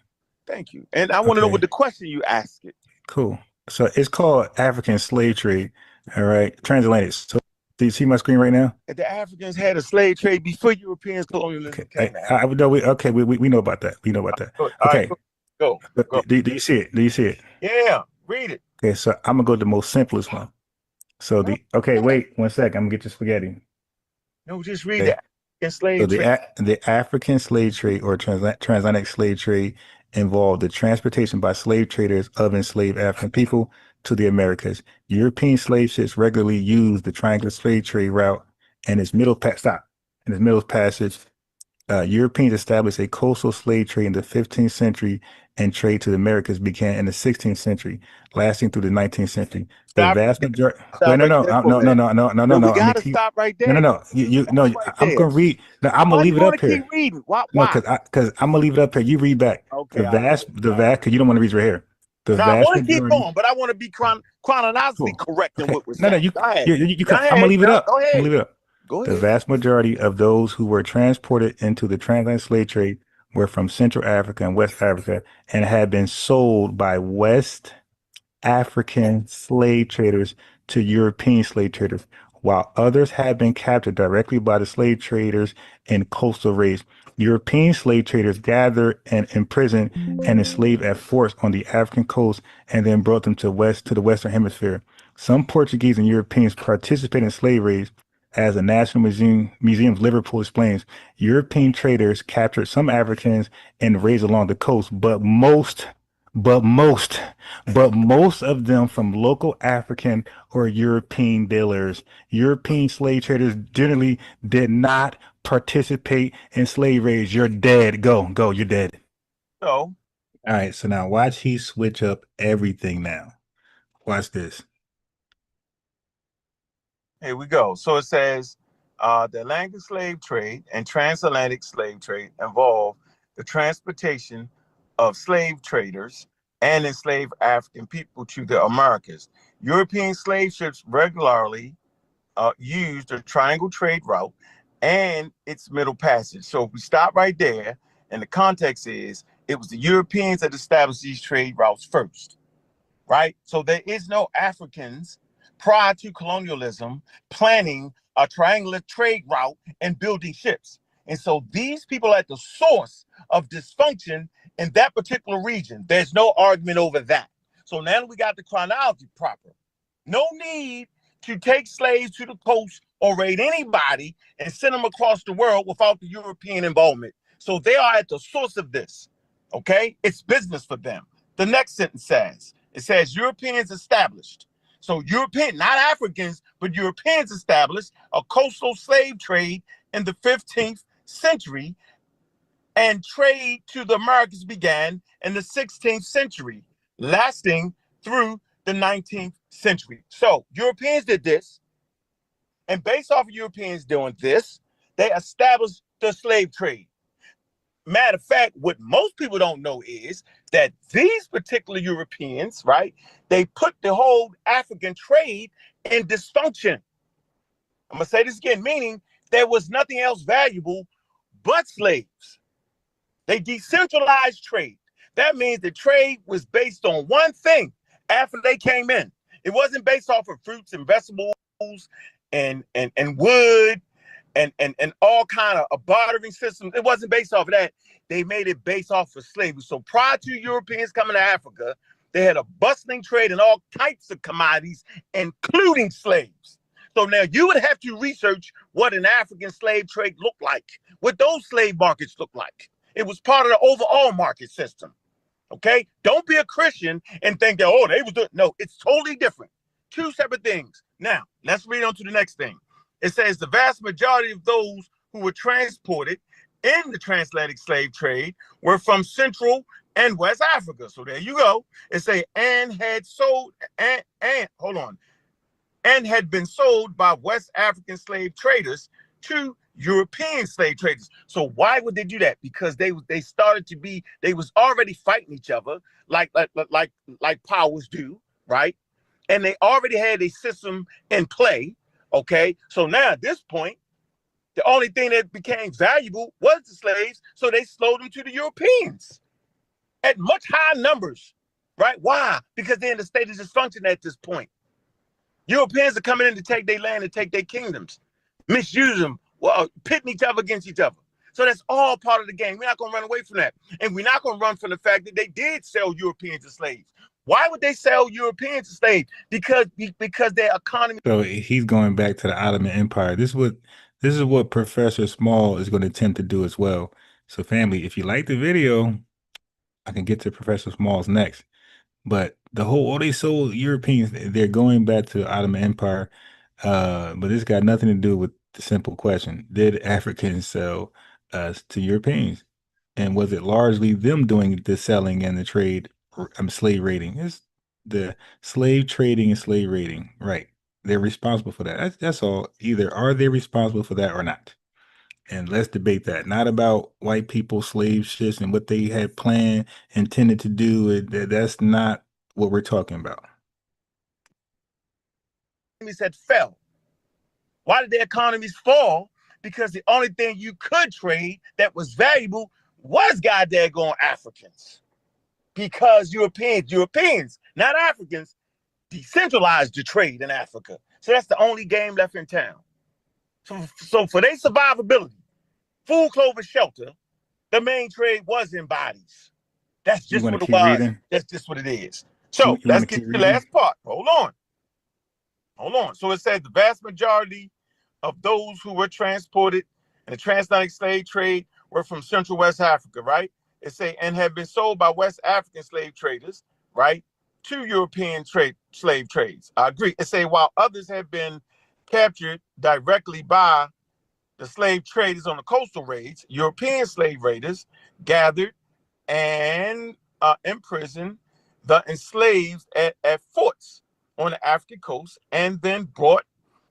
Thank you. And I want to know what the question you asked it. Cool. So it's called African slave trade. All right. Transatlantic. So Do you see my screen right now? that the Africans had a slave trade before Europeans colonialism Okay, came out. no, we know about that. We know about that. All right, Okay, go. do you see it? Do you see it? Yeah, read it. Okay, so I'm gonna go to the most simplest one. So wait 1 second. I'm gonna get your spaghetti. No, just read Okay. the African So slave trade. the African slave trade or transatlantic slave trade involved the transportation by slave traders of enslaved African people to the Americas. European slave ships regularly used the triangular slave trade route and its middle passage. Europeans established a coastal slave trade in the 15th century, and trade to the Americas began in the 16th century, lasting through the 19th century. The Stop, vast majority. Wait, stop no, right no, there for a no, no, minute. no, no, no, no, No, no. we I mean, gotta stop right there. no. You no. Right I'm there. gonna read. No, I'm gonna Why leave you it want up to keep here. reading? Why? No, Why? because I'm gonna leave it up here. You read back. Okay, Because you don't want to read right here. The no, I vast want to keep majority. going, but I want to be chronologically Cool. correct in Okay. what we're No, saying. Go ahead. you Go I'm gonna ahead. leave it up. Go I'm gonna ahead. leave it up. Go The ahead. vast majority of those who were transported into the transatlantic slave trade were from Central Africa and West Africa and had been sold by West African slave traders to European slave traders, while others had been captured directly by the slave traders in coastal raids. European slave traders gathered and imprisoned and enslaved at forts on the African coast and then brought them to the Western Hemisphere. Some Portuguese and Europeans participated in slave raids. As the National Museum of Liverpool explains, European traders captured some Africans and raids along the coast, but most of them from local African or European dealers. European slave traders generally did not participate in slave raids. You're dead. Go, you're dead. So, All right, so now watch he switch up everything now. Watch this. here we go. So it says the Atlantic slave trade and transatlantic slave trade involve the transportation of slave traders and enslaved African people to the Americas. European slave ships regularly used the triangle trade route and its middle passage. So if we stop right there, and the context is it was the Europeans that established these trade routes first, right? So there is no Africans prior to colonialism planning a triangular trade route and building ships. And so these people are at the source of dysfunction in that particular region. There's no argument over that. So now we got the chronology proper. No need to take slaves to the coast or raid anybody and send them across the world without the European involvement. So they are at the source of this. Okay? It's business for them. The next sentence says Europeans established. So European, not Africans, but Europeans established a coastal slave trade in the 15th century, and trade to the Americas began in the 16th century, lasting through the 19th century. So Europeans did this, and based off of Europeans doing this, they established the slave trade. Matter of fact, what most people don't know is that these particular Europeans, right, they put the whole African trade in dysfunction. I'm gonna say this again, meaning there was nothing else valuable but slaves. They decentralized trade. That means the trade was based on one thing after they came in. It wasn't based off of fruits and vegetables and wood and all kind of bartering systems. It wasn't based off of that. They made it based off of slavery. So prior to Europeans coming to Africa, they had a bustling trade in all types of commodities, including slaves. So now you would have to research what an African slave trade looked like, what those slave markets look like. It was part of the overall market system. Okay? Don't be a Christian and think that, oh, they was doing. No, it's totally different. Two separate things. Now, let's read on to the next thing. It says the vast majority of those who were transported in the transatlantic slave trade were from Central and West Africa. So there you go. It say and had sold and had been sold by West African slave traders to European slave traders. So why would they do that? Because they started to be, they was already fighting each other like powers do, right? And they already had a system in play. Okay, so now at this point, the only thing that became valuable was the slaves, so they sold them to the Europeans at much higher numbers, right? Why? Because they're in a state of dysfunction at this point. Europeans are coming in to take their land and take their kingdoms, misuse them, well, pitting each other against each other. So that's all part of the game. We're not going to run away from that. And we're not going to run from the fact that they did sell Europeans as slaves. Why would they sell Europeans as slaves? Because their economy. So he's going back to the Ottoman Empire. This is what Professor Small is going to attempt to do as well. So family, if you like the video, I can get to Professor Small's next. But the whole, they sold Europeans, they're going back to the Ottoman Empire. But this got nothing to do with the simple question: did Africans sell to Europeans? And was it largely them doing the selling and the trade, slave raiding? It's the slave trading and slave raiding, right? They're responsible for that. That's all. Either are they responsible for that or not? And let's debate that. Not about white people, slave ships, and what they had planned, intended to do. That's not what we're talking about. Economies had fell. Why did the economies fall? Because the only thing you could trade that was valuable was goddamn Africans. Because Europeans, not Africans, decentralized the trade in Africa. So that's the only game left in town. So for their survivability, food, clothing, shelter, the main trade was in bodies. That's just what it was. Reading? That's just what it is. So let's get to the last part. Hold on. So it says the vast majority of those who were transported in the transatlantic slave trade were from Central West Africa, right? It say, and have been sold by West African slave traders, right, to European slave trades. I agree. It say, while others have been captured directly by the slave traders on the coastal raids, European slave raiders gathered and imprisoned the enslaved at forts on the African coast and then brought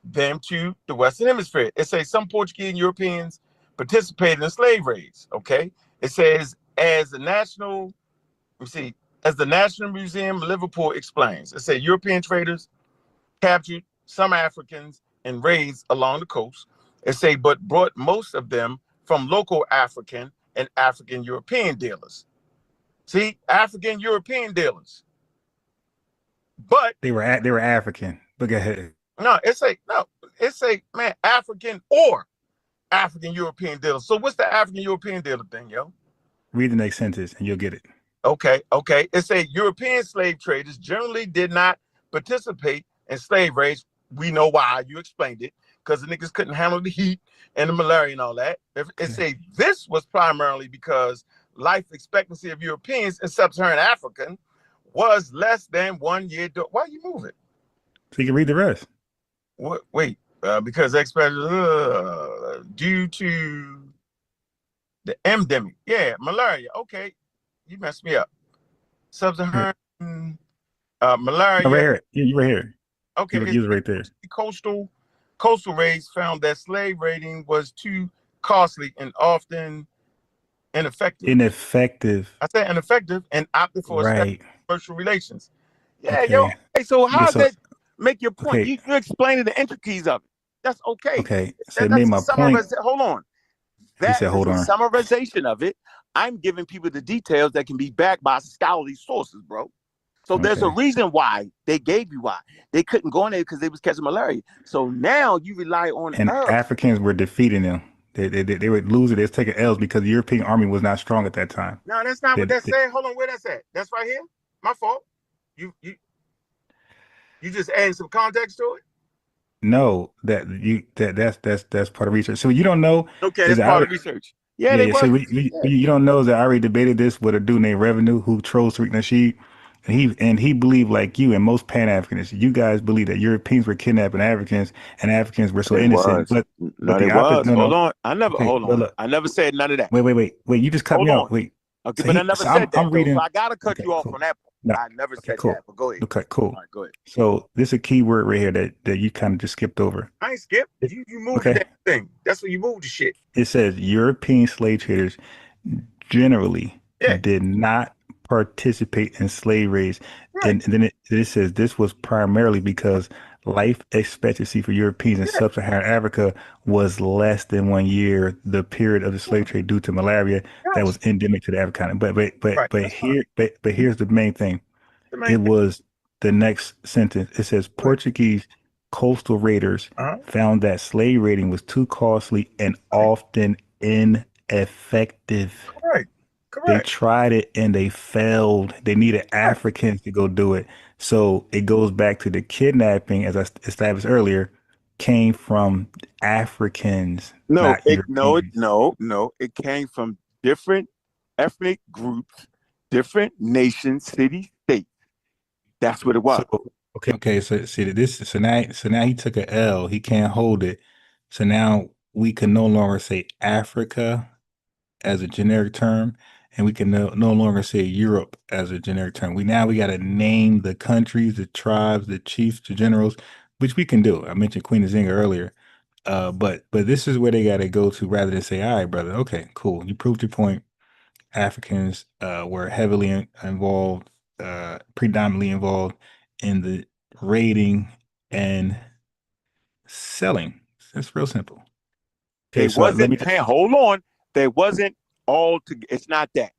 them to the Western Hemisphere. It says some Portuguese and Europeans participated in slave raids. Okay. It says, as the National Museum of Liverpool explains, it says European traders captured some Africans in raids along the coast. It say, but brought most of them from local African and African European dealers. See, African European dealers. But they were African. But go ahead. No, it's a man, African or African European dealers. So what's the African European dealer thing, yo? Read the next sentence and you'll get it. Okay. It say European slave traders generally did not participate in slave raids. We know why. You explained it. Because the niggas couldn't handle the heat and the malaria and all that. It say this was primarily because life expectancy of Europeans in sub-Saharan Africa was less than 1 year. Why you move it? So you can read the rest. What? Wait, because due to the endemic. Yeah, malaria. Okay, you messed me up. Sub-Saharan malaria. Oh, right here. You right here. Okay, you was right there. Coastal raids found that slave raiding was too costly and often ineffective. I said ineffective and opted for commercial relations. Yeah, yo. Hey, so how does that make your point? Okay. You explaining the intricacies of it. That's okay. Okay. So it made my point. Hold on. That is a summarization of it. I'm giving people the details that can be backed by scholarly sources, bro. So there's a reason why they gave you why. They couldn't go in there because they was catching malaria. So now you rely on Africans were defeating them. They were losing. They was taking L's because the European army was not strong at that time. No, that's not what that's saying. Hold on, where that's at? That's right here. My fault. You just adding some context to it. No, that's part of research. So you don't know. Okay, that's part of research. Yeah. So you don't know that I already debated this with a dude named Revenue who trolls Tariq Nasheed. And he believed like you and most Pan-Africanists. You guys believe that Europeans were kidnapping Africans and Africans were so innocent. But hold on. I never said none of that. Wait. You just cut me off. Wait. Okay, but I never said that. I'm reading. So I gotta cut you off on that. No, I never said that. But go ahead. Okay, cool. All right, go ahead. So this is a key word right here that you kind of just skipped over. I ain't skipped. You moved that thing. That's when you moved the shit. It says European slave traders generally did not participate in slave raids, and then it says this was primarily because life expectancy for Europeans in sub-Saharan Africa was less than 1 year, the period of the slave trade due to malaria that was endemic to the African. But here's the main thing. It was the next sentence. It says Portuguese coastal raiders found that slave raiding was too costly and often ineffective. Correct. They tried it and they failed. They needed Africans to go do it. So it goes back to the kidnapping, as I established earlier, came from Africans, No, not Europeans. no. It came from different ethnic groups, different nations, cities, states. That's what it was. So okay. So see this. So now he took a L. He can't hold it. So now we can no longer say Africa as a generic term, and we can no longer say Europe as a generic term. We got to name the countries, the tribes, the chiefs, the generals, which we can do. I mentioned Queen Nzinga earlier. But this is where they got to go to rather than say, all right, brother, okay, cool. You proved your point. Africans were heavily involved, predominantly involved in the raiding and selling. It's real simple. They Okay, so let me. hold on. They wasn't all to. It's not that.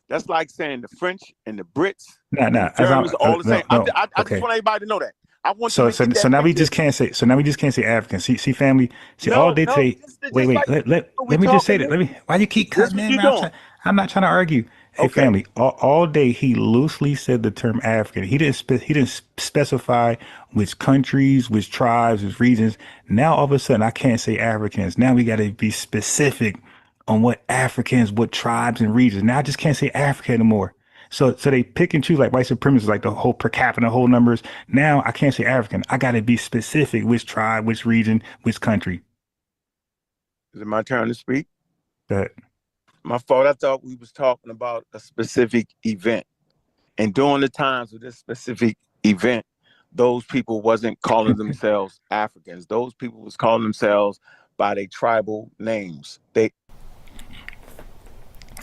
That's like saying the French and the Brits and the As I'm Germans all the same. no, I just okay. want everybody to know that. I want So them to so get so that now we picture. just can't say African. See family. See all No, day no. today. Wait, Just like we let me just say talking that. here. Why you keep This cutting what in, you man? doing? I'm not trying to argue. Hey Okay. family, all day he loosely said the term African. He didn't specify which countries, which tribes, which regions. Now all of a sudden I can't say Africans. Now we got to be specific on what Africans, what tribes and regions. Now I just can't say Africa anymore. So they pick and choose like white supremacists, like the whole per capita, whole numbers. Now I can't say African. I got to be specific, which tribe, which region, which country. Is it my turn to speak? That My fault. I thought we was talking about a specific event. And during the times of this specific event, those people wasn't calling themselves Africans. Those people was calling themselves by their tribal names.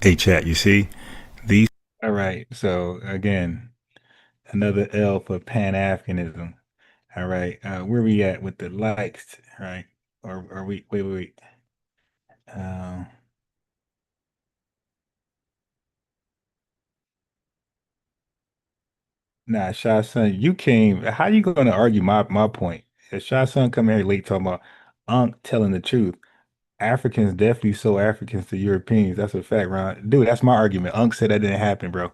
Hey chat, you see these. All right. So again, another L for Pan-Africanism. All right. Where we at with the likes? Right? Or are we? Wait. Uh, Nah, Shy Son, you came. How you going to argue my point? If Shy Son come here late talking about Unc telling the truth, Africans definitely sold Africans to Europeans. That's a fact, Ron. Dude, that's my argument. Unc said that didn't happen, bro.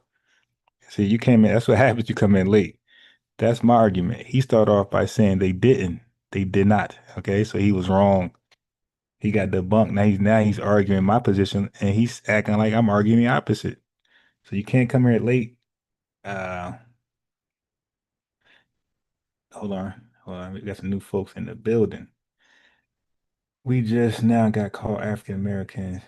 See, you came in. That's what happens. You come in late. That's my argument. He started off by saying they didn't. They did not. Okay, so he was wrong. He got debunked. Now he's arguing my position, and he's acting like I'm arguing the opposite. So you can't come here late. Uh, hold on. We got some new folks in the building. We just now got called African Americans.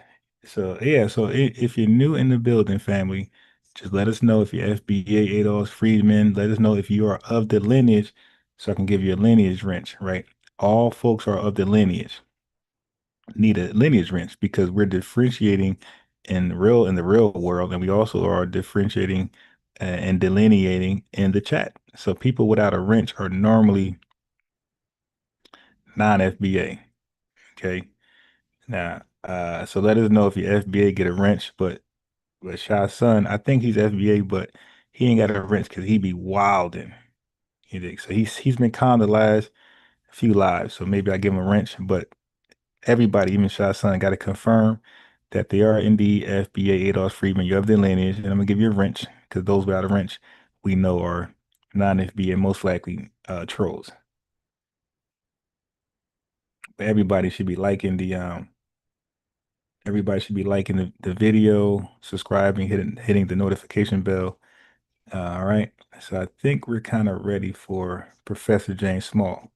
So yeah, so if you're new in the building, family, just let us know if you're FBA Adolf Freedman. Let us know if you are of the lineage, so I can give you a lineage wrench, right? All folks are of the lineage. Need a lineage wrench because we're differentiating in the real world, and we also are differentiating and delineating in the chat. So people without a wrench are normally non-FBA. Okay. Now, so let us know if your FBA get a wrench, but Shy Son, I think he's FBA, but he ain't got a wrench because he be wilding. You dig? So he's been calm the last few lives, so maybe I give him a wrench, but everybody, even Shy Son, got to confirm that they are indeed FBA Adolf Freedman. You have their lineage, and I'm gonna give you a wrench because those without a wrench we know are non-FBA, most likely trolls. But everybody should be liking the video, subscribing, hitting the notification bell. All right. So I think we're kind of ready for Professor James Small.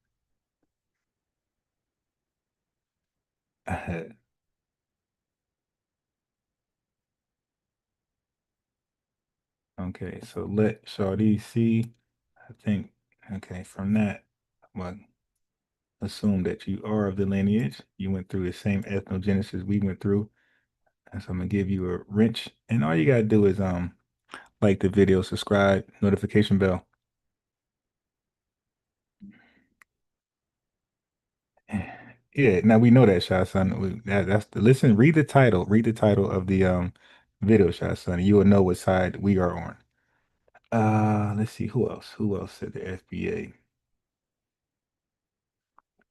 Okay, so let Shawty see. I think, okay, from that, well, assume that you are of the lineage. You went through the same ethnogenesis we went through. And so I'm gonna give you a wrench. And all you gotta do is like the video, subscribe, notification bell. Yeah, now we know that, Shot Son. That's the listen, read the title. Read the title of the video, Shot Son. You will know what side we are on. Let's see who else. Who else said the FBA?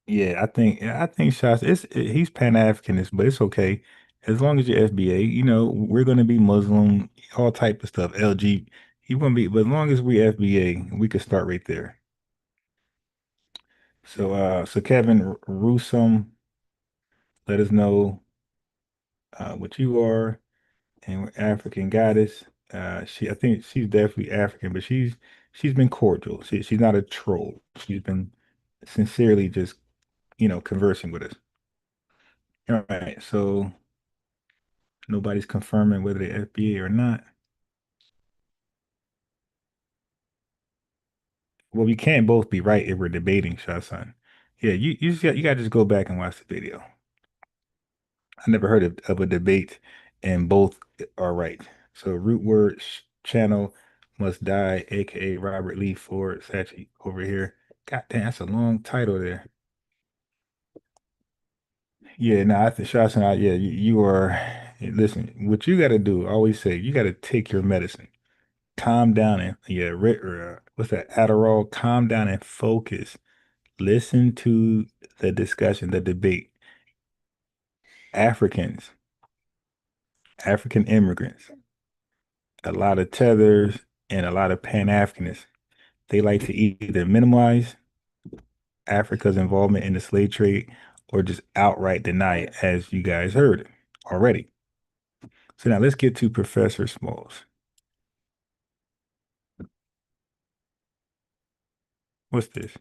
Yeah, I think shots. He's Pan-Africanist, but it's okay as long as you're FBA. We're gonna be Muslim, all type of stuff. LG, he won't be, but as long as we FBA, we could start right there. So Kevin Rusum, let us know what you are, and we're African goddess. I think she's definitely African, but she's been cordial. She's not a troll. She's been sincerely just conversing with us. All right, so nobody's confirming whether they're FBA or not. Well, we can't both be right if we're debating, Shahsan. Yeah, you gotta just go back and watch the video. I never heard of a debate and both are right. So root word channel must die, aka Robert Lee Ford Sachi over here. God damn, that's a long title there. Yeah, no, I think Shahsan, yeah, you are. Listen, what you got to do, I always say, you got to take your medicine, calm down, and what's that? Adderall, calm down and focus. Listen to the discussion, the debate. Africans, African immigrants, a lot of tethers, and a lot of Pan-Africanists. They like to either minimize Africa's involvement in the slave trade or just outright deny it, as you guys heard already. So now let's get to Professor Smalls. What's this?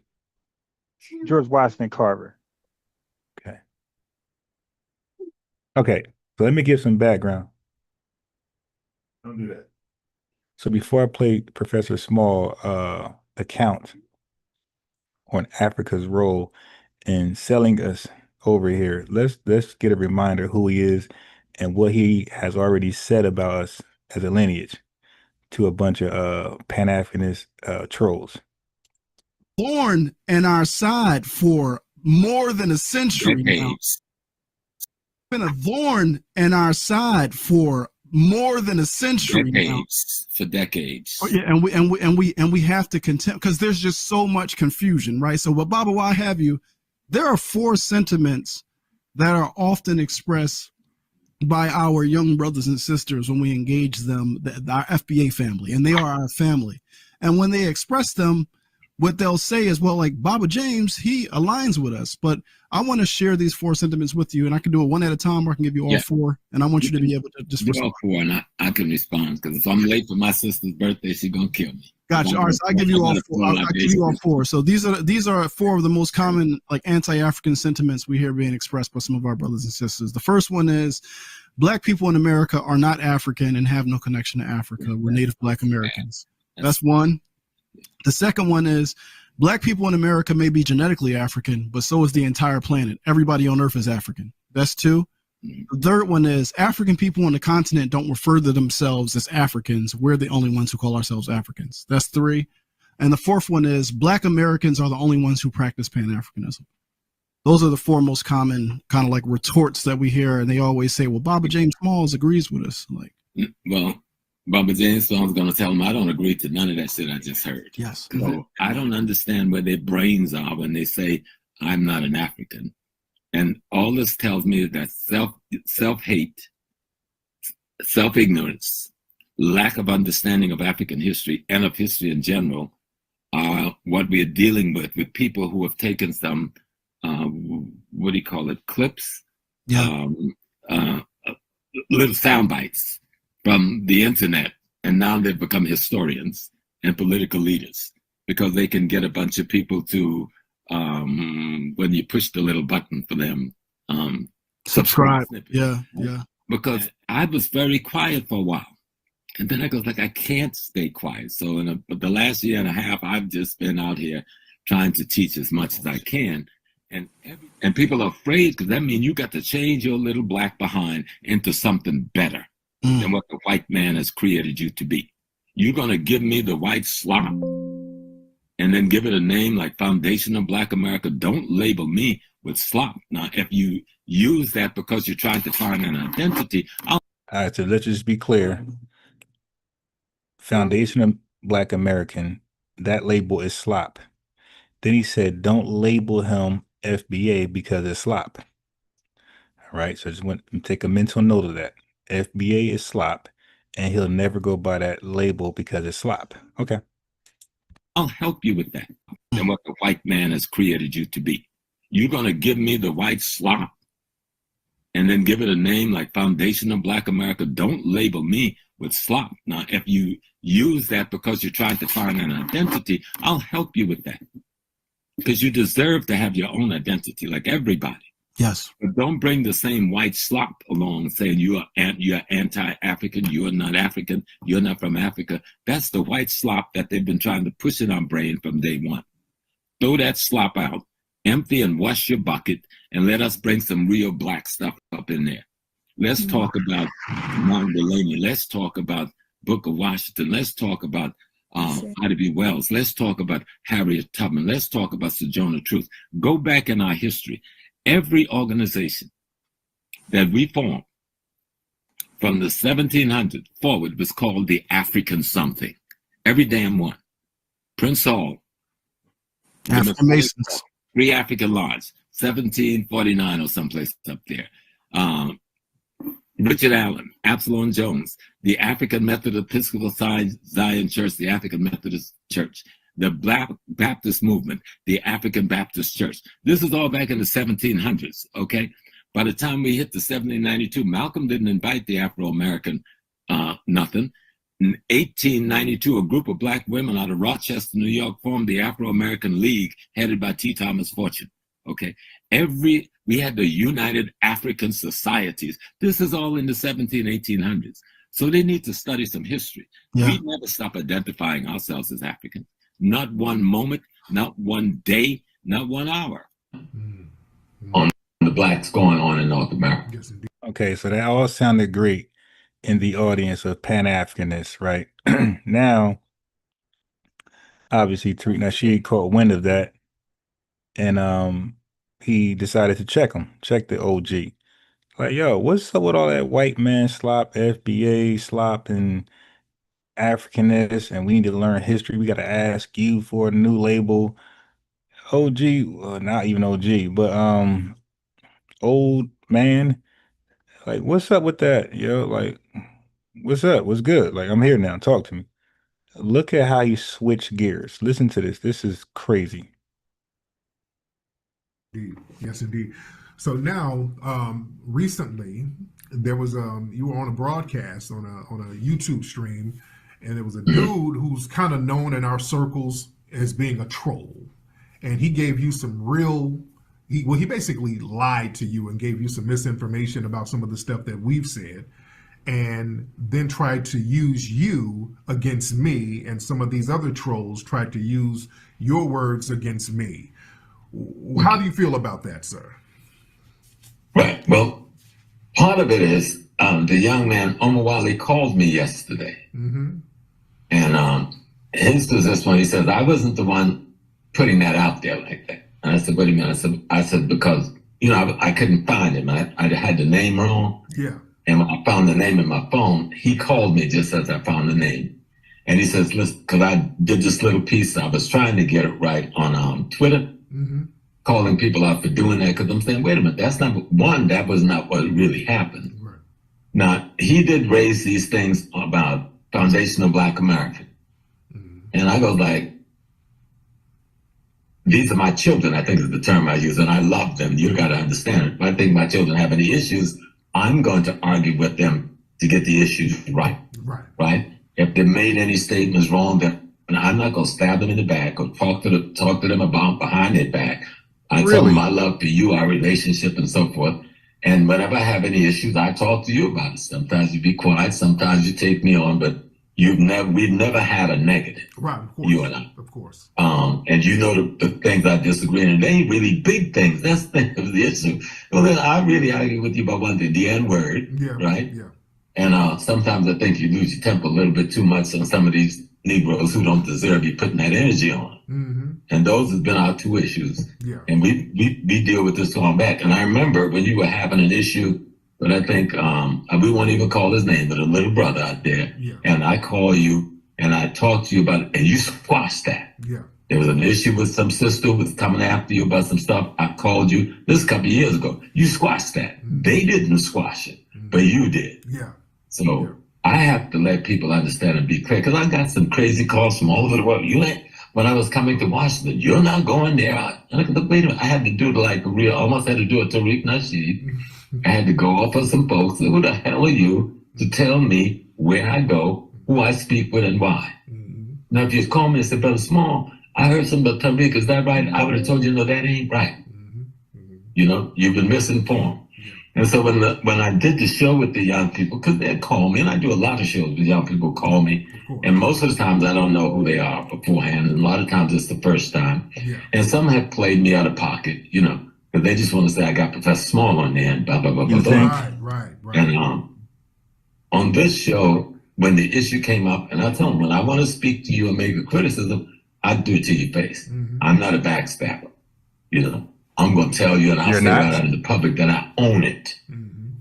George Washington Carver. Okay. Okay. So let me give some background. Don't do that. So before I play Professor Small account on Africa's role in selling us over here, let's get a reminder who he is and what he has already said about us as a lineage to a bunch of Pan-Africanist trolls. Born in our side for more than a century now. Been a thorn in our side for more than a century now. For decades. Oh, yeah, and we have to contend because there's just so much confusion, right? So, but Baba, why have you? There are four sentiments that are often expressed by our young brothers and sisters when we engage them, our FBA family, and they are our family. And when they express them, what they'll say is, well, like Baba James, he aligns with us, but I want to share these four sentiments with you, and I can do it one at a time, or I can give you all four, and I want you to be able to just do all four, and I can respond, because if I'm late for my sister's birthday, she's gonna kill me. Gotcha. All right, so I give you all four. I'll give you all four. So these are four of the most common like anti-African sentiments we hear being expressed by some of our brothers and sisters. The first one is Black people in America are not African and have no connection to Africa. We're Native Black Americans. That's one. The second one is Black people in America may be genetically African, but so is the entire planet. Everybody on Earth is African. That's two. The third one is African people on the continent don't refer to themselves as Africans. We're the only ones who call ourselves Africans. That's three. And the fourth one is Black Americans are the only ones who practice Pan-Africanism. Those are the four most common kind of like retorts that we hear. And they always say, well, Baba James Smalls agrees with us. Like, well, Baba James Smalls going to tell him I don't agree to none of that shit I just heard. Yes. So I don't understand where their brains are when they say I'm not an African. And all this tells me is that self-hate, self-ignorance, lack of understanding of African history and of history in general are what we are dealing with people who have taken some, what do you call it, clips? Little sound bites from the internet, and now they've become historians and political leaders because they can get a bunch of people to when you push the little button for them, subscribe. Yeah. Because I was very quiet for a while, and then I goes like, I can't stay quiet. So in the last year and a half, I've just been out here trying to teach as much as I can, and people are afraid because that means you got to change your little black behind into something better than what the white man has created you to be. You're gonna give me the white slop and then give it a name like Foundation of Black America. Don't label me with slop. Now, if you use that because you're trying to find an identity, all right, so let's just be clear. Foundation of Black American, that label is slop. Then he said, don't label him FBA because it's slop. All right, so just want to take a mental note of that. FBA is slop, and he'll never go by that label because it's slop. Okay. I'll help you with that. And what the white man has created you to be. You're going to give me the white slop and then give it a name like Foundation of Black America. Don't label me with slop. Now, if you use that because you're trying to find an identity, I'll help you with that. Because you deserve to have your own identity like everybody. Yes. But don't bring the same white slop along saying you're anti-African, you're not African, you're not from Africa. That's the white slop that they've been trying to push in our brain from day one. Throw that slop out, empty and wash your bucket, and let us bring some real black stuff up in there. Let's talk about Martin Delaney. Let's talk about Booker Washington. Let's talk about Ida B. Wells. Let's talk about Harriet Tubman. Let's talk about Sojourner Truth. Go back in our history. Every organization that we formed from the 1700s forward was called the African something. Every damn one. Prince Hall. African Masons. Free African Lodge. 1749 or someplace up there. Richard Allen, Absalom Jones, the African Methodist Episcopal Zion Church, the African Methodist Church, the Black Baptist Movement, the African Baptist Church. This is all back in the 1700s, okay? By the time we hit the 1792, Malcolm didn't invite the Afro-American nothing. In 1892, a group of black women out of Rochester, New York, formed the Afro-American League, headed by T. Thomas Fortune, okay? We had the United African Societies. This is all in the 1800s. So they need to study some history. Yeah. We never stop identifying ourselves as African. Not one moment, not one day, not 1 hour on the blacks going on in North America. Okay, so that all sounded great in the audience of Pan-Africanists, right? Now, obviously, now she caught wind of that, and he decided to check the OG. Like, yo, what's up with all that white man slop, FBA slop, and Africanists, and we need to learn history. We got to ask you for a new label. OG, well, not even OG, but old man. Like, what's up with that, yo? Like, what's up? What's good? Like, I'm here now. Talk to me. Look at how you switch gears. Listen to this. This is crazy. Indeed. Yes, indeed. So now, recently, there was you were on a broadcast on a YouTube stream, and there was a dude who's kind of known in our circles as being a troll, and he gave you some real. He basically lied to you and gave you some misinformation about some of the stuff that we've said, and then tried to use you against me, and some of these other trolls tried to use your words against me. How do you feel about that, sir? Right. Well, part of it is the young man, Omawale, called me yesterday. Mm-hmm. And his position, he says, I wasn't the one putting that out there like that. And I said, what do you mean? I said because, I couldn't find him. I had the name wrong. Yeah. And when I found the name in my phone, he called me just as I found the name. And he says, listen, because I did this little piece, I was trying to get it right on Twitter. Mm-hmm. Calling people out for doing that, because I'm saying, wait a minute, that was not what really happened. Right. Now, he did raise these things about Foundation of Black America. Mm-hmm. And I go like, these are my children, I think is the term I use, and I love them. You got to understand it. If I think my children have any issues, I'm going to argue with them to get the issues right. Right? If they made any statements wrong, then I'm not going to stab them in the back or talk to them about behind their back. I tell them my love for you, our relationship, and so forth. And whenever I have any issues, I talk to you about it. Sometimes you be quiet, sometimes you take me on, but we've never had a negative. Right, of course. You and I. Of course. And you know the things I disagree on, and they ain't really big things. That's the issue. Well, then I really argue with you about one thing, the N-word, right? Yeah. And sometimes I think you lose your temper a little bit too much on some of these Negroes who don't deserve you putting that energy on. Mm-hmm. And those have been our two issues. Yeah. And we deal with this going back. And I remember when you were having an issue, but I think we won't even call his name, but a little brother out there. Yeah. And I call you and I talk to you about it, and you squashed that. Yeah. There was an issue with some sister who was coming after you about some stuff. I called you. This is a couple of years ago. You squashed that. They didn't squash it, but you did. Yeah. So I have to let people understand and be clear, because I got some crazy calls from all over the world. You ain't, when I was coming to Washington, you're not going there. And I said, wait a minute, I had to do like real, almost had to do a Tariq Nasheed. I had to go off of some folks. Who the hell are you to tell me where I go, who I speak with, and why? Now, if you call me and say, Brother Small, I heard something about Tariq, is that right? I would have told you, no, that ain't right. You know, you've been misinformed. And so when I did the show with the young people, because they'd call me, and I do a lot of shows with young people call me, and most of the times I don't know who they are beforehand, and a lot of times it's the first time. And some have played me out of pocket, you know, because they just want to say I got Professor Small on there and blah, blah, blah, blah, blah. Right. And on this show, when the issue came up, and I told them, when I want to speak to you and make a criticism, I do it to your face. I'm not a backstabber. You know, I'm going to tell you, and I'll say right out in the public that I own it.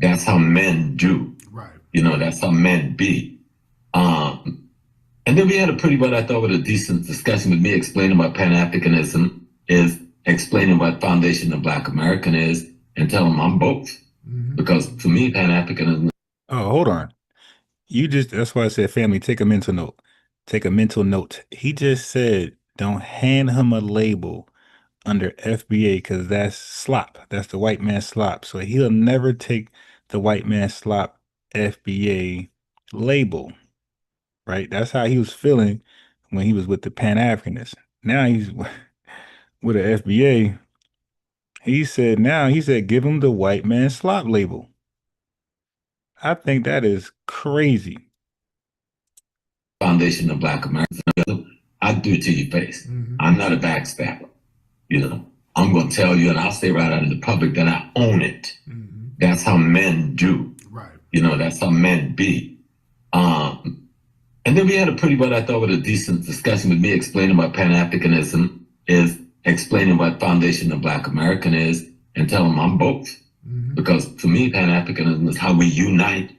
That's how men do. Right. You know, that's how men be. And then we had a pretty, what I thought was a decent discussion with me explaining what Pan-Africanism is, explaining what Foundation of Black American is, and telling them I'm both. Because to me, Pan-Africanism. Oh, hold on. That's why I said, family, take a mental note. Take a mental note. He just said, don't hand him a label under FBA, because that's slop. That's the white man slop. So he'll never take the white man slop FBA label, right? That's how he was feeling when he was with the Pan-Africanists. Now he's with the FBA. He said, give him the white man slop label. I think that is crazy. Foundation of Black Americans. I do it to your face. I'm not a backstabber. You know, I'm going to tell you, and I'll say right out in the public that I own it. That's how men do. Right. You know, that's how men be. And then we had a pretty, what I thought was a decent discussion with me explaining what Pan-Africanism is, explaining what Foundation of Black American is, and telling them I'm both. Because to me, Pan-Africanism is how we unite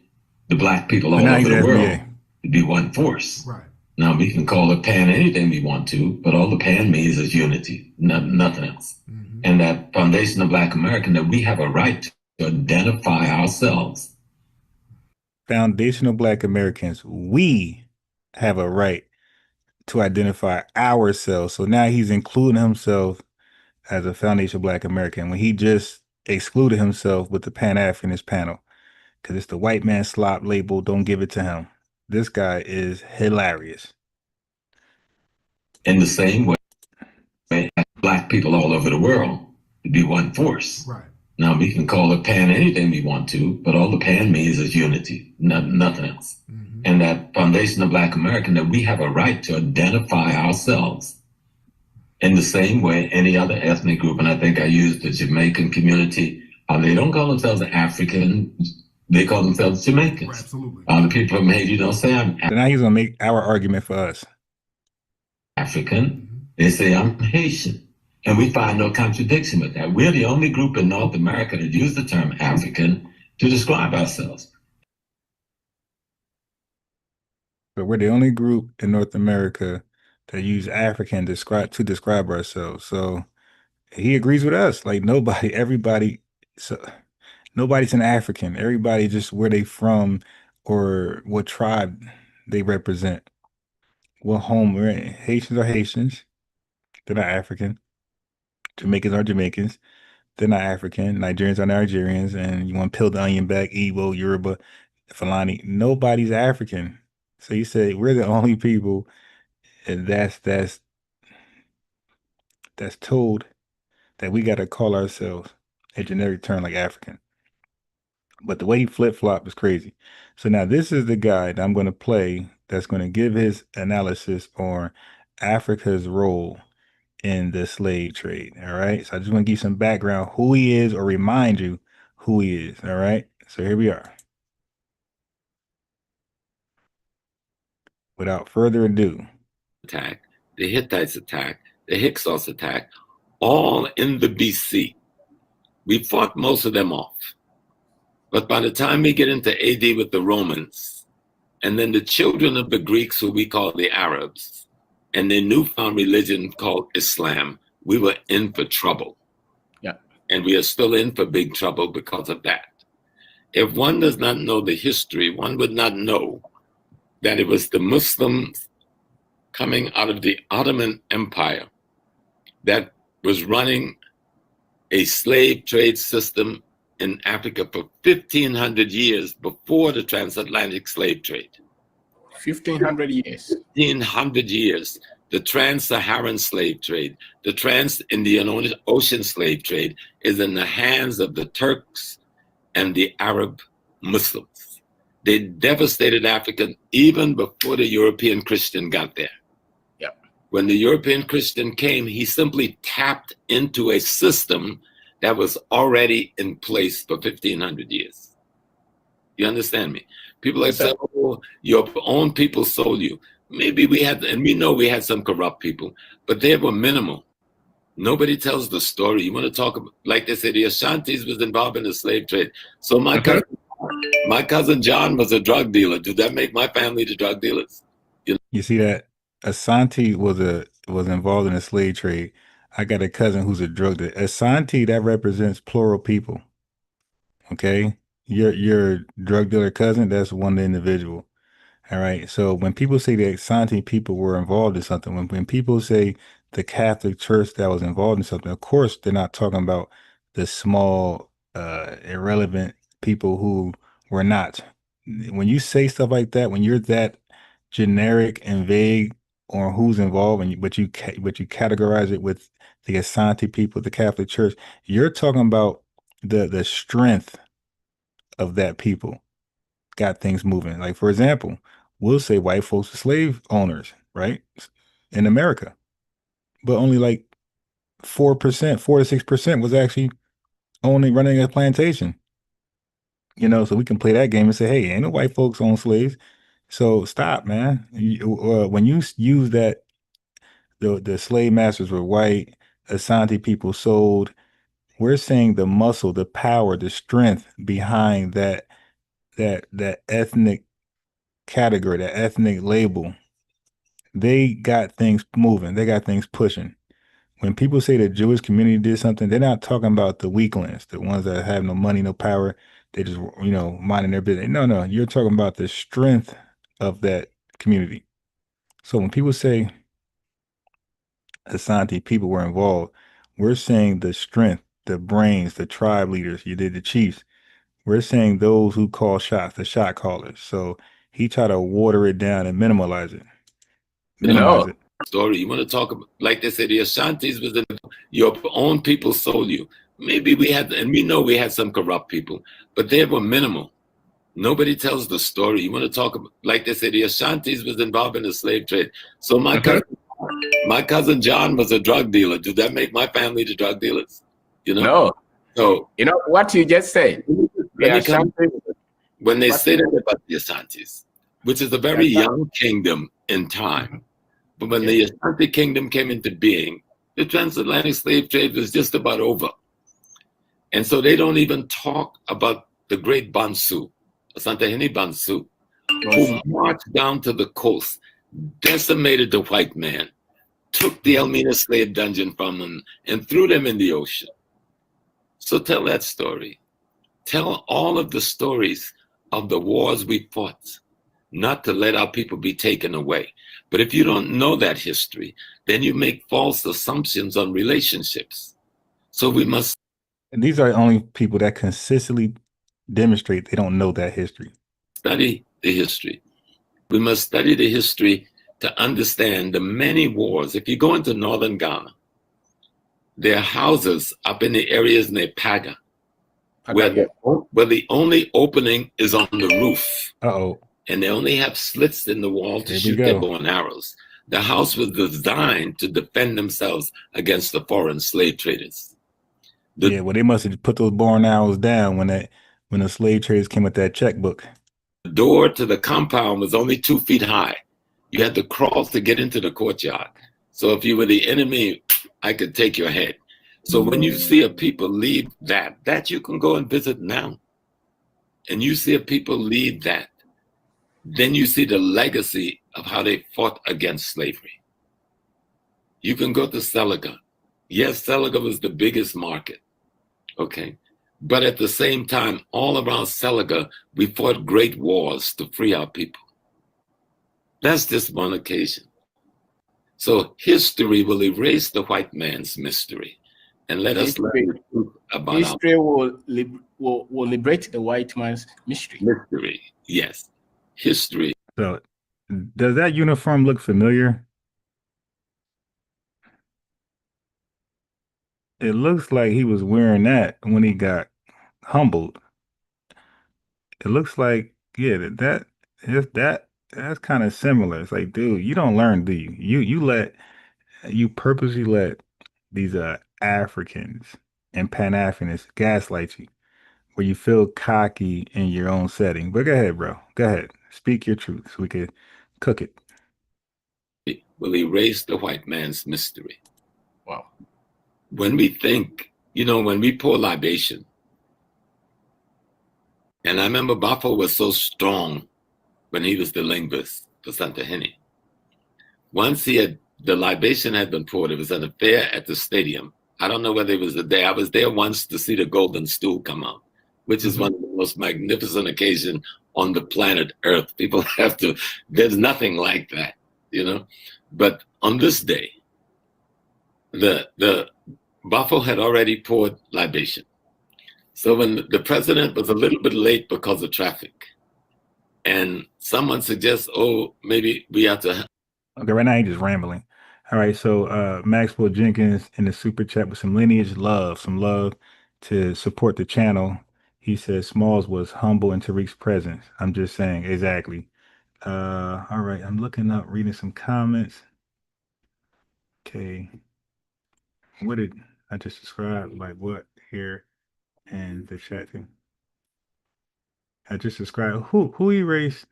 the Black people all over the world to be one force. Right. Now, we can call it Pan anything we want to, but all the Pan means is unity, nothing else. And that Foundation of Black American, that we have a right to identify ourselves. Foundation of Black Americans, we have a right to identify ourselves. So now he's including himself as a Foundation of Black American when he just excluded himself with the Pan-Africanist panel, because it's the white man slop label. Don't give it to him. This guy is hilarious. In the same way, Black people all over the world to be one force. Right. Now, we can call it Pan anything we want to, but all the Pan means is unity, nothing else. And that Foundation of Black American, that we have a right to identify ourselves in the same way any other ethnic group. And I think I used the Jamaican community. They don't call themselves African. They call themselves Jamaicans. Right, absolutely. The people from Haiti don't say I'm So now he's going to make our argument for us. African. They say I'm Haitian. And we find no contradiction with that. We're the only group in North America that use the term African to describe ourselves. But we're the only group in North America that use African to describe ourselves. So he agrees with us. Like everybody, so nobody's an African. Everybody just where they from or what tribe they represent. What home we're in. Haitians are Haitians. They're not African. Jamaicans are Jamaicans. They're not African. Nigerians are Nigerians. And you want to peel the onion back, Igbo, Yoruba, Fulani. Nobody's African. So you say we're the only people, and that's told that we got to call ourselves a generic term like African. But the way he flip-flop is crazy. So now this is the guy that I'm going to play that's going to give his analysis on Africa's role in the slave trade. All right. So I just want to give you some background who he is, or remind you who he is. All right. So here we are. Without further ado. Attack, the Hittites attack, the Hyksos attack, all in the BC. We fought most of them off. But by the time we get into AD with the Romans, and then the children of the Greeks, who we call the Arabs, and their newfound religion called Islam, we were in for trouble. Yeah. And we are still in for big trouble because of that. If one does not know the history, one would not know that it was the Muslims coming out of the Ottoman Empire that was running a slave trade system in Africa for 1,500 years before the transatlantic slave trade. 1,500 years. 1,500 years. The trans-Saharan slave trade, the trans-Indian Ocean slave trade is in the hands of the Turks and the Arab Muslims. They devastated Africa even before the European Christian got there. Yeah. When the European Christian came, he simply tapped into a system that was already in place for 1,500 years. You understand me? People like say, oh, your own people sold you. Maybe we had, and we know we had some corrupt people, but they were minimal. Nobody tells the story. You want to talk about, like they said, the Ashantis was involved in the slave trade. So my cousin John was a drug dealer. Did that make my family the drug dealers? You see that Asante was involved in the slave trade. I got a cousin who's a drug dealer. Asante, that represents plural people. Okay, your drug dealer cousin, that's one individual. All right. So when people say the Asante people were involved in something, when people say the Catholic Church that was involved in something, of course they're not talking about the small, irrelevant people who were not. When you say stuff like that, when you're that generic and vague on who's involved, but you categorize it with the Asante people, the Catholic Church, you're talking about the strength of that people got things moving. Like, for example, we'll say white folks are slave owners, right? In America. But only like 4%, 4 to 6% was actually owning, running a plantation. You know, so we can play that game and say, hey, ain't no white folks own slaves. So stop, man. When you use that, the slave masters were white, Asante people sold, we're saying the muscle, the power, the strength behind that ethnic category, that ethnic label, they got things moving. They got things pushing. When people say the Jewish community did something, they're not talking about the weaklings, the ones that have no money, no power. They just, minding their business. No, you're talking about the strength of that community. So when people say Asante people were involved, we're saying the strength, the brains, the tribe leaders, you did the chiefs. We're saying those who call shots, the shot callers. So he tried to water it down and minimize it. Story. You want to talk about, like they said, the Ashantis was your own people sold you. Maybe we had, and we know we had some corrupt people, but they were minimal. Nobody tells the story. You want to talk about, like they said, the Ashantis was involved in the slave trade. So my cousin John was a drug dealer. Did that make my family the drug dealers? No. So you know what you just said. When they say that about the Ashantis, which is a very young kingdom in time, but when the Asante kingdom came into being, the transatlantic slave trade was just about over. And so they don't even talk about the great Bansu, Asantehene Bansu, who marched down to the coast, decimated the white man, took the Elmina slave dungeon from them, and threw them in the ocean. So tell that story. Tell all of the stories of the wars we fought, not to let our people be taken away. But if you don't know that history, then you make false assumptions on relationships. So we must. And these are the only people that consistently demonstrate they don't know that history. Study the history. We must study the history to understand the many wars. If you go into northern Ghana, there are houses up in the areas near Paga, where the only opening is on the roof. And they only have slits in the wall to shoot their bow and arrows. The house was designed to defend themselves against the foreign slave traders. Well, they must have put those bow and arrows down when the slave traders came with that checkbook. The door to the compound was only 2 feet high. You had to crawl to get into the courtyard. So if you were the enemy, I could take your head. So when you see a people leave that you can go and visit now, and you see a people leave that, then you see the legacy of how they fought against slavery. You can go to Seliga. Yes, Seliga was the biggest market, okay? But at the same time, all around Seliga, we fought great wars to free our people. That's just one occasion. So history will erase the white man's mystery and let us learn the truth about history will liberate the white man's mystery. Mystery, yes. History. So, does that uniform look familiar? It looks like he was wearing that when he got humbled. It looks like, yeah, that's kind of similar. It's like, dude, you don't learn, do you? You purposely let these Africans and Pan-Africanists gaslight you, where you feel cocky in your own setting. But go ahead, bro. Go ahead. Speak your truth so we can cook it. It will erase the white man's mystery. Wow. When we think, when we pour libation, and I remember Bafo was so strong when he was the linguist for Santa Hene. Once the libation had been poured, it was at a fair at the stadium. I don't know whether it was the day. I was there once to see the golden stool come out, which is one of the most magnificent occasions on the planet Earth. People there's nothing like that, But on this day, the Bafo had already poured libation. So when the president was a little bit late because of traffic, and someone suggests, maybe we have to. Okay, right now he's just rambling. All right, so Maxwell Jenkins in the super chat with some some love to support the channel. He says Smalls was humble in Tariq's presence. I'm just saying, exactly. All right, I'm looking up, reading some comments. Okay. What did I just describe? Like what here in the chat thing? I just described who erased.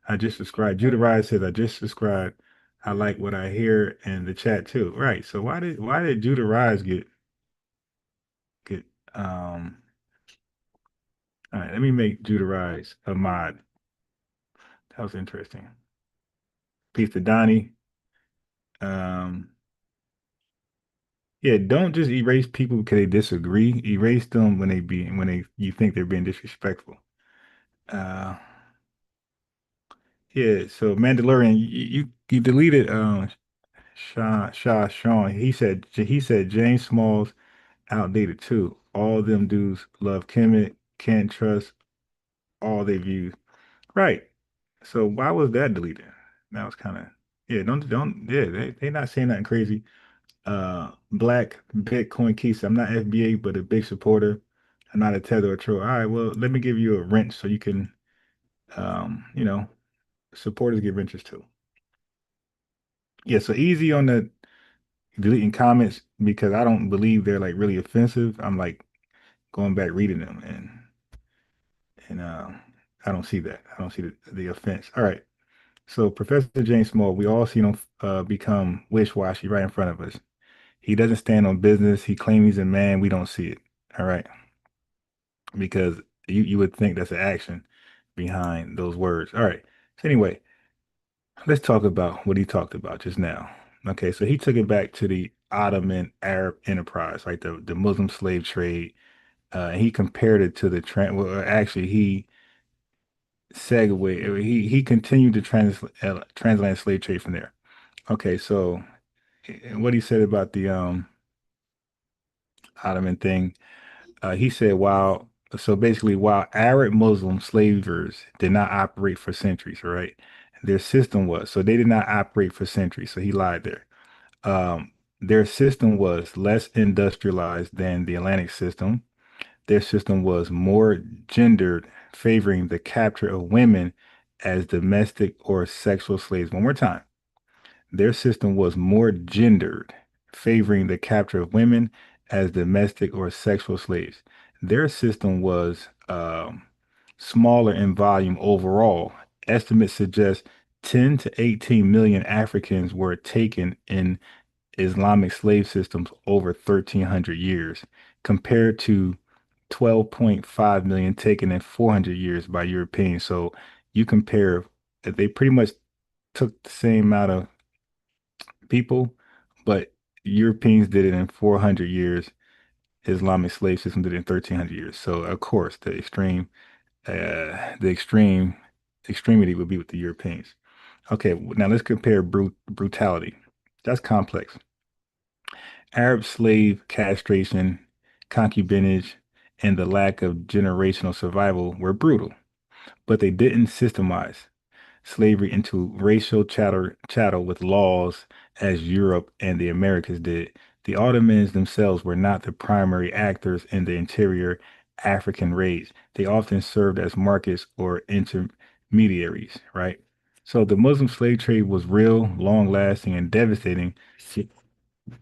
I just described. Judah Rise says I just described. I like what I hear in the chat too. Right. So why did Judah Rise get all right, let me make Judah Rise a mod. That was interesting. Peace to Donnie. Yeah, don't just erase people because they disagree. Erase them when you think they're being disrespectful. Yeah, so Mandalorian, you deleted Sean. He said James Smalls outdated too. All them dudes love Kemet, can't trust all they view. Right. So why was that deleted? That was kind of don't they not saying nothing crazy. Black Bitcoin Keys. I'm not FBA, but a big supporter. I'm not a tether or troll. All right, well, let me give you a wrench so you can supporters get wrenches too. Yeah, so easy on the deleting comments because I don't believe they're like really offensive. I'm like going back reading them and I don't see that. I don't see the offense. All right. So Professor James Small, we all see him become wish-washy right in front of us. He doesn't stand on business. He claims he's a man. We don't see it. All right. Because you would think that's an action behind those words. All right. So anyway, let's talk about what he talked about just now. Okay, so he took it back to the Ottoman Arab enterprise, right? The Muslim slave trade. And he compared it to the actually he he continued the transatlantic slave trade from there. Okay, so what he said about the Ottoman thing, he said while Arab Muslim slavers did not operate for centuries, right? Their system was so they did not operate for centuries. So he lied there. Their system was less industrialized than the Atlantic system. Their system was more gendered, favoring the capture of women as domestic or sexual slaves. One more time. Their system was more gendered, favoring the capture of women as domestic or sexual slaves. Their system was smaller in volume overall. Estimates suggest 10 to 18 million Africans were taken in Islamic slave systems over 1,300 years, compared to 12.5 million taken in 400 years by Europeans. So you compare, they pretty much took the same amount of people but Europeans did it in 400 years. Islamic slave system did it in 1300 years. So of course, the extremity would be with the Europeans. Okay, now let's compare brutality. That's complex. Arab slave castration, concubinage, and the lack of generational survival were brutal, but they didn't systemize slavery into racial chattel with laws as Europe and the Americas did. The Ottomans themselves were not the primary actors in the interior African raids. They often served as markets or intermediaries, right? So the Muslim slave trade was real, long lasting, and devastating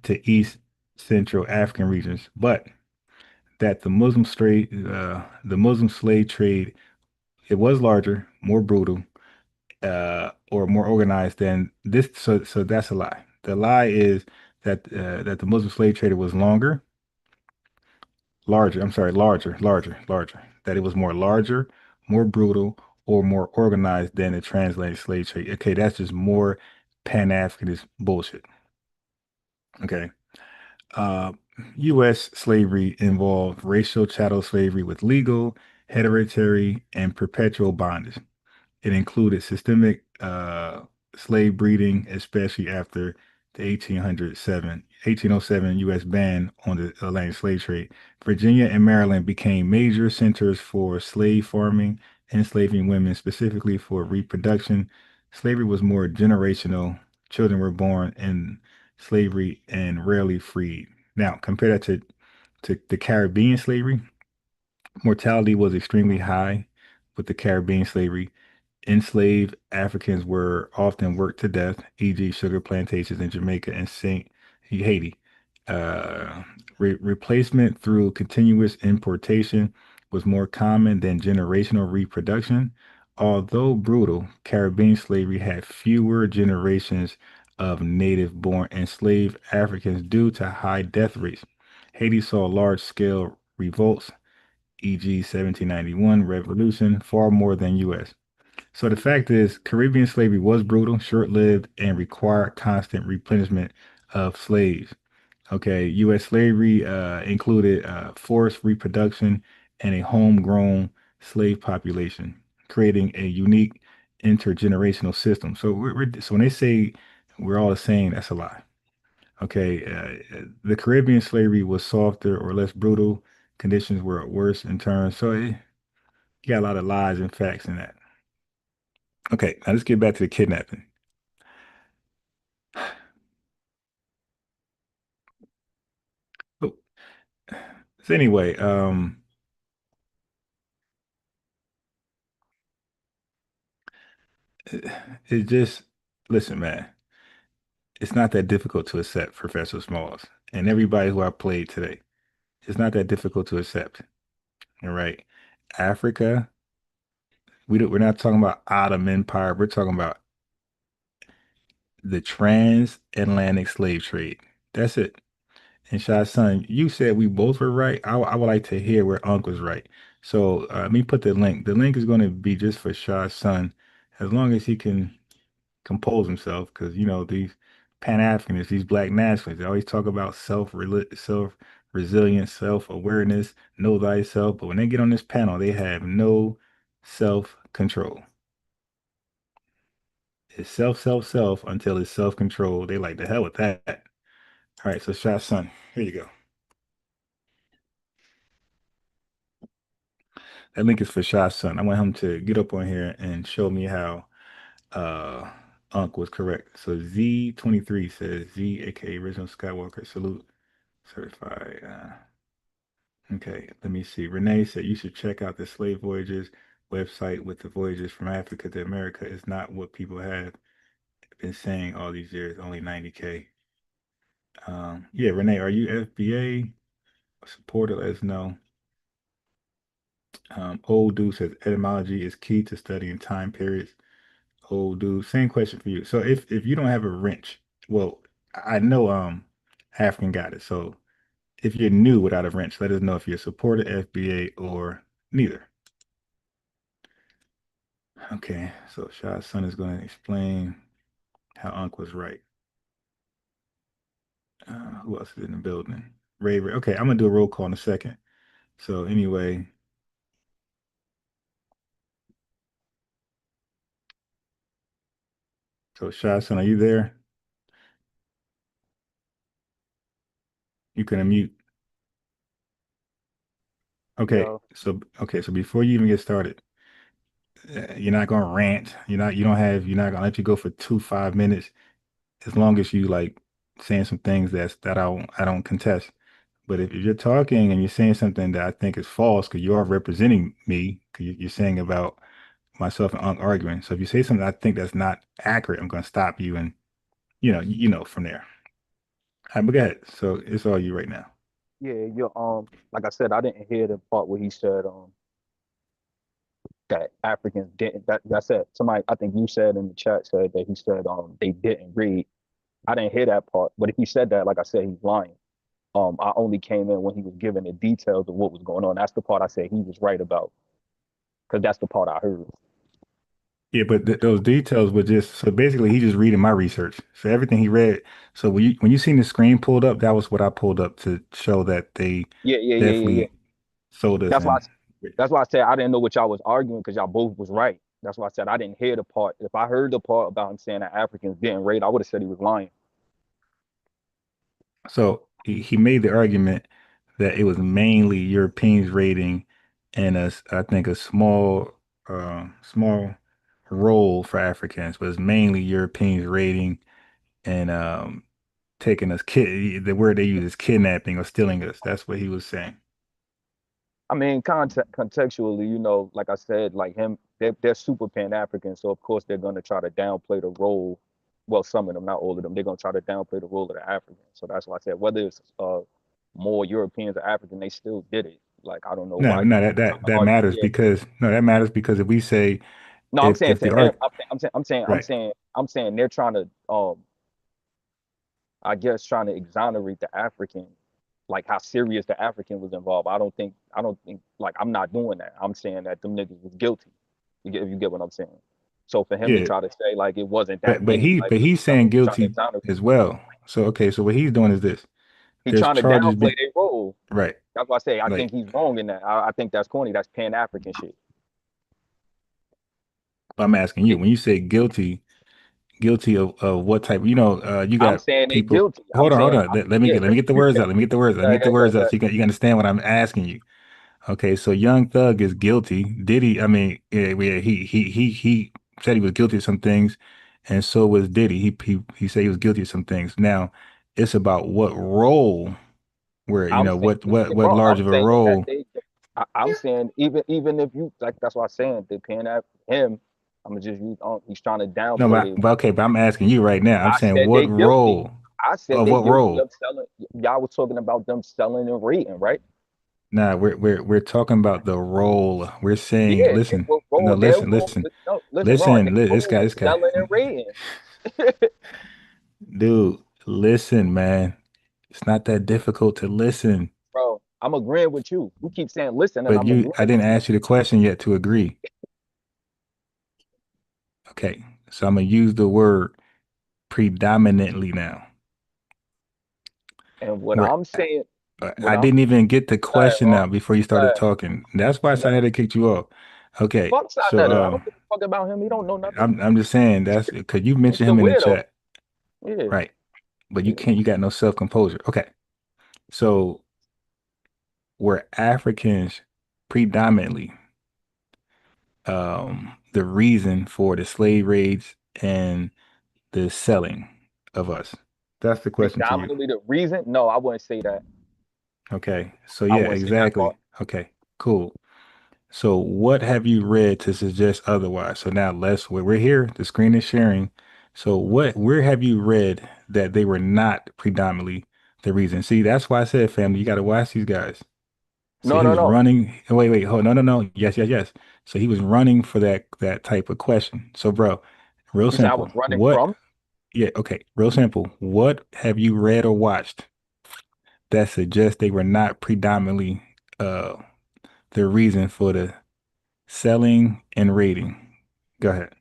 to East Central African regions, but that the Muslim slave trade, it was larger, more brutal, or more organized than this. So that's a lie. The lie is that the Muslim slave trader was larger. I'm sorry, larger. That it was more larger, more brutal, or more organized than the transatlantic slave trade. Okay, that's just more Pan-Africanist bullshit. Okay. Uh, U.S. slavery involved racial chattel slavery with legal, hereditary, and perpetual bondage. It included systemic slave breeding, especially after the 1807 U.S. ban on the Atlantic slave trade. Virginia and Maryland became major centers for slave farming, enslaving women specifically for reproduction. Slavery was more generational. Children were born in slavery and rarely freed. Now, compare that to the Caribbean slavery. Mortality was extremely high with the Caribbean slavery. Enslaved Africans were often worked to death, e.g., sugar plantations in Jamaica and St. Haiti. Uh, Replacement through continuous importation was more common than generational reproduction. Although brutal, Caribbean slavery had fewer generations of native born enslaved Africans due to high death rates. Haiti saw large scale revolts, e.g., 1791 revolution, far more than U.S. So the fact is, Caribbean slavery was brutal, short-lived, and required constant replenishment of slaves. Okay, U.S. slavery included forced reproduction and a homegrown slave population, creating a unique intergenerational system. So so when they say we're all the same, that's a lie. Okay, the Caribbean slavery was softer or less brutal. Conditions were worse in turn. So you got a lot of lies and facts in that. Okay, now let's get back to the kidnapping. Oh, so anyway, it just listen, man. It's not that difficult to accept Professor Smalls and everybody who I played today. It's not that difficult to accept. All right, Africa. We're not talking about Ottoman Empire. We're talking about the transatlantic slave trade. That's it. And Shah's son, you said we both were right. I would like to hear where Unc was right. So let me put the link. The link is going to be just for Shah's son, as long as he can compose himself, because you know these Pan-Africanists, these Black nationalists, they always talk about self resilience, self awareness, know thyself. But when they get on this panel, they have no self control. It's self until it's self control. They like the hell with that. All right, so Shah's son, here you go. That link is for Shah's son. I want him to get up on here and show me how Unc was correct. So Z23 says Z, aka Original Skywalker, salute, certified. Okay, let me see. Renee said you should check out the Slave Voyages website with the voyages from Africa to America. Is not what people have been saying all these years, only 90K. Yeah, Renee, are you FBA supporter? Let us know. Old dude says etymology is key to studying time periods. Old dude, same question for you. So if you don't have a wrench, well, I know African got it. So if you're new without a wrench, let us know if you're a supporter FBA or neither. Okay, so Shah's son is going to explain how Unc was right. Who else is in the building? Ray. Okay, I'm gonna do a roll call in a second. So anyway, so Shadson, are you there? You can unmute. Okay, Yo, so before you even get started, you're not gonna rant. You're not gonna let you go for 5 minutes as long as you like saying some things that I don't contest. But if you're talking and you're saying something that I think is false, because you are representing me, because you're saying about myself and Unc arguing. So if you say something I think that's not accurate, I'm gonna stop you and you know from there. All right, but go ahead. So it's all you right now. yeah, like I said, I didn't hear the part where he said, that Africans didn't. That said, somebody, I think you said in the chat said that he said, they didn't read. I didn't hear that part, but if he said that, like I said, he's lying. I only came in when he was giving the details of what was going on. That's the part I said he was right about, because that's the part I heard. Yeah, but those details were just so basically he just reading my research. So everything he read. So when you seen the screen pulled up, that was what I pulled up to show that they Yeah. definitely sold us That's why. in. That's why I said I didn't know what y'all was arguing, because y'all both was right. That's why I said I didn't hear the part. If I heard the part about him saying that Africans didn't raid, I would have said he was lying. So he made the argument that it was mainly Europeans raiding and I think a small role for Africans, but it's mainly Europeans raiding and taking us the word they use is kidnapping or stealing us. That's what he was saying. I mean, contextually, like I said, like him, they're super Pan-African, so of course they're gonna try to downplay the role. Well, some of them, not all of them, they're gonna try to downplay the role of the African. So that's why I said whether it's more Europeans or African, they still did it. Like I don't know No, why no, you that argue. matters Yeah. because that matters because if we say No, I'm saying if to the him. art I'm right. saying they're trying to I guess trying to exonerate the African, like how serious the African was involved. I don't think like I'm not doing that. I'm saying that them niggas was guilty. If you get what I'm saying. So for him to Yeah, try to say like it wasn't that many, like but what he's saying trying to guilty exonerate, as well. So okay, so what he's doing is this. he There's trying to charges downplay being their role. right. That's why I say I think Like he's wrong in that. I think that's corny. That's Pan African shit. I'm asking you, when you say guilty of what type, you I'm got saying they people. guilty. I'm Hold saying on. Let me yeah. get the words out. Let me get the words out. Let me get the words out so you understand what I'm asking you. Okay, so Young Thug is guilty. Diddy, I mean, he said he was guilty of some things, and so was Diddy. He said he was guilty of some things. Now, it's about what role, where I'm saying, what bro, large I'm of a saying that role. I'm saying even if you like, that's why I'm saying they paying that him. I'm gonna just use he's trying to No, downplay their. but I'm asking you right now. I'm I saying said what they guilty. role I said of they what guilty role? of selling. Y'all was talking about them selling and rating, right? Nah, we're talking about the role. We're saying, Yeah, listen, no, their listen, role. listen, No, listen, Ron, their this role guy, was selling and rating. dude, listen, man. It's not that difficult to listen. Bro, I'm agreeing with you. You keep saying listen, and But I'm agreeing I with didn't you. ask you the question yet to agree. Okay, so I'm gonna use the word predominantly now. And what Where I'm saying, I didn't even get the go ahead, question Ron. out before you Go started ahead. talking. That's why I said I had to kick you off. Okay, Fuck side so I don't give a fuck about him. He don't know nothing. I'm just saying that's because you He's mentioned a him in the weirdo. chat, Yeah. right? But you got no self composure. Okay, so were Africans predominantly the reason for the slave raids and the selling of us? That's the question to you. Predominantly the reason? No, I wouldn't say that. Okay. So I yeah, wouldn't say that part. exactly. Okay, cool. So what have you read to suggest otherwise? So now we're here, the screen is sharing. So where have you read that they were not predominantly the reason? See, that's why I said, family, you got to watch these guys. So No, he no, was no. running. Wait, hold, no. Yes. So he was running for that type of question. So bro, real You said I simple. was running What? from? Yeah, okay, real simple. What have you read or watched that suggests they were not predominantly uh the reason for the selling and raiding? Go ahead.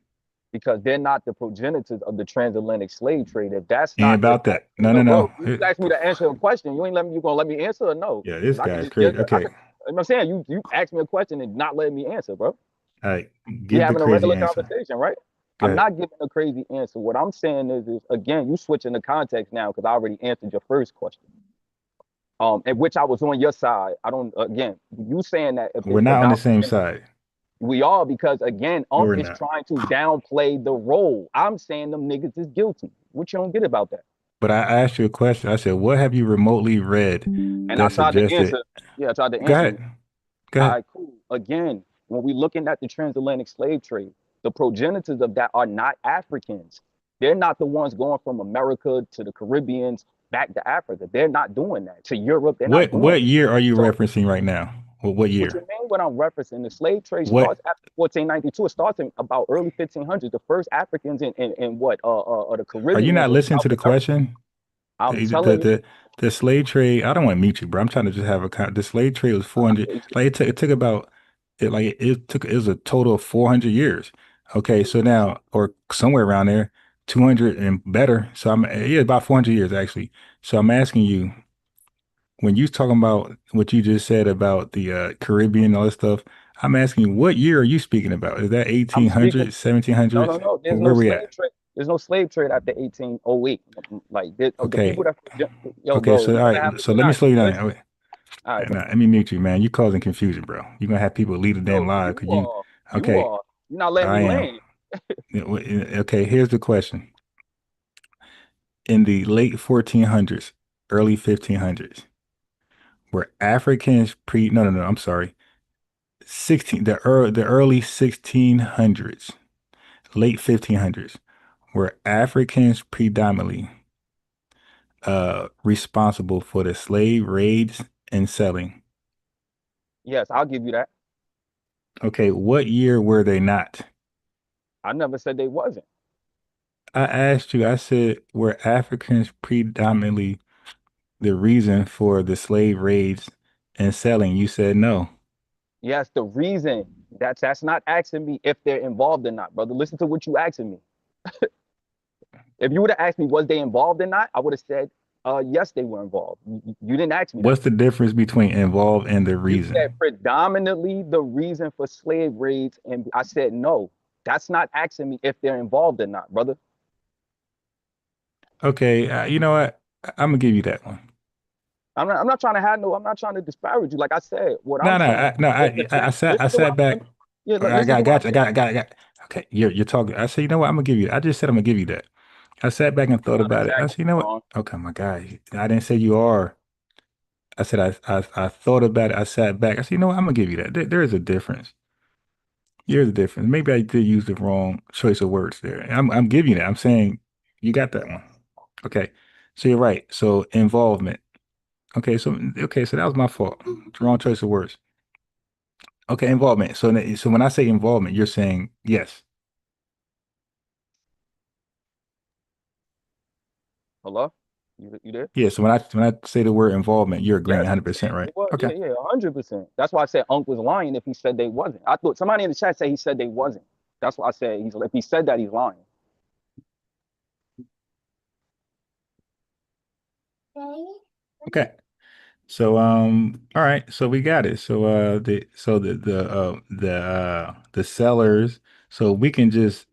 because they're not the progenitors of the transatlantic slave trade. If that's Ain't not about that. No, yo, no, bro, no. you asked me to answer a question. You gonna let me answer or no? Yeah, this I could guy's just crazy. I Okay. could, I'm saying you asked me a question and not letting me answer, bro. All right. We Give the having a crazy regular answer. conversation, right? Go I'm ahead. not giving a crazy answer. What I'm saying is again, you switching the context now because I already answered your first question. In which I was on your side. I don't again, you saying that if We're it's not on the same predominant, side. we are because again, No, Unc we're is not. trying to downplay the role. I'm saying them niggas is guilty. What you don't get about that? But I asked you a question. I said, what have you remotely read And I that tried to suggested? answer. Yeah, I tried to Go answer ahead. you. Go All ahead. right, cool. Again, when we looking at the transatlantic slave trade, the progenitors of that are not Africans. They're not the ones going from America to the Caribbeans back to Africa. They're not doing that. To Europe, they're not doing What it. year are you So referencing right now? What what you year? mean what I'm referencing? The slave trade What starts after 1492. It starts in about early 1500s. The first Africans in what the are you Caribbean not and listening South to the America. question? I'm The telling you, the slave trade. I don't want to mute you, bro. I'm trying to just have the slave trade was 400. Like it took about it was a total of 400 years. Okay, so now or somewhere around there, 200 and better. So I'm yeah about 400 years actually. So I'm asking you when you talking about what you just said about the Caribbean and all this stuff. I'm asking you what year are you speaking about? Is that I'm speaking. 1800s, No, 1700s? no, no. There's Where no we slave at? trade. There's no slave trade after 1808. Like the people Okay. that yo, Okay, bro, so you're all gonna right, have to so you're let me not slow you down. listen. All right, Let me mute you, man. You causing confusion, bro. You're gonna have people leave the damn yo, live because you. you Okay, are. You're not letting I me am. land. Okay, here's the question. In the late 1400s, early 1500s, were Africans no, I'm sorry. 16 the early 1600s, late 1500s, were Africans predominantly responsible for the slave raids and selling? Yes, I'll give you that. Okay, what year were they not? I never said they wasn't. I asked you, I said, were Africans predominantly the reason for the slave raids and selling? You said no. Yes, the reason that's not asking me if they're involved or not, brother. Listen to what you asking me. If you would have asked me was they involved or not, I would have said yes, they were involved. You didn't ask me that. What's the difference between involved and the You said reason? predominantly the reason for slave raids, and I said no. That's not asking me if they're involved or not, brother. Okay, you know what? I'm gonna give you that one. I'm not trying to have no. I'm not trying to disparage you. Like I said, what No, I'm no, saying. I Listen to sat what back. yeah. I Listen to what I'm saying. got. Okay, you're talking. I said, you know what? I'm gonna give you. I just said I'm gonna give you that. I sat back and I'm thought not about it. I attacking said, you you, know what? Ron. Okay, my guy. I didn't say you are. I said I thought about it. I sat back. I said, you know what? I'm gonna give you that. There is a difference. Here's the difference. Maybe I did use the wrong choice of words there. I'm giving you that. I'm saying you got that one. Okay. So you're right. So involvement. Okay, so that was my fault. Wrong choice of words. Okay, involvement. So when I say involvement, you're saying yes. Hello, you there? Yeah, so when I say the word involvement, you're agreeing Yes, 100%, right? it was. Okay. Yeah, 100%. That's why I said Unc was lying if he said they wasn't. I thought somebody in the chat said he said they wasn't. That's why I said if he said that he's lying. Okay. So all right, so we got it. So the sellers, so we can just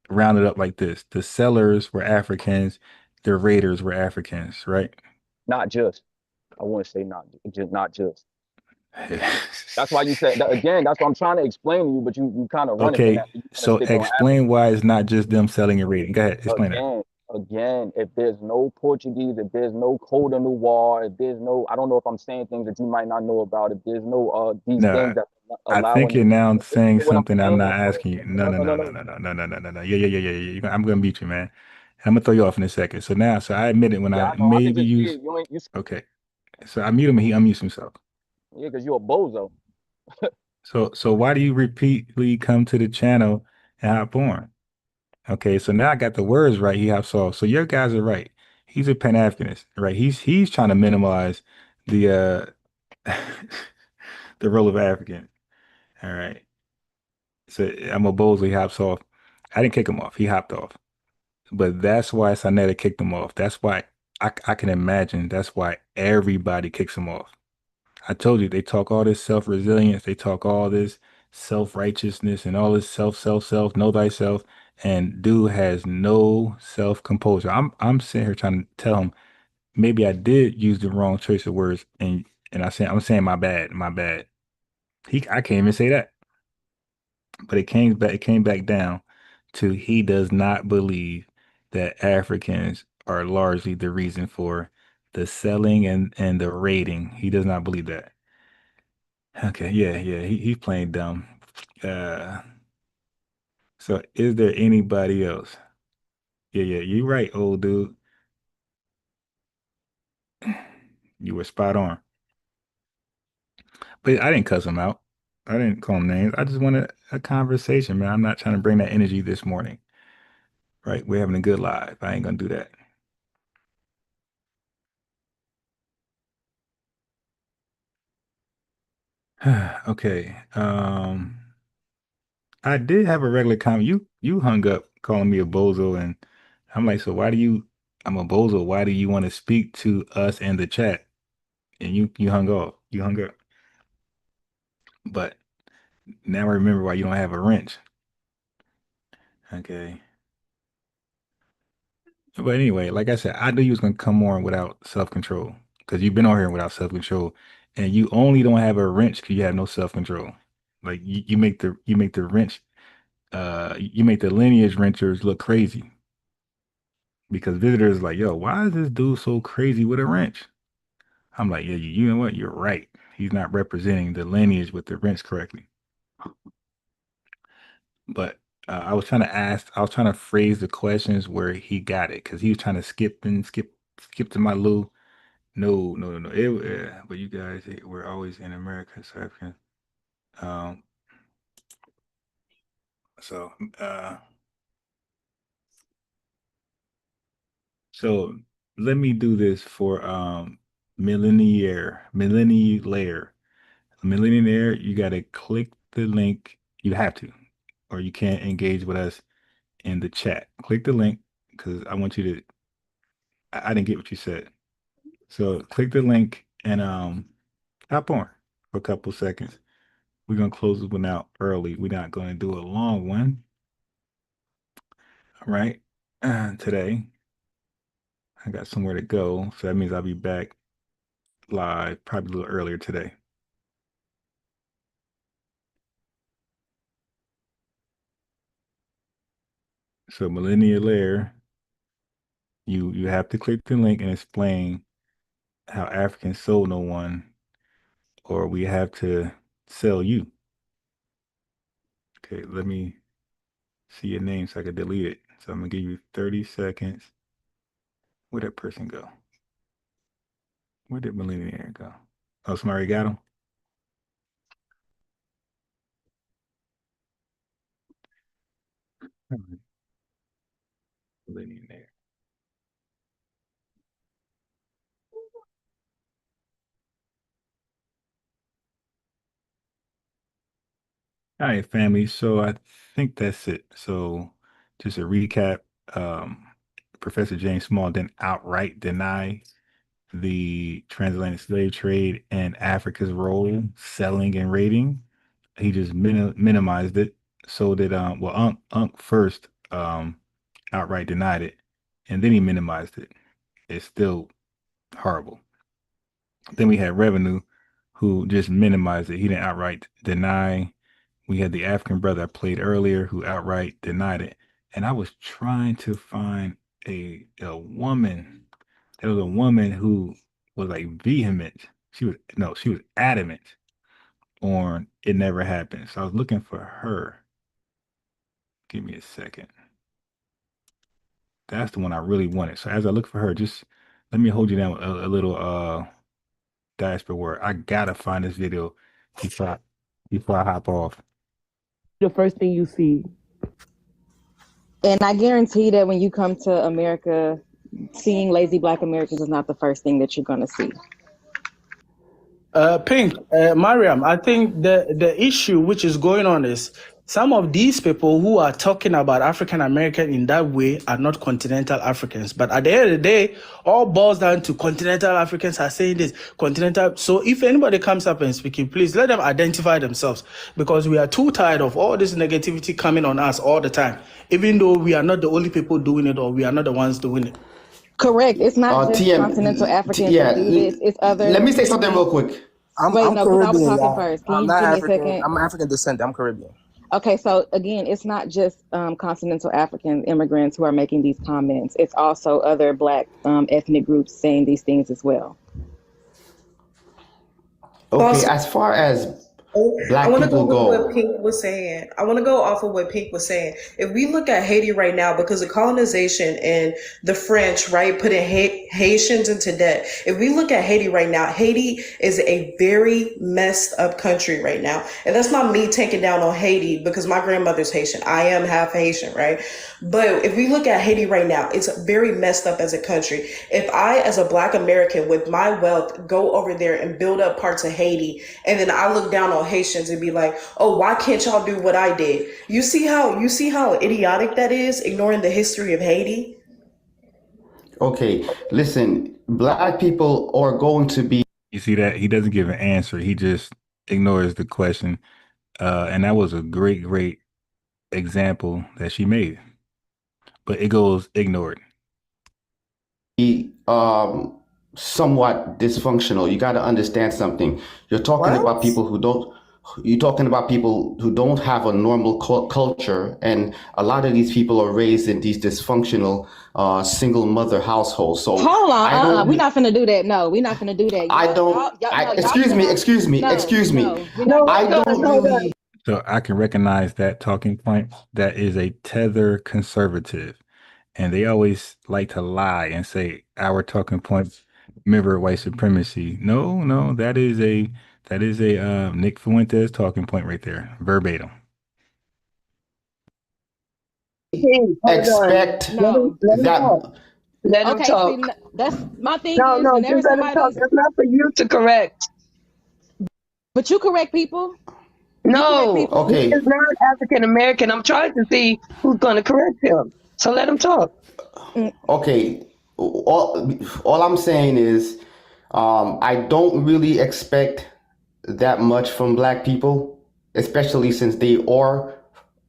round it up like this. The sellers were Africans, the raiders were Africans, right? Not just. I want to say not just. That's why you said that again. That's what I'm trying to explain to you, but you kind of running from Okay, that. You want to so stick on explain why it's not just them selling and raiding. Go ahead, explain that. again. If there's no Portuguese, if there's no Code of Noir, if there's no, I don't know if I'm saying things that you might not know about. If there's no these No, things that I think allowing you're it. now Listen saying to what I'm something I'm saying, not bro. asking you. No, No, no, no, no, no, no, no. no, no, no, no, no, no, no. I'm gonna beat you, man. I'm gonna throw you off in a second. So now, so I admit it when Yeah, I I know. I could maybe just see use. it. You ain't you. Okay, so I mute him and he unmutes himself. Yeah, because you're a bozo. So why do you repeatedly come to the channel and hop on? Okay, so now I got the words right. He hops off. So your guys are right. He's a Pan-Africanist, right? He's trying to minimize the the role of African. All right. So I'm a bozo. He hops off. I didn't kick him off. He hopped off. But that's why Sanetta kicked him off. That's why I can imagine that's why everybody kicks him off. I told you they talk all this self-resilience, they talk all this self-righteousness and all this self, know thyself, and dude has no self-composure. I'm sitting here trying to tell him maybe I did use the wrong choice of words, and I'm saying my bad. I can't even say that. But it came back down to he does not believe that Africans are largely the reason for the selling and the raiding. He does not believe that. Okay, yeah, he's playing dumb. So is there anybody else? Yeah, you're right, old dude. You were spot on. But I didn't cuss him out. I didn't call him names. I just wanted a conversation, man. I'm not trying to bring that energy this morning. Right? We're having a good live. I ain't gonna do that. Okay. I did have a regular comment. You hung up calling me a bozo, and I'm like, so I'm a bozo. Why do you want to speak to us in the chat? And you hung off. You hung up. But now I remember why you don't have a wrench. Okay. But anyway, like I said, I knew you was gonna come on without self-control because you've been on here without self-control, and you only don't have a wrench because you have no self-control. Like you make the wrench, you make the lineage wrenchers look crazy because visitors like, yo, why is this dude so crazy with a wrench? I'm like, yeah, you know what? You're right. He's not representing the lineage with the wrench correctly. But I was trying to phrase the questions where he got it because he was trying to skip to my Lou. No. But you guys, we're always in America, so African. So, so let me do this for millionaire. You got to click the link. You have to, or you can't engage with us in the chat. Click the link because I want you to. I didn't get what you said. So click the link and hop on for a couple seconds. We're gonna close this one out early. We're not gonna do a long one. All right. Today I got somewhere to go, so that means I'll be back live probably a little earlier today. So Millennial Lair, you have to click the link and explain how Africans sold no one, or we have to sell you. Okay, let me see your name so I can delete it. So I'm gonna give you 30 seconds. Where'd that person go? Where did Millionaire go? Oh, somebody got him? Millionaire. All right, family. So I think that's it. So just a recap. Professor James Small didn't outright deny the transatlantic slave trade and Africa's role selling and raiding. He just minimized it. So did Unc first outright denied it, and then he minimized it. It's still horrible. Then we had Revenue, who just minimized it. He didn't outright deny. We had the African brother I played earlier who outright denied it. And I was trying to find a woman. There was a woman who was like vehement. She was adamant on it never happened. So I was looking for her. Give me a second. That's the one I really wanted. So as I look for her, just let me hold you down with a little diaspora word. I gotta find this video before I hop off. The first thing you see. And I guarantee that when you come to America, seeing lazy Black Americans is not the first thing that you're going to see. Mariam, I think the issue which is going on is some of these people who are talking about African American in that way are not continental Africans. But at the end of the day, all boils down to continental Africans are saying this, continental. So if anybody comes up and speaking, please let them identify themselves, because we are too tired of all this negativity coming on us all the time, even though we are not the only people doing it, or we are not the ones doing it. Correct. It's not just continental Africans that do this. It's other. Let me say something real quick. I'm Caribbean. I was talking first. Can I'm you not give me a African. second? I'm African descent. I'm Caribbean. Okay, so again, it's not just continental African immigrants who are making these comments. It's also other Black ethnic groups saying these things as well. Okay, as far as Black I want to people go with go, what Pink was saying. I want to go off of what Pink was saying. If we look at Haiti right now, because of colonization and the French, right, putting Haitians into debt. If we look at Haiti right now, Haiti is a very messed up country right now. And that's not me taking down on Haiti, because my grandmother's Haitian. I am half Haitian, right? But if we look at Haiti right now, it's very messed up as a country. If I, as a Black American with my wealth, go over there and build up parts of Haiti, and then I look down on Haitians and be like, oh, why can't y'all do what I did? You see how idiotic that is, ignoring the history of Haiti? okay, listen, Black people are going to be. You see that? He doesn't give an answer. He just ignores the question. And that was a great example that she made. But it goes ignored. Somewhat dysfunctional. You got to understand something. You're talking about people who don't. You're talking about people who don't have a normal culture, and a lot of these people are raised in these dysfunctional single mother households. So hold on, we're not finna do that. No, we're not finna do that. Excuse me. I don't really. So I can recognize that talking point. That is a tether conservative. And they always like to lie and say our talking points mirror white supremacy. No, that is a Nick Fuentes talking point right there, verbatim. Expect that. Let him talk. See, that's my thing. No, just let him talk. That's not for you to correct. But you correct people. No, okay. He's not African American. I'm trying to see who's going to correct him. So let him talk. Okay, all I'm saying is I don't really expect that much from Black people, especially since they are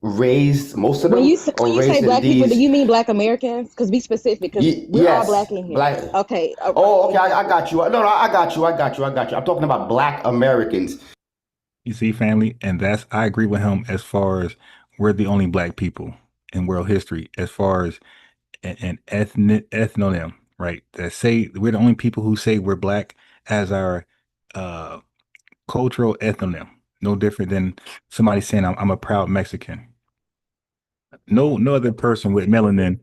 raised, most of them. When you say Black people, do you mean Black Americans? Because be specific, because we're all Black in here. Okay. Okay, I got you. No, I got you. I'm talking about Black Americans. You see, family, and I agree with him as far as we're the only Black people in world history, as far as an ethnonym, right? That say we're the only people who say we're Black as our cultural ethnonym. No different than somebody saying I'm a proud Mexican. No other person with melanin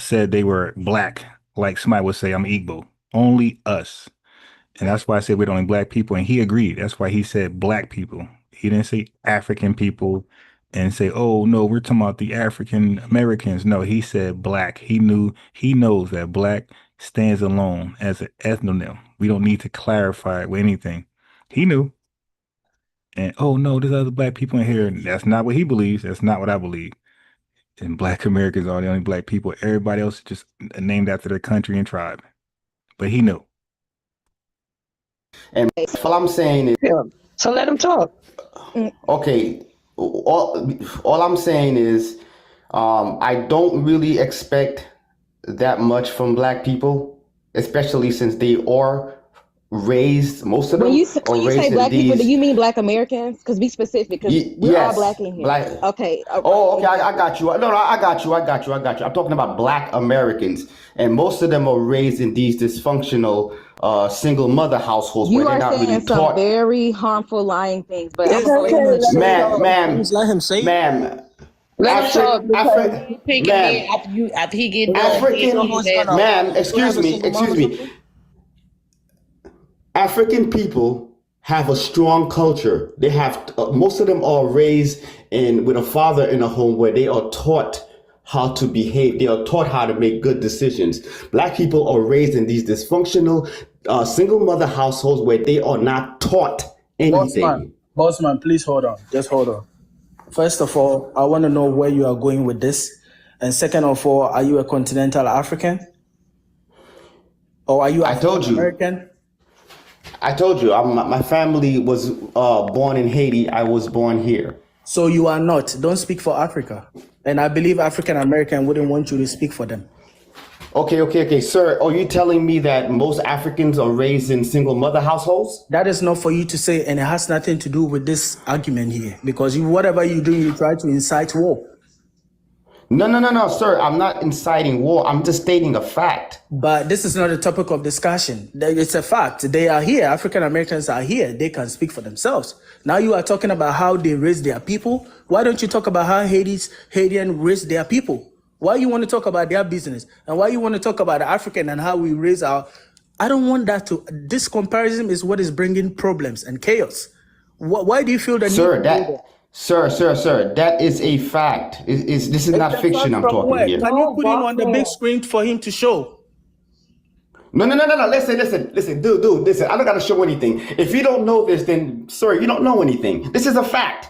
said they were Black, like somebody would say I'm Igbo. Only us. And that's why I said we're the only Black people. And he agreed. That's why he said Black people. He didn't say African people and say, oh, no, we're talking about the African Americans. No, he said Black. He knows that Black stands alone as an ethnonym. We don't need to clarify it with anything. He knew. And, oh, no, there's other Black people in here. And that's not what he believes. That's not what I believe. And Black Americans are the only Black people. Everybody else is just named after their country and tribe. But he knew. And all I'm saying is, so let him talk. Okay, all I'm saying is, I don't really expect that much from Black people, especially since they are raised. Most of them. When you say Black people, do you mean Black Americans? Because be specific, because we're all Black in here. Okay. Okay, I got you. No, I got you. I'm talking about Black Americans, and most of them are raised in these dysfunctional single mother households where they're not really taught. You are saying some very harmful, lying things, but ma'am, let him say. Ma'am. Let him talk. After he get done. Ma'am, excuse me. African people have a strong culture. They have most of them are raised with a father in a home where they are taught how to behave. They are taught how to make good decisions. Black people are raised in these dysfunctional single mother households where they are not taught anything. Bossman, please hold on. Just hold on. First of all, I want to know where you are going with this. And second of all, are you a continental African? Or are you African-American? I told you, my family was born in Haiti. I was born here. So you are not. Don't speak for Africa. And I believe African-American wouldn't want you to speak for them. Okay, sir. Are you telling me that most Africans are raised in single mother households? That is not for you to say, and it has nothing to do with this argument here. Because whatever you do, you try to incite war. No, sir. I'm not inciting war. I'm just stating a fact. But this is not a topic of discussion. It's a fact. They are here. African Americans are here. They can speak for themselves. Now you are talking about how they raise their people. Why don't you talk about how Haitian raise their people? Why you want to talk about their business? And why you want to talk about the African and how we raise our... I don't want that to... This comparison is what is bringing problems and chaos. Why do you feel the need to do that? Sir, that is a fact. This is not fiction I'm talking here. Can you put him on the big screen for him to show? No. Listen, dude, listen. I don't got to show anything. If you don't know this, then, sir, you don't know anything. This is a fact.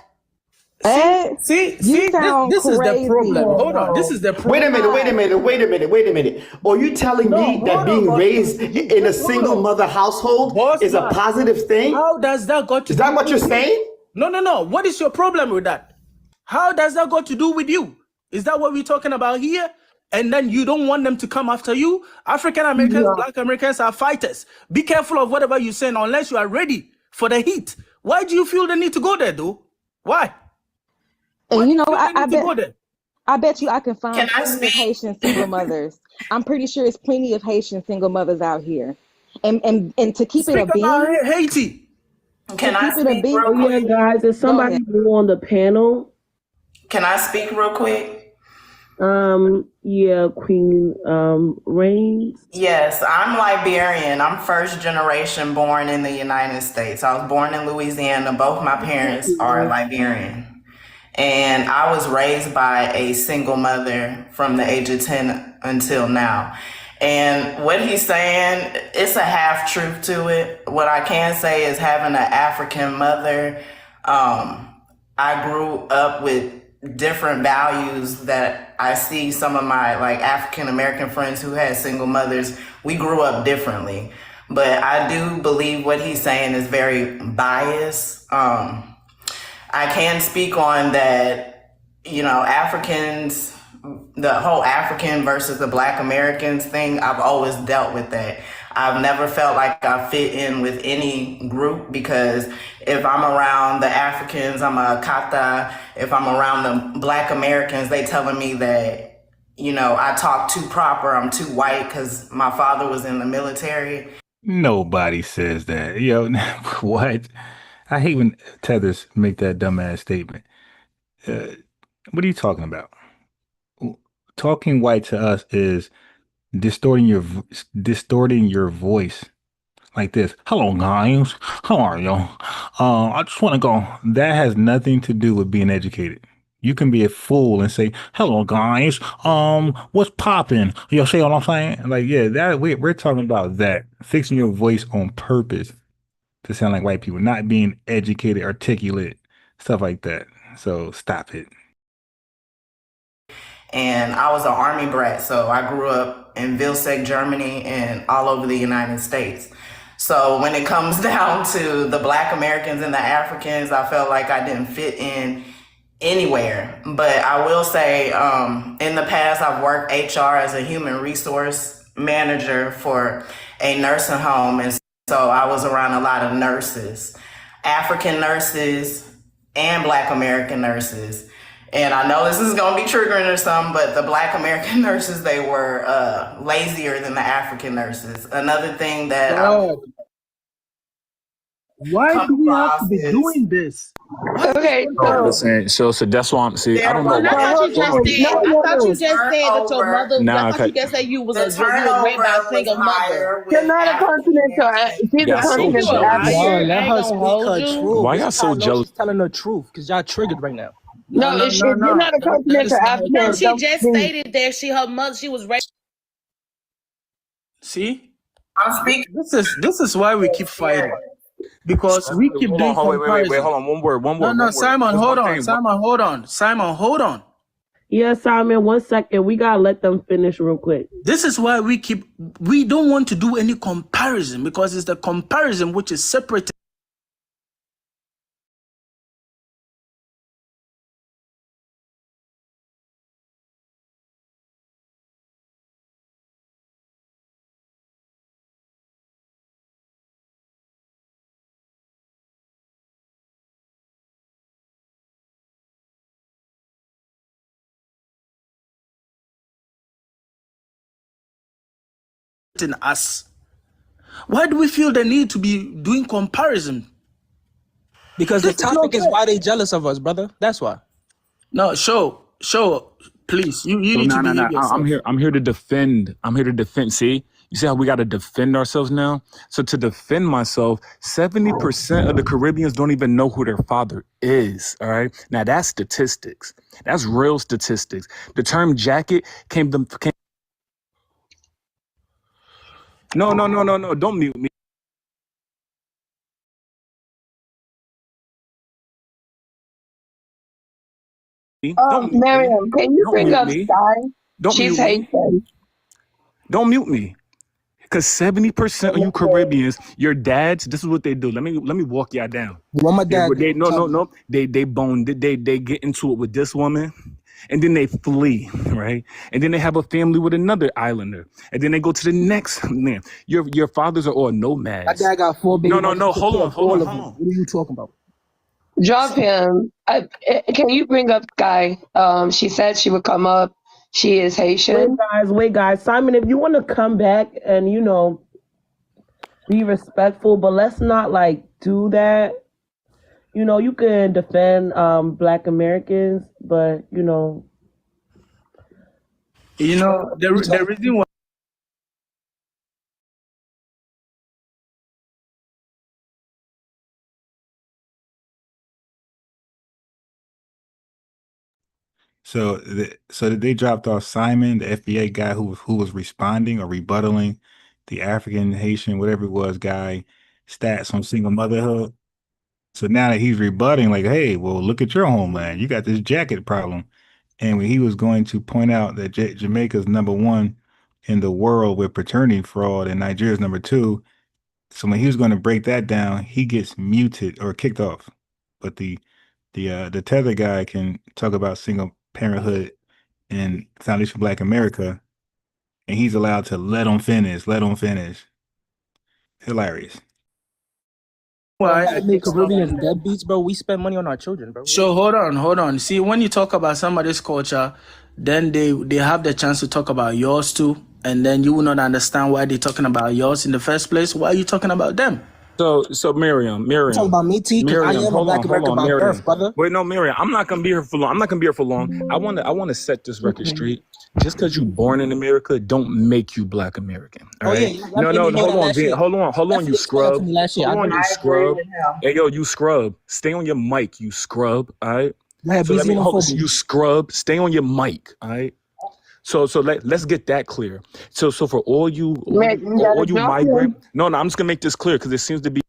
See, this is the problem. Hold on, this is the problem. Wait a minute. Are you telling me that being raised in a single mother household is a positive thing? How does that got to do? Is that what you're saying? No. What is your problem with that? How does that got to do with you? Is that what we're talking about here? And then you don't want them to come after you? African Americans, Black Americans are fighters. Be careful of whatever you're saying unless you are ready for the heat. Why do you feel the need to go there, though? Why? And you know, I bet you I can find plenty of Haitian single mothers. I'm pretty sure it's plenty of Haitian single mothers out here. And to keep it a being, Haiti. Can I speak real quick? Yeah, guys, is somebody new on the panel? Can I speak real quick? Yeah, Queen Reigns. Yes, I'm Liberian. I'm first generation born in the United States. I was born in Louisiana. Both my parents are Liberian. And I was raised by a single mother from the age of 10 until now. And what he's saying, it's a half truth to it. What I can say is having an African mother, I grew up with different values that I see some of my like African American friends who had single mothers. We grew up differently, but I do believe what he's saying is very biased. I can speak on that, you know, Africans, the whole African versus the Black Americans thing. I've always dealt with that. I've never felt like I fit in with any group because if I'm around the Africans, I'm a Kata. If I'm around the Black Americans, they telling me that, you know, I talk too proper, I'm too white because my father was in the military. Nobody says that. Yo, what? I hate when tethers make that dumbass statement. What are you talking about? Talking white to us is distorting your voice like this. Hello guys, how are you? I just want to go. That has nothing to do with being educated. You can be a fool and say, hello guys, what's popping? You see what I'm saying? Like, yeah, that we're talking about that. Fixing your voice on purpose to sound like white people, not being educated, articulate, stuff like that. So stop it. And I was an army brat, so I grew up in Vilseck, Germany, and all over the United States. So when it comes down to the Black Americans and the Africans, I felt like I didn't fit in anywhere. But I will say, in the past, I've worked HR as a human resource manager for a nursing home, and so I was around a lot of nurses, African nurses and Black American nurses. And I know this is going to be triggering or something, but the Black American nurses, they were lazier than the African nurses. Another thing that why do we have to be doing this? Okay, so that's why I'm saying I don't know. I thought you just said that your mother. Nah, I thought you just said you was raised by a single mother. You're not a continental. She's a continental African. Let her speak her truth. Why y'all so jealous? She's telling the truth because y'all triggered right now. No, you're not a continental African. No, she just stated that she was raised. See, I'm speaking. This is why we keep fighting. Because we keep doing comparison. Wait, hold on. One word. No, Simon, hold on. Simon, hold on. Yeah, Simon, 1 second. We gotta let them finish real quick. This is why we don't want to do any comparison, because it's the comparison which is separating us. Why do we feel the need to be doing comparison? Because the topic is why they jealous of us, brother. That's why. No, show, please. You need to behave yourself. I'm here to defend. See, you see how we got to defend ourselves now? So to defend myself, 70% of the Caribbeans don't even know who their father is. All right. Now that's statistics. That's real statistics. The term jacket came. No. Don't mute me. Miriam, can you bring up Sky? She's Haitian. Don't mute me. Because 70% of you Caribbeans, your dads, this is what they do. Let me walk y'all down. Well, my dad. They get into it with this woman, and then they flee, right? And then they have a family with another islander, and then they go to the next man. Your fathers are all nomads. My dad got 4 babies. No. Hold on. What are you talking about? Drop him. Can you bring up Sky? She said she would come up. She is Haitian. Wait, guys. Simon, if you want to come back and, be respectful, but let's not, do that. You can defend Black Americans, but, the reason why. So they dropped off Simon, the FBA guy who was responding or rebuttaling the African, Haitian, whatever it was, guy stats on single motherhood. So now that he's rebutting, like, hey, well, look at your homeland. You got this jacket problem. And when he was going to point out that Jamaica's #1 in the world with paternity fraud and Nigeria's #2. So when he was going to break that down, he gets muted or kicked off. But the tether guy can talk about single parenthood and Foundation for Black America, and he's allowed to let him finish. Hilarious. Well, I make Caribbeans deadbeats, bro. We spend money on our children, bro. So hold on. See, when you talk about somebody's culture, then they have the chance to talk about yours too, and then you will not understand why they're talking about yours in the first place. Why are you talking about them? So Miriam. Talking about me, T, because I am a Black American by birth, brother. Wait, no, Miriam, I'm not gonna be here for long. I want to set this record straight. Just because you're born in America, don't make you Black American. All right? No, hold on, you scrub. You scrub. Hey, yo, you scrub. Stay on your mic, you scrub. All right. You scrub. Stay on your mic. All right. So let's get that clear. So for all you migrant, no, I'm just gonna make this clear because it seems to be.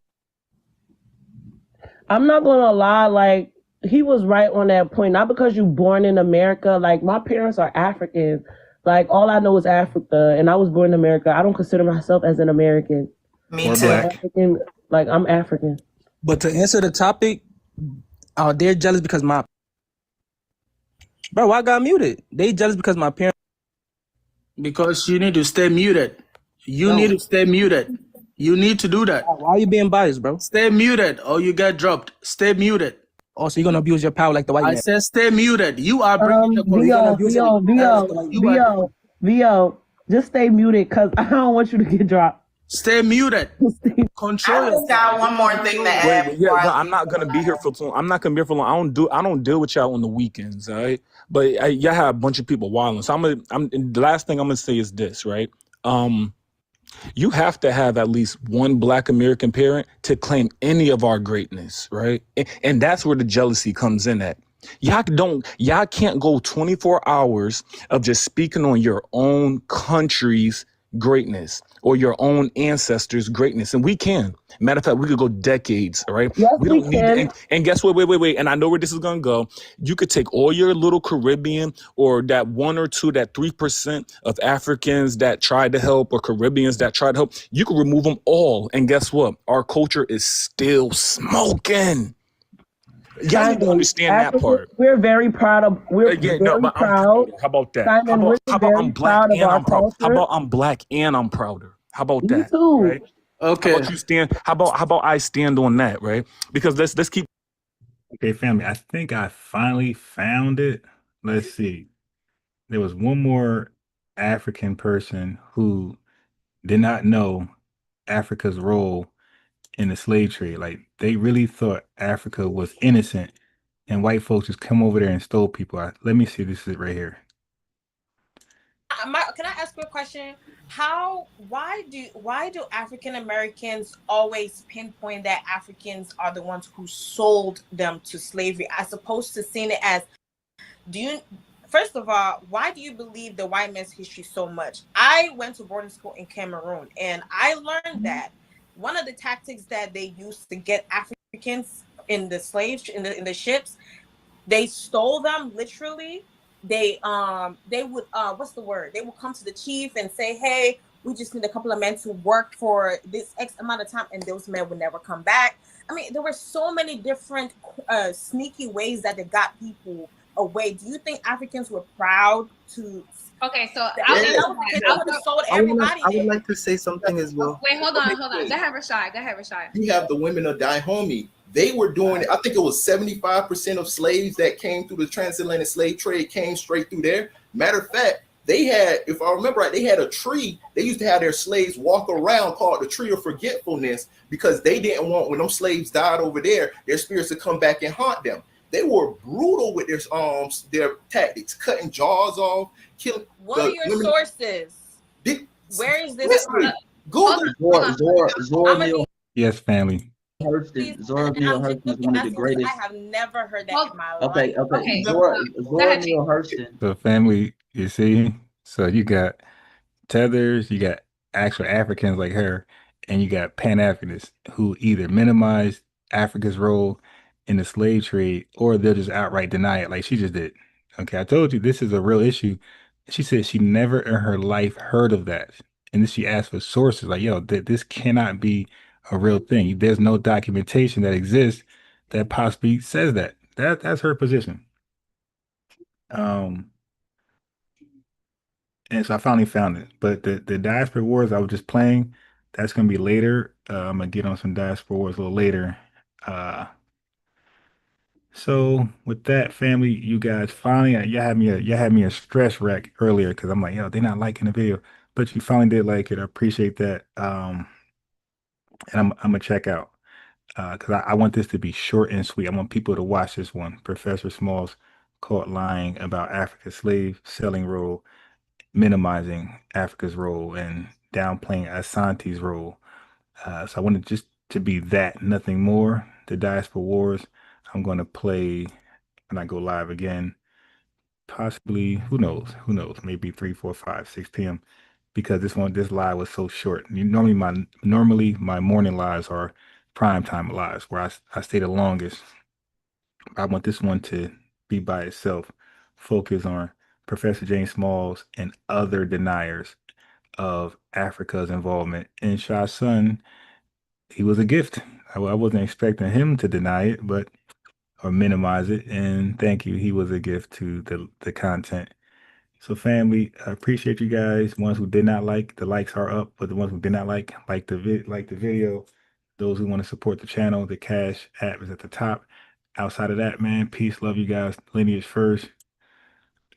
I'm not gonna lie, he was right on that point. Not because you're born in America. My parents are Africans. All I know is Africa, and I was born in America. I don't consider myself as an American. Me too. African, I'm African. But to answer the topic, they're jealous because bro, I got muted. They jealous because my parents. Because you need to stay muted. Need to stay muted. You need to do that. Why are you being biased, bro? Stay muted or you get dropped. Stay muted. Oh, so you're going to abuse your power like the white man? I said stay muted. You are bringing VO, just stay muted because I don't want you to get dropped. Stay muted. Control. I just got one more thing to add. I'm not gonna be here for long. I don't deal with y'all on the weekends, all right? But y'all have a bunch of people wilding. So the last thing I'm gonna say is this, right? You have to have at least one Black American parent to claim any of our greatness, right? And that's where the jealousy comes in at. Y'all can't go 24 hours of just speaking on your own country's greatness or your own ancestors' greatness. And we can. Matter of fact, we could go decades, all right? Yes, We we don't need can. and guess what? Wait. And I know where this is gonna go. You could take all your little Caribbean or that 1 or 2, that 3% of Africans that tried to help or Caribbeans that tried to help. You could remove them all. And guess what? Our culture is still smoking. Y'all need to understand that part. We're very proud of. We're Yeah, very no, but I'm proud. prouder. How about that? Simon, we're How about very I'm black proud of and our I'm proud? How culture. about I'm black and I'm prouder? How about Me that? too. Right? Okay. How about you stand? How about I stand on that? Right? Because let's keep. Okay, family. I think I finally found it. Let's see. There was one more African person who did not know Africa's role in the slave trade. Like they really thought Africa was innocent and white folks just come over there and stole people. Let me see. This is it right here. Can I ask you a question? Why do African Americans always pinpoint that Africans are the ones who sold them to slavery, as opposed to seeing it as, first of all, why do you believe the white man's history so much? I went to boarding school in Cameroon, and I learned that one of the tactics that they used to get Africans in the slaves in the ships, they stole them literally. They would what's the word? They would come to the chief and say, "Hey, we just need a couple of men to work for this X amount of time," and those men would never come back. I mean, there were so many different sneaky ways that they got people away. Do you think Africans were proud to? Okay, so I would like to say something as well. Wait, hold on. Go ahead, Rashad. You have the women of Dahomey. They were doing, I think it was 75% of slaves that came through the transatlantic slave trade came straight through there. Matter of fact, they had, if I remember right, they had a tree. They used to have their slaves walk around called the tree of forgetfulness, because they didn't want, when them slaves died over there, their spirits to come back and haunt them. They were brutal with their tactics, cutting jaws off, killing. What are your sources? Where is this? Google. Yes, family. Hurston, Zora Neale Hurston is one of the greatest. I have never heard that in my life. Okay. Zora Neale Hurston. So family, you see, so you got tethers, you got actual Africans like her, and you got Pan-Africanists who either minimize Africa's role in the slave trade or they'll just outright deny it, like she just did. Okay, I told you this is a real issue. She said she never in her life heard of that, and then she asked for sources like, "Yo, this cannot be a real thing. There's no documentation that exists that possibly says that." That's her position. And so I finally found it. But the Diaspora Wars I was just playing, that's gonna be later. I'm gonna get on some Diaspora Wars a little later. So with that, family, you guys finally y'all had me a stress wreck earlier because I'm like, yo, they're not liking the video, but you finally did like it. I appreciate that. And I'm gonna check out because I want this to be short and sweet. I want people to watch this one. Professor Smalls caught lying about Africa's slave selling role, minimizing Africa's role, and downplaying Asante's role. So I wanted just to be that, nothing more. The Diaspora Wars. I'm going to play when I go live again. Possibly, who knows? Who knows? Maybe 3, 4, 5, 6 p.m. Because this live was so short. Normally my morning lives are prime time lives where I stay the longest. I want this one to be by itself. Focus on Professor James Smalls and other deniers of Africa's involvement. And Shah's son, he was a gift. I wasn't expecting him to deny it, or minimize it. And thank you. He was a gift to the content. So family, I appreciate you guys. Ones who did not like, the likes are up, but the ones who did not like the video. Those who want to support the channel, the Cash App is at the top. Outside of that, man, peace, love you guys. Lineage first.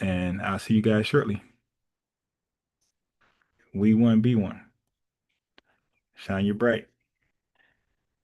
And I'll see you guys shortly. We one, be one. Shine your bright.